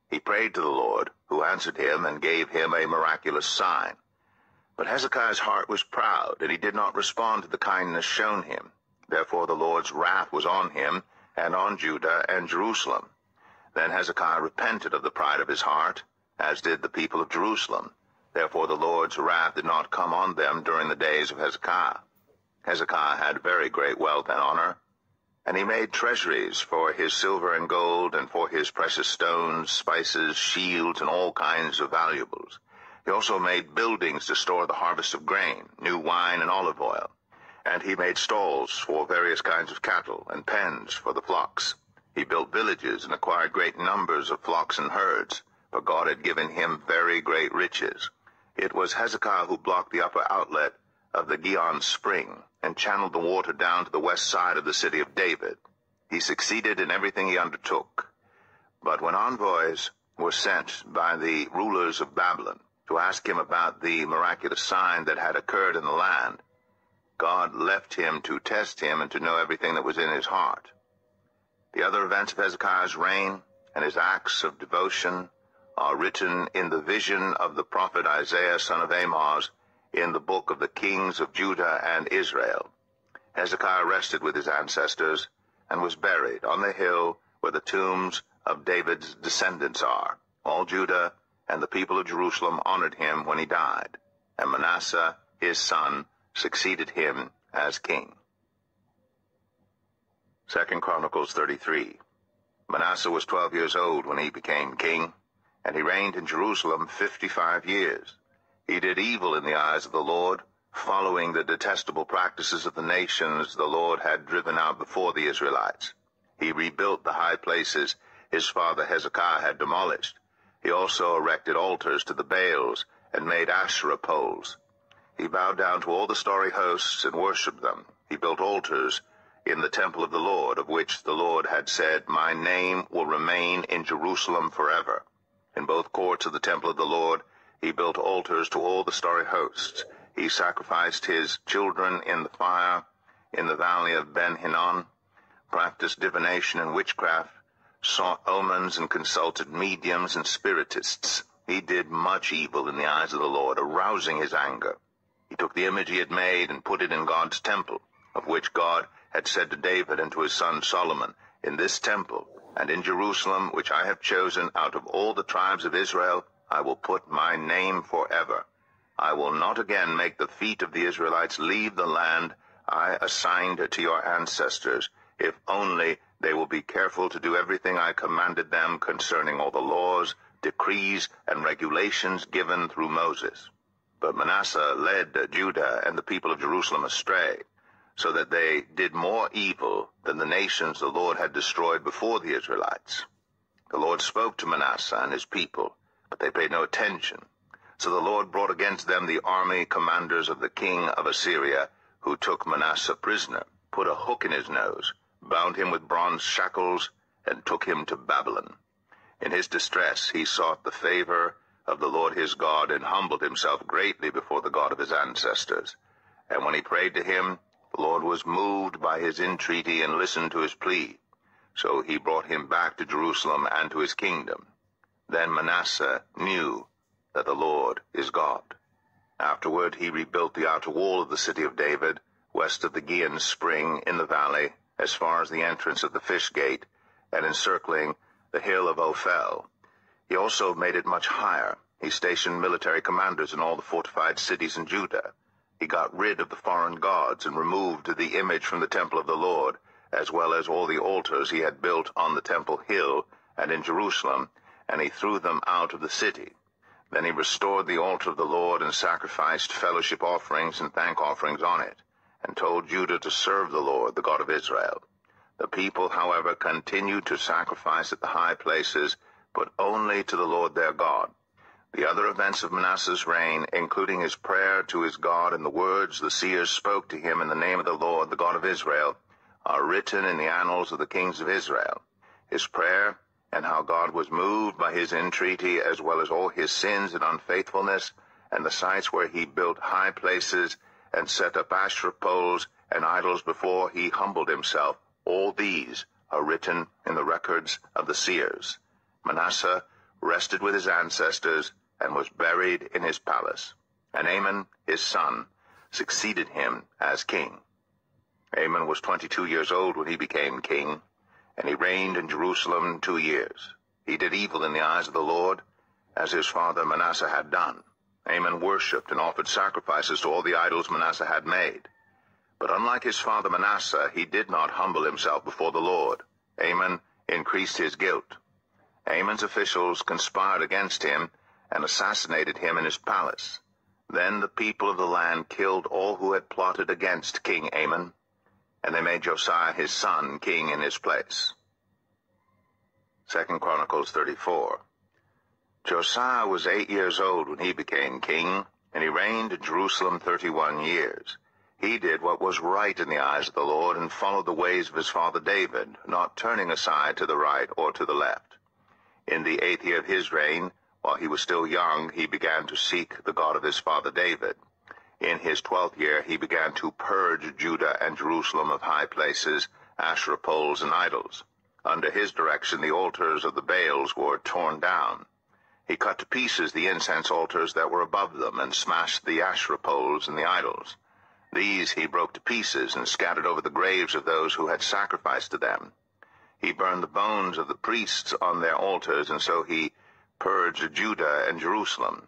He prayed to the Lord, who answered him and gave him a miraculous sign. But Hezekiah's heart was proud, and he did not respond to the kindness shown him. Therefore the Lord's wrath was on him, and on Judah and Jerusalem. Then Hezekiah repented of the pride of his heart, as did the people of Jerusalem. Therefore the Lord's wrath did not come on them during the days of Hezekiah. Hezekiah had very great wealth and honor, and he made treasuries for his silver and gold, and for his precious stones, spices, shields, and all kinds of valuables. He also made buildings to store the harvest of grain, new wine, and olive oil. And he made stalls for various kinds of cattle, and pens for the flocks. He built villages and acquired great numbers of flocks and herds, for God had given him very great riches. It was Hezekiah who blocked the upper outlet of the Gihon spring, and channeled the water down to the west side of the city of David. He succeeded in everything he undertook. But when envoys were sent by the rulers of Babylon to ask him about the miraculous sign that had occurred in the land, God left him to test him and to know everything that was in his heart. The other events of Hezekiah's reign and his acts of devotion are written in the vision of the prophet Isaiah, son of Amoz, in the book of the kings of Judah and Israel. Hezekiah rested with his ancestors and was buried on the hill where the tombs of David's descendants are. All Judah and the people of Jerusalem honored him when he died, and Manasseh, his son, succeeded him as king. 2 Chronicles 33. Manasseh was 12 years old when he became king, and he reigned in Jerusalem 55 years. He did evil in the eyes of the Lord, following the detestable practices of the nations the Lord had driven out before the Israelites. He rebuilt the high places his father Hezekiah had demolished. He also erected altars to the Baals and made Asherah poles. He bowed down to all the starry hosts and worshipped them. He built altars in the temple of the Lord, of which the Lord had said, "My name will remain in Jerusalem forever." In both courts of the temple of the Lord, he built altars to all the starry hosts. He sacrificed his children in the fire in the valley of Ben-Hinnom, practiced divination and witchcraft, sought omens, and consulted mediums and spiritists. He did much evil in the eyes of the Lord, arousing his anger. He took the image he had made and put it in God's temple, of which God had said to David and to his son Solomon, "In this temple and in Jerusalem, which I have chosen out of all the tribes of Israel, I will put my name forever. I will not again make the feet of the Israelites leave the land I assigned to your ancestors, if only they will be careful to do everything I commanded them concerning all the laws, decrees, and regulations given through Moses." But Manasseh led Judah and the people of Jerusalem astray, so that they did more evil than the nations the Lord had destroyed before the Israelites. The Lord spoke to Manasseh and his people, but they paid no attention. So the Lord brought against them the army commanders of the king of Assyria, who took Manasseh prisoner, put a hook in his nose, bound him with bronze shackles, and took him to Babylon. In his distress he sought the favor of the Lord his God, and humbled himself greatly before the God of his ancestors. And when he prayed to him, the Lord was moved by his entreaty and listened to his plea. So he brought him back to Jerusalem and to his kingdom. Then Manasseh knew that the Lord is God. Afterward he rebuilt the outer wall of the city of David, west of the Gihon spring in the valley, as far as the entrance of the fish gate, and encircling the hill of Ophel. He also made it much higher. He stationed military commanders in all the fortified cities in Judah. He got rid of the foreign gods and removed the image from the temple of the Lord, as well as all the altars he had built on the temple hill and in Jerusalem, and he threw them out of the city. Then he restored the altar of the Lord and sacrificed fellowship offerings and thank offerings on it, and told Judah to serve the Lord, the God of Israel. The people, however, continued to sacrifice at the high places, but only to the Lord their God. The other events of Manasseh's reign, including his prayer to his God and the words the seers spoke to him in the name of the Lord, the God of Israel, are written in the annals of the kings of Israel. His prayer, and how God was moved by his entreaty, as well as all his sins and unfaithfulness, and the sites where he built high places, and set up Asherah poles and idols before he humbled himself, all these are written in the records of the seers. Manasseh rested with his ancestors, and was buried in his palace. And Amon, his son, succeeded him as king. Amon was 22 years old when he became king, and he reigned in Jerusalem 2 years. He did evil in the eyes of the Lord, as his father Manasseh had done. Amon worshipped and offered sacrifices to all the idols Manasseh had made. But unlike his father Manasseh, he did not humble himself before the Lord. Amon increased his guilt. Amon's officials conspired against him and assassinated him in his palace. Then the people of the land killed all who had plotted against King Amon, and they made Josiah his son king in his place. 2 Chronicles 34. Josiah was 8 years old when he became king, and he reigned in Jerusalem 31 years. He did what was right in the eyes of the Lord, and followed the ways of his father David, not turning aside to the right or to the left. In the 8th year of his reign, while he was still young, he began to seek the God of his father David. In his 12th year, he began to purge Judah and Jerusalem of high places, Asherah poles, and idols. Under his direction, the altars of the Baals were torn down. He cut to pieces the incense altars that were above them, and smashed the Asherah poles and the idols. These he broke to pieces and scattered over the graves of those who had sacrificed to them. He burned the bones of the priests on their altars, and so he purged Judah and Jerusalem.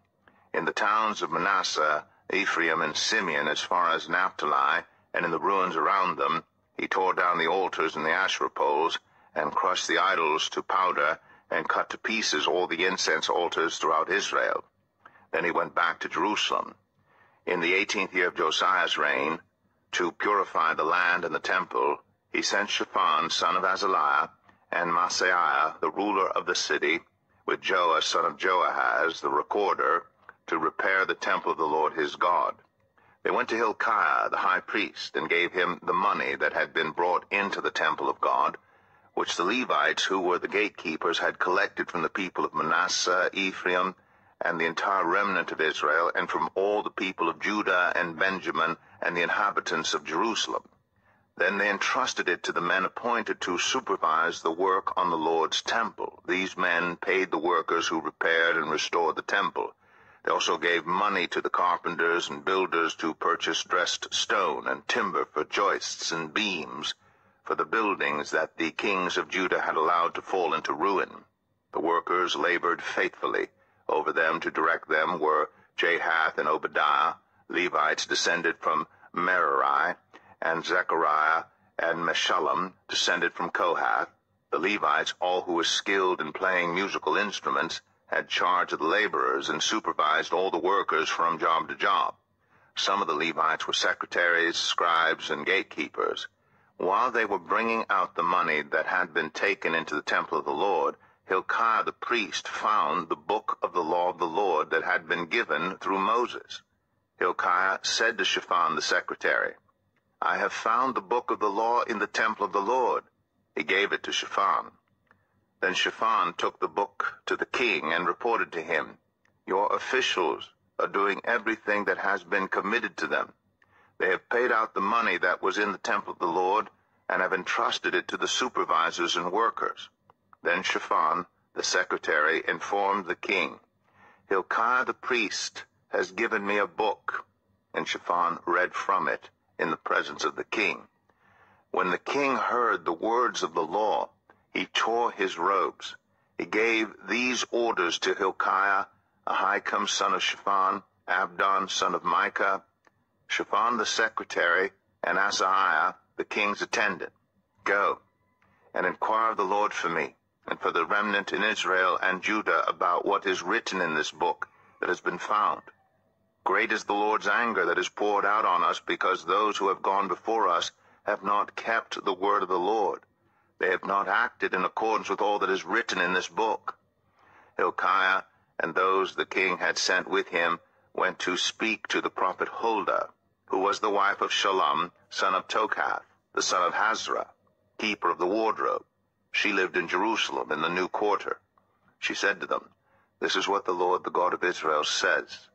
In the towns of Manasseh, Ephraim, and Simeon, as far as Naphtali, and in the ruins around them, he tore down the altars and the Asherah poles, and crushed the idols to powder, and cut to pieces all the incense altars throughout Israel. Then he went back to Jerusalem. In the 18th year of Josiah's reign, to purify the land and the temple, he sent Shaphan, son of Azaliah, and Maaseiah, the ruler of the city, with Joah, son of Joahaz, the recorder, to repair the temple of the Lord his God. They went to Hilkiah, the high priest, and gave him the money that had been brought into the temple of God, which the Levites, who were the gatekeepers, had collected from the people of Manasseh, Ephraim, and the entire remnant of Israel, and from all the people of Judah and Benjamin, and the inhabitants of Jerusalem. Then they entrusted it to the men appointed to supervise the work on the Lord's temple. These men paid the workers who repaired and restored the temple. They also gave money to the carpenters and builders to purchase dressed stone and timber for joists and beams, for the buildings that the kings of Judah had allowed to fall into ruin. The workers labored faithfully. Over them to direct them were Jahath and Obadiah, Levites descended from Merari, and Zechariah and Meshullam, descended from Kohath. The Levites, all who were skilled in playing musical instruments, had charge of the laborers and supervised all the workers from job to job. Some of the Levites were secretaries, scribes, and gatekeepers. While they were bringing out the money that had been taken into the temple of the Lord, Hilkiah the priest found the book of the law of the Lord that had been given through Moses. Hilkiah said to Shaphan the secretary, "I have found the book of the law in the temple of the Lord." He gave it to Shaphan. Then Shaphan took the book to the king and reported to him, "Your officials are doing everything that has been committed to them. They have paid out the money that was in the temple of the Lord, and have entrusted it to the supervisors and workers." Then Shaphan, the secretary, informed the king, "Hilkiah the priest has given me a book." And Shaphan read from it in the presence of the king. When the king heard the words of the law, he tore his robes. He gave these orders to Hilkiah, Ahikam son of Shaphan, Abdon son of Micah, Shaphan the secretary, and Asaiah the king's attendant. "Go and inquire of the Lord for me, and for the remnant in Israel and Judah, about what is written in this book that has been found. Great is the Lord's anger that is poured out on us, because those who have gone before us have not kept the word of the Lord. They have not acted in accordance with all that is written in this book." Hilkiah and those the king had sent with him went to speak to the prophet Huldah, who was the wife of Shallum, son of Tokath, the son of Hazra, keeper of the wardrobe. She lived in Jerusalem in the new quarter. She said to them, "This is what the Lord, the God of Israel, says.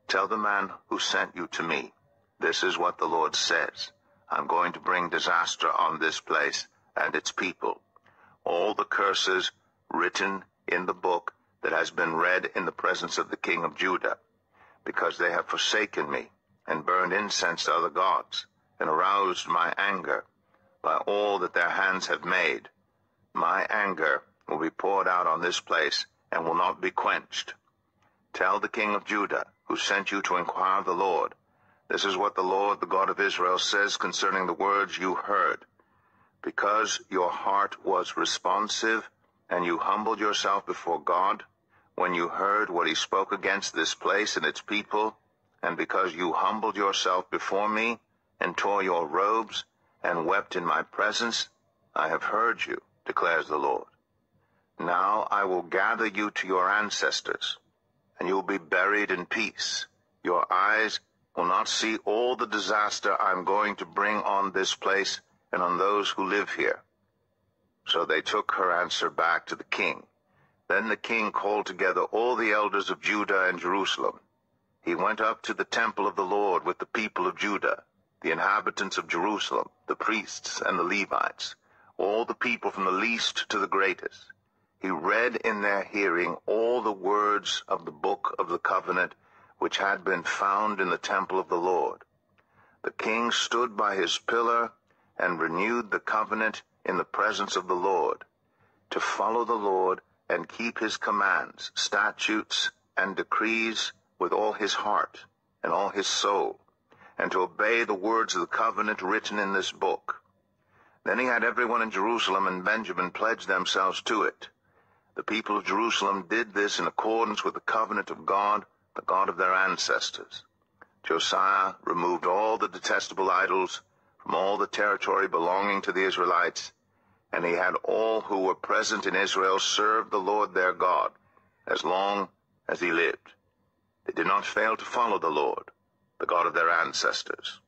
Tell the man who sent you to me, this is what the Lord says. I'm going to bring disaster on this place and its people. All the curses written in the book that has been read in the presence of the king of Judah, because they have forsaken me and burned incense to other gods and aroused my anger by all that their hands have made. My anger will be poured out on this place and will not be quenched. Tell the king of Judah, who sent you to inquire of the Lord, this is what the Lord, the God of Israel, says concerning the words you heard. Because your heart was responsive and you humbled yourself before God, when you heard what he spoke against this place and its people, and because you humbled yourself before me and tore your robes and wept in my presence, I have heard you, declares the Lord. Now I will gather you to your ancestors, and you will be buried in peace. Your eyes will not see all the disaster I'm going to bring on this place and on those who live here." So they took her answer back to the king. Then the king called together all the elders of Judah and Jerusalem. He went up to the temple of the Lord with the people of Judah, the inhabitants of Jerusalem, the priests and the Levites, all the people from the least to the greatest. He read in their hearing all the words of the book of the covenant which had been found in the temple of the Lord. The king stood by his pillar and renewed the covenant in the presence of the Lord, to follow the Lord and keep his commands, statutes, and decrees with all his heart and all his soul, and to obey the words of the covenant written in this book. Then he had everyone in Jerusalem and Benjamin pledge themselves to it. The people of Jerusalem did this in accordance with the covenant of God, the God of their ancestors. Josiah removed all the detestable idols from all the territory belonging to the Israelites, and he had all who were present in Israel serve the Lord their God as long as he lived. They did not fail to follow the Lord, the God of their ancestors.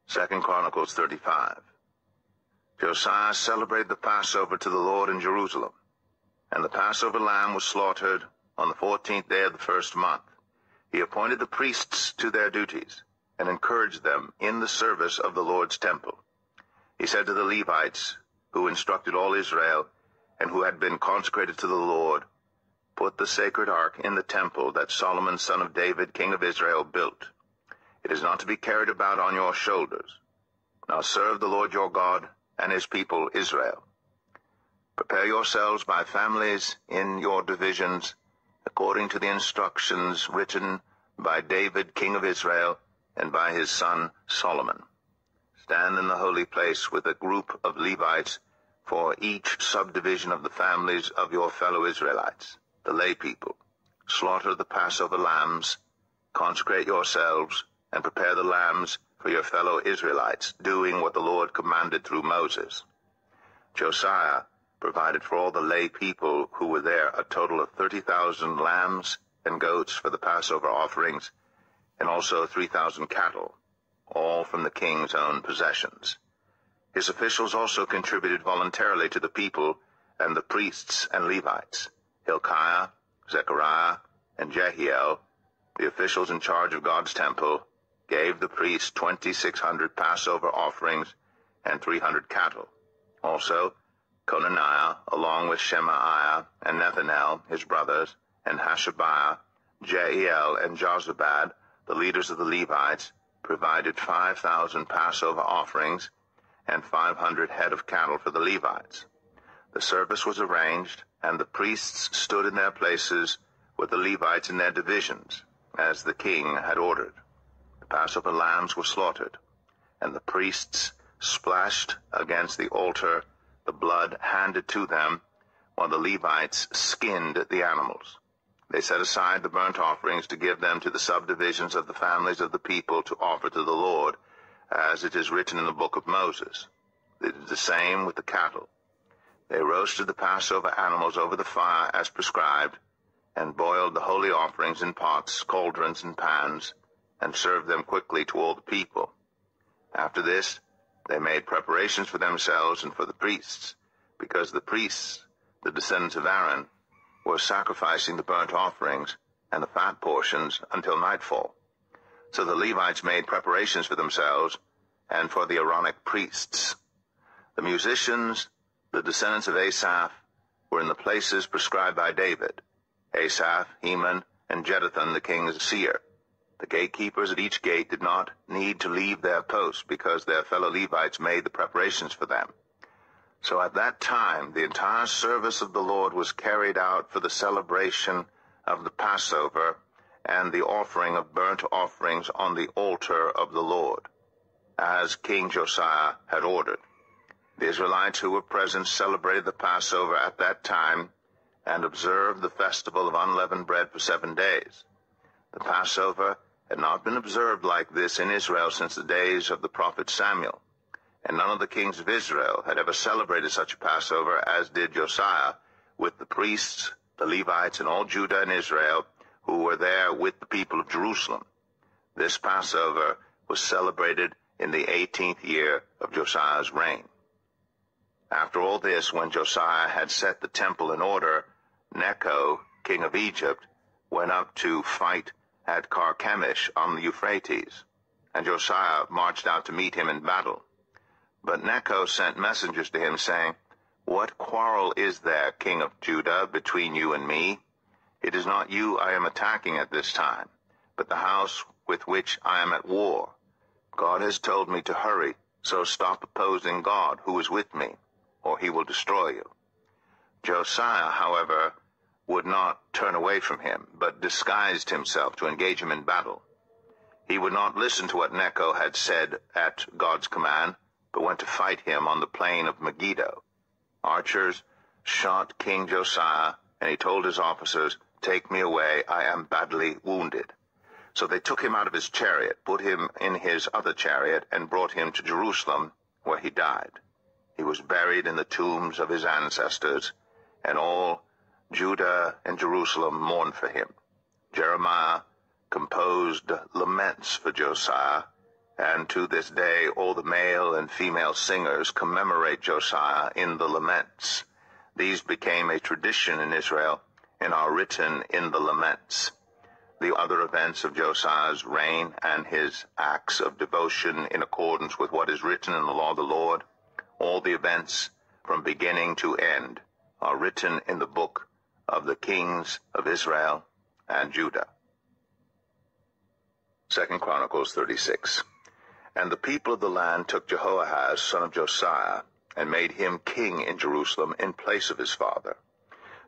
2 Chronicles 35. Josiah celebrated the Passover to the Lord in Jerusalem, and the Passover lamb was slaughtered on the 14th day of the first month. He appointed the priests to their duties and encouraged them in the service of the Lord's temple. He said to the Levites, who instructed all Israel and who had been consecrated to the Lord, "Put the sacred ark in the temple that Solomon son of David, king of Israel, built. It is not to be carried about on your shoulders. Now serve the Lord your God and his people Israel. Prepare yourselves by families in your divisions, according to the instructions written by David, king of Israel, and by his son Solomon. Stand in the holy place with a group of Levites for each subdivision of the families of your fellow Israelites, the lay people. Slaughter the Passover lambs, consecrate yourselves, and prepare the lambs for your fellow Israelites, doing what the Lord commanded through Moses." Josiah provided for all the lay people who were there a total of 30,000 lambs and goats for the Passover offerings, and also 3,000 cattle, all from the king's own possessions. His officials also contributed voluntarily to the people and the priests and Levites. Hilkiah, Zechariah, and Jehiel, the officials in charge of God's temple, gave the priests 2,600 Passover offerings and 300 cattle. Also, Conaniah, along with Shemaiah and Nethanel, his brothers, and Hashabiah, Jeiel, and Jozabad, the leaders of the Levites, provided 5,000 Passover offerings and 500 head of cattle for the Levites. The service was arranged, and the priests stood in their places with the Levites in their divisions, as the king had ordered. The Passover lambs were slaughtered, and the priests splashed against the altar the blood handed to them, while the Levites skinned the animals. They set aside the burnt offerings to give them to the subdivisions of the families of the people to offer to the Lord, as it is written in the book of Moses. They did the same with the cattle. They roasted the Passover animals over the fire as prescribed, and boiled the holy offerings in pots, cauldrons, and pans, and served them quickly to all the people. After this, they made preparations for themselves and for the priests, because the priests, the descendants of Aaron, were sacrificing the burnt offerings and the fat portions until nightfall. So the Levites made preparations for themselves and for the Aaronic priests. The musicians, the descendants of Asaph, were in the places prescribed by David: Asaph, Heman, and Jeduthun the king's seer. The gatekeepers at each gate did not need to leave their posts, because their fellow Levites made the preparations for them. So at that time the entire service of the Lord was carried out for the celebration of the Passover and the offering of burnt offerings on the altar of the Lord, as King Josiah had ordered. The Israelites who were present celebrated the Passover at that time and observed the festival of unleavened bread for 7 days. The Passover had not been observed like this in Israel since the days of the prophet Samuel, and none of the kings of Israel had ever celebrated such a Passover as did Josiah, with the priests, the Levites, and all Judah and Israel who were there with the people of Jerusalem. This Passover was celebrated in the 18th year of Josiah's reign. After all this, when Josiah had set the temple in order, Necho, king of Egypt, went up to fight at Carchemish on the Euphrates, and Josiah marched out to meet him in battle. But Necho sent messengers to him, saying, "What quarrel is there, king of Judah, between you and me? It is not you I am attacking at this time, but the house with which I am at war. God has told me to hurry, so stop opposing God, who is with me, or he will destroy you." Josiah, however, would not turn away from him, but disguised himself to engage him in battle. He would not listen to what Necho had said at God's command, but went to fight him on the plain of Megiddo. Archers shot King Josiah, and he told his officers, "Take me away, I am badly wounded." So they took him out of his chariot, put him in his other chariot, and brought him to Jerusalem, where he died. He was buried in the tombs of his ancestors, and all Judah and Jerusalem mourned for him. Jeremiah composed laments for Josiah, and to this day all the male and female singers commemorate Josiah in the laments. These became a tradition in Israel and are written in the laments. The other events of Josiah's reign and his acts of devotion in accordance with what is written in the law of the Lord, all the events from beginning to end, are written in the book of the kings of Israel and Judah. 2 Chronicles 36. And the people of the land took Jehoahaz, son of Josiah, and made him king in Jerusalem in place of his father.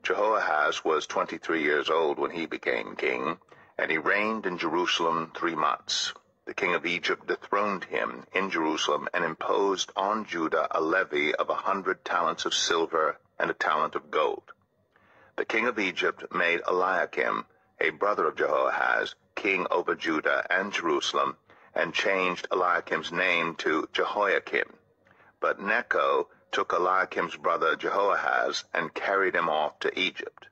Jehoahaz was 23 years old when he became king, and he reigned in Jerusalem 3 months. The king of Egypt dethroned him in Jerusalem and imposed on Judah a levy of 100 talents of silver and a talent of gold. The king of Egypt made Eliakim, a brother of Jehoahaz, king over Judah and Jerusalem, and changed Eliakim's name to Jehoiakim. But Necho took Eliakim's brother Jehoahaz and carried him off to Egypt.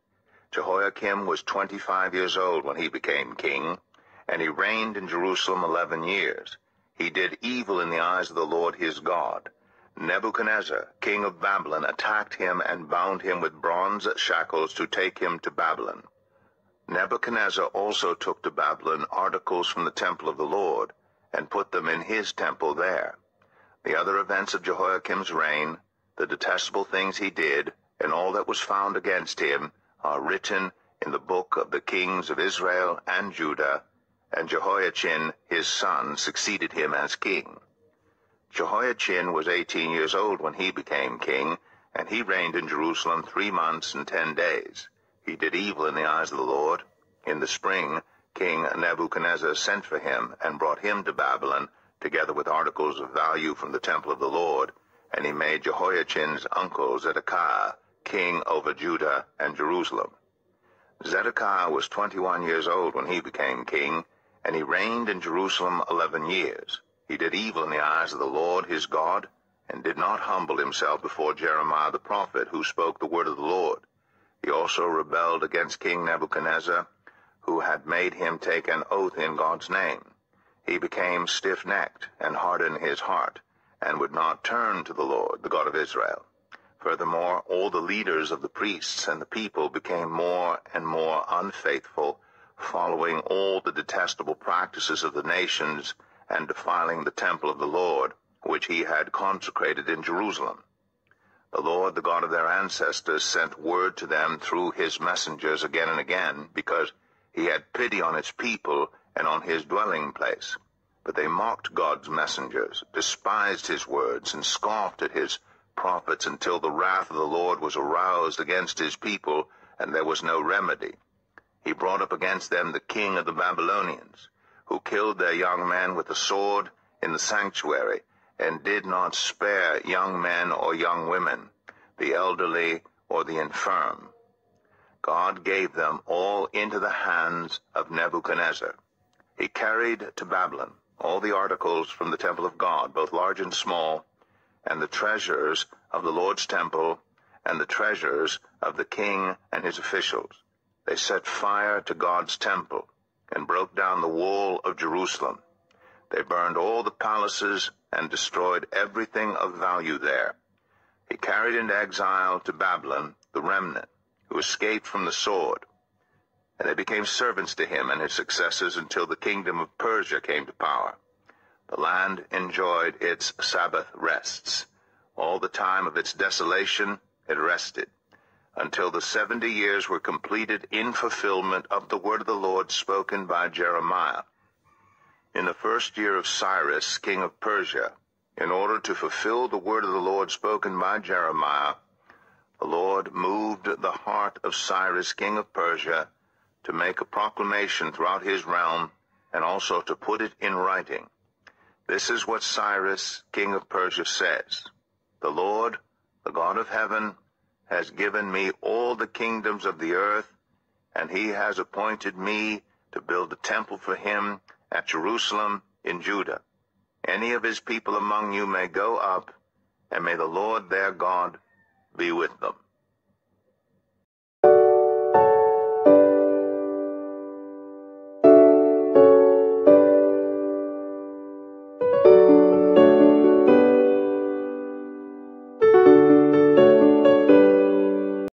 Jehoiakim was 25 years old when he became king, and he reigned in Jerusalem 11 years. He did evil in the eyes of the Lord his God. Nebuchadnezzar, king of Babylon, attacked him and bound him with bronze shackles to take him to Babylon. Nebuchadnezzar also took to Babylon articles from the temple of the Lord, and put them in his temple there. The other events of Jehoiakim's reign, the detestable things he did, and all that was found against him, are written in the book of the kings of Israel and Judah, and Jehoiachin his son succeeded him as king. Jehoiachin was 18 years old when he became king, and he reigned in Jerusalem 3 months and 10 days. He did evil in the eyes of the Lord. In the spring, King Nebuchadnezzar sent for him and brought him to Babylon, together with articles of value from the temple of the Lord, and he made Jehoiachin's uncle Zedekiah king over Judah and Jerusalem. Zedekiah was 21 years old when he became king, and he reigned in Jerusalem 11 years. He did evil in the eyes of the Lord his God, and did not humble himself before Jeremiah the prophet, who spoke the word of the Lord. He also also rebelled against King Nebuchadnezzar, who had made him take an oath in God's name. He became stiff-necked and hardened his heart, and would not turn to the Lord, the God of Israel. Furthermore, all the leaders of the priests and the people became more and more unfaithful, following all the detestable practices of the nations and defiling the temple of the Lord, which he had consecrated in Jerusalem. The Lord, the God of their ancestors, sent word to them through his messengers again and again, because he had pity on his people and on his dwelling place. But they mocked God's messengers, despised his words, and scoffed at his prophets until the wrath of the Lord was aroused against his people, and there was no remedy. He brought up against them the king of the Babylonians, who killed their young men with the sword in the sanctuary, and did not spare young men or young women, the elderly or the infirm. God gave them all into the hands of Nebuchadnezzar. He carried to Babylon all the articles from the temple of God, both large and small, and the treasures of the Lord's temple, and the treasures of the king and his officials. They set fire to God's temple, and broke down the wall of Jerusalem. They burned all the palaces, and destroyed everything of value there. He carried into exile to Babylon the remnant, who escaped from the sword, and they became servants to him and his successors until the kingdom of Persia came to power. The land enjoyed its Sabbath rests. All the time of its desolation it rested, until the 70 years were completed in fulfillment of the word of the Lord spoken by Jeremiah. In the first year of Cyrus, king of Persia, in order to fulfill the word of the Lord spoken by Jeremiah, the Lord moved the heart of Cyrus, king of Persia, to make a proclamation throughout his realm, and also to put it in writing. This is what Cyrus, king of Persia, says: The Lord, the God of heaven, has given me all the kingdoms of the earth, and he has appointed me to build a temple for him at Jerusalem in Judah. Any of his people among you may go up, and may the Lord their God be with them.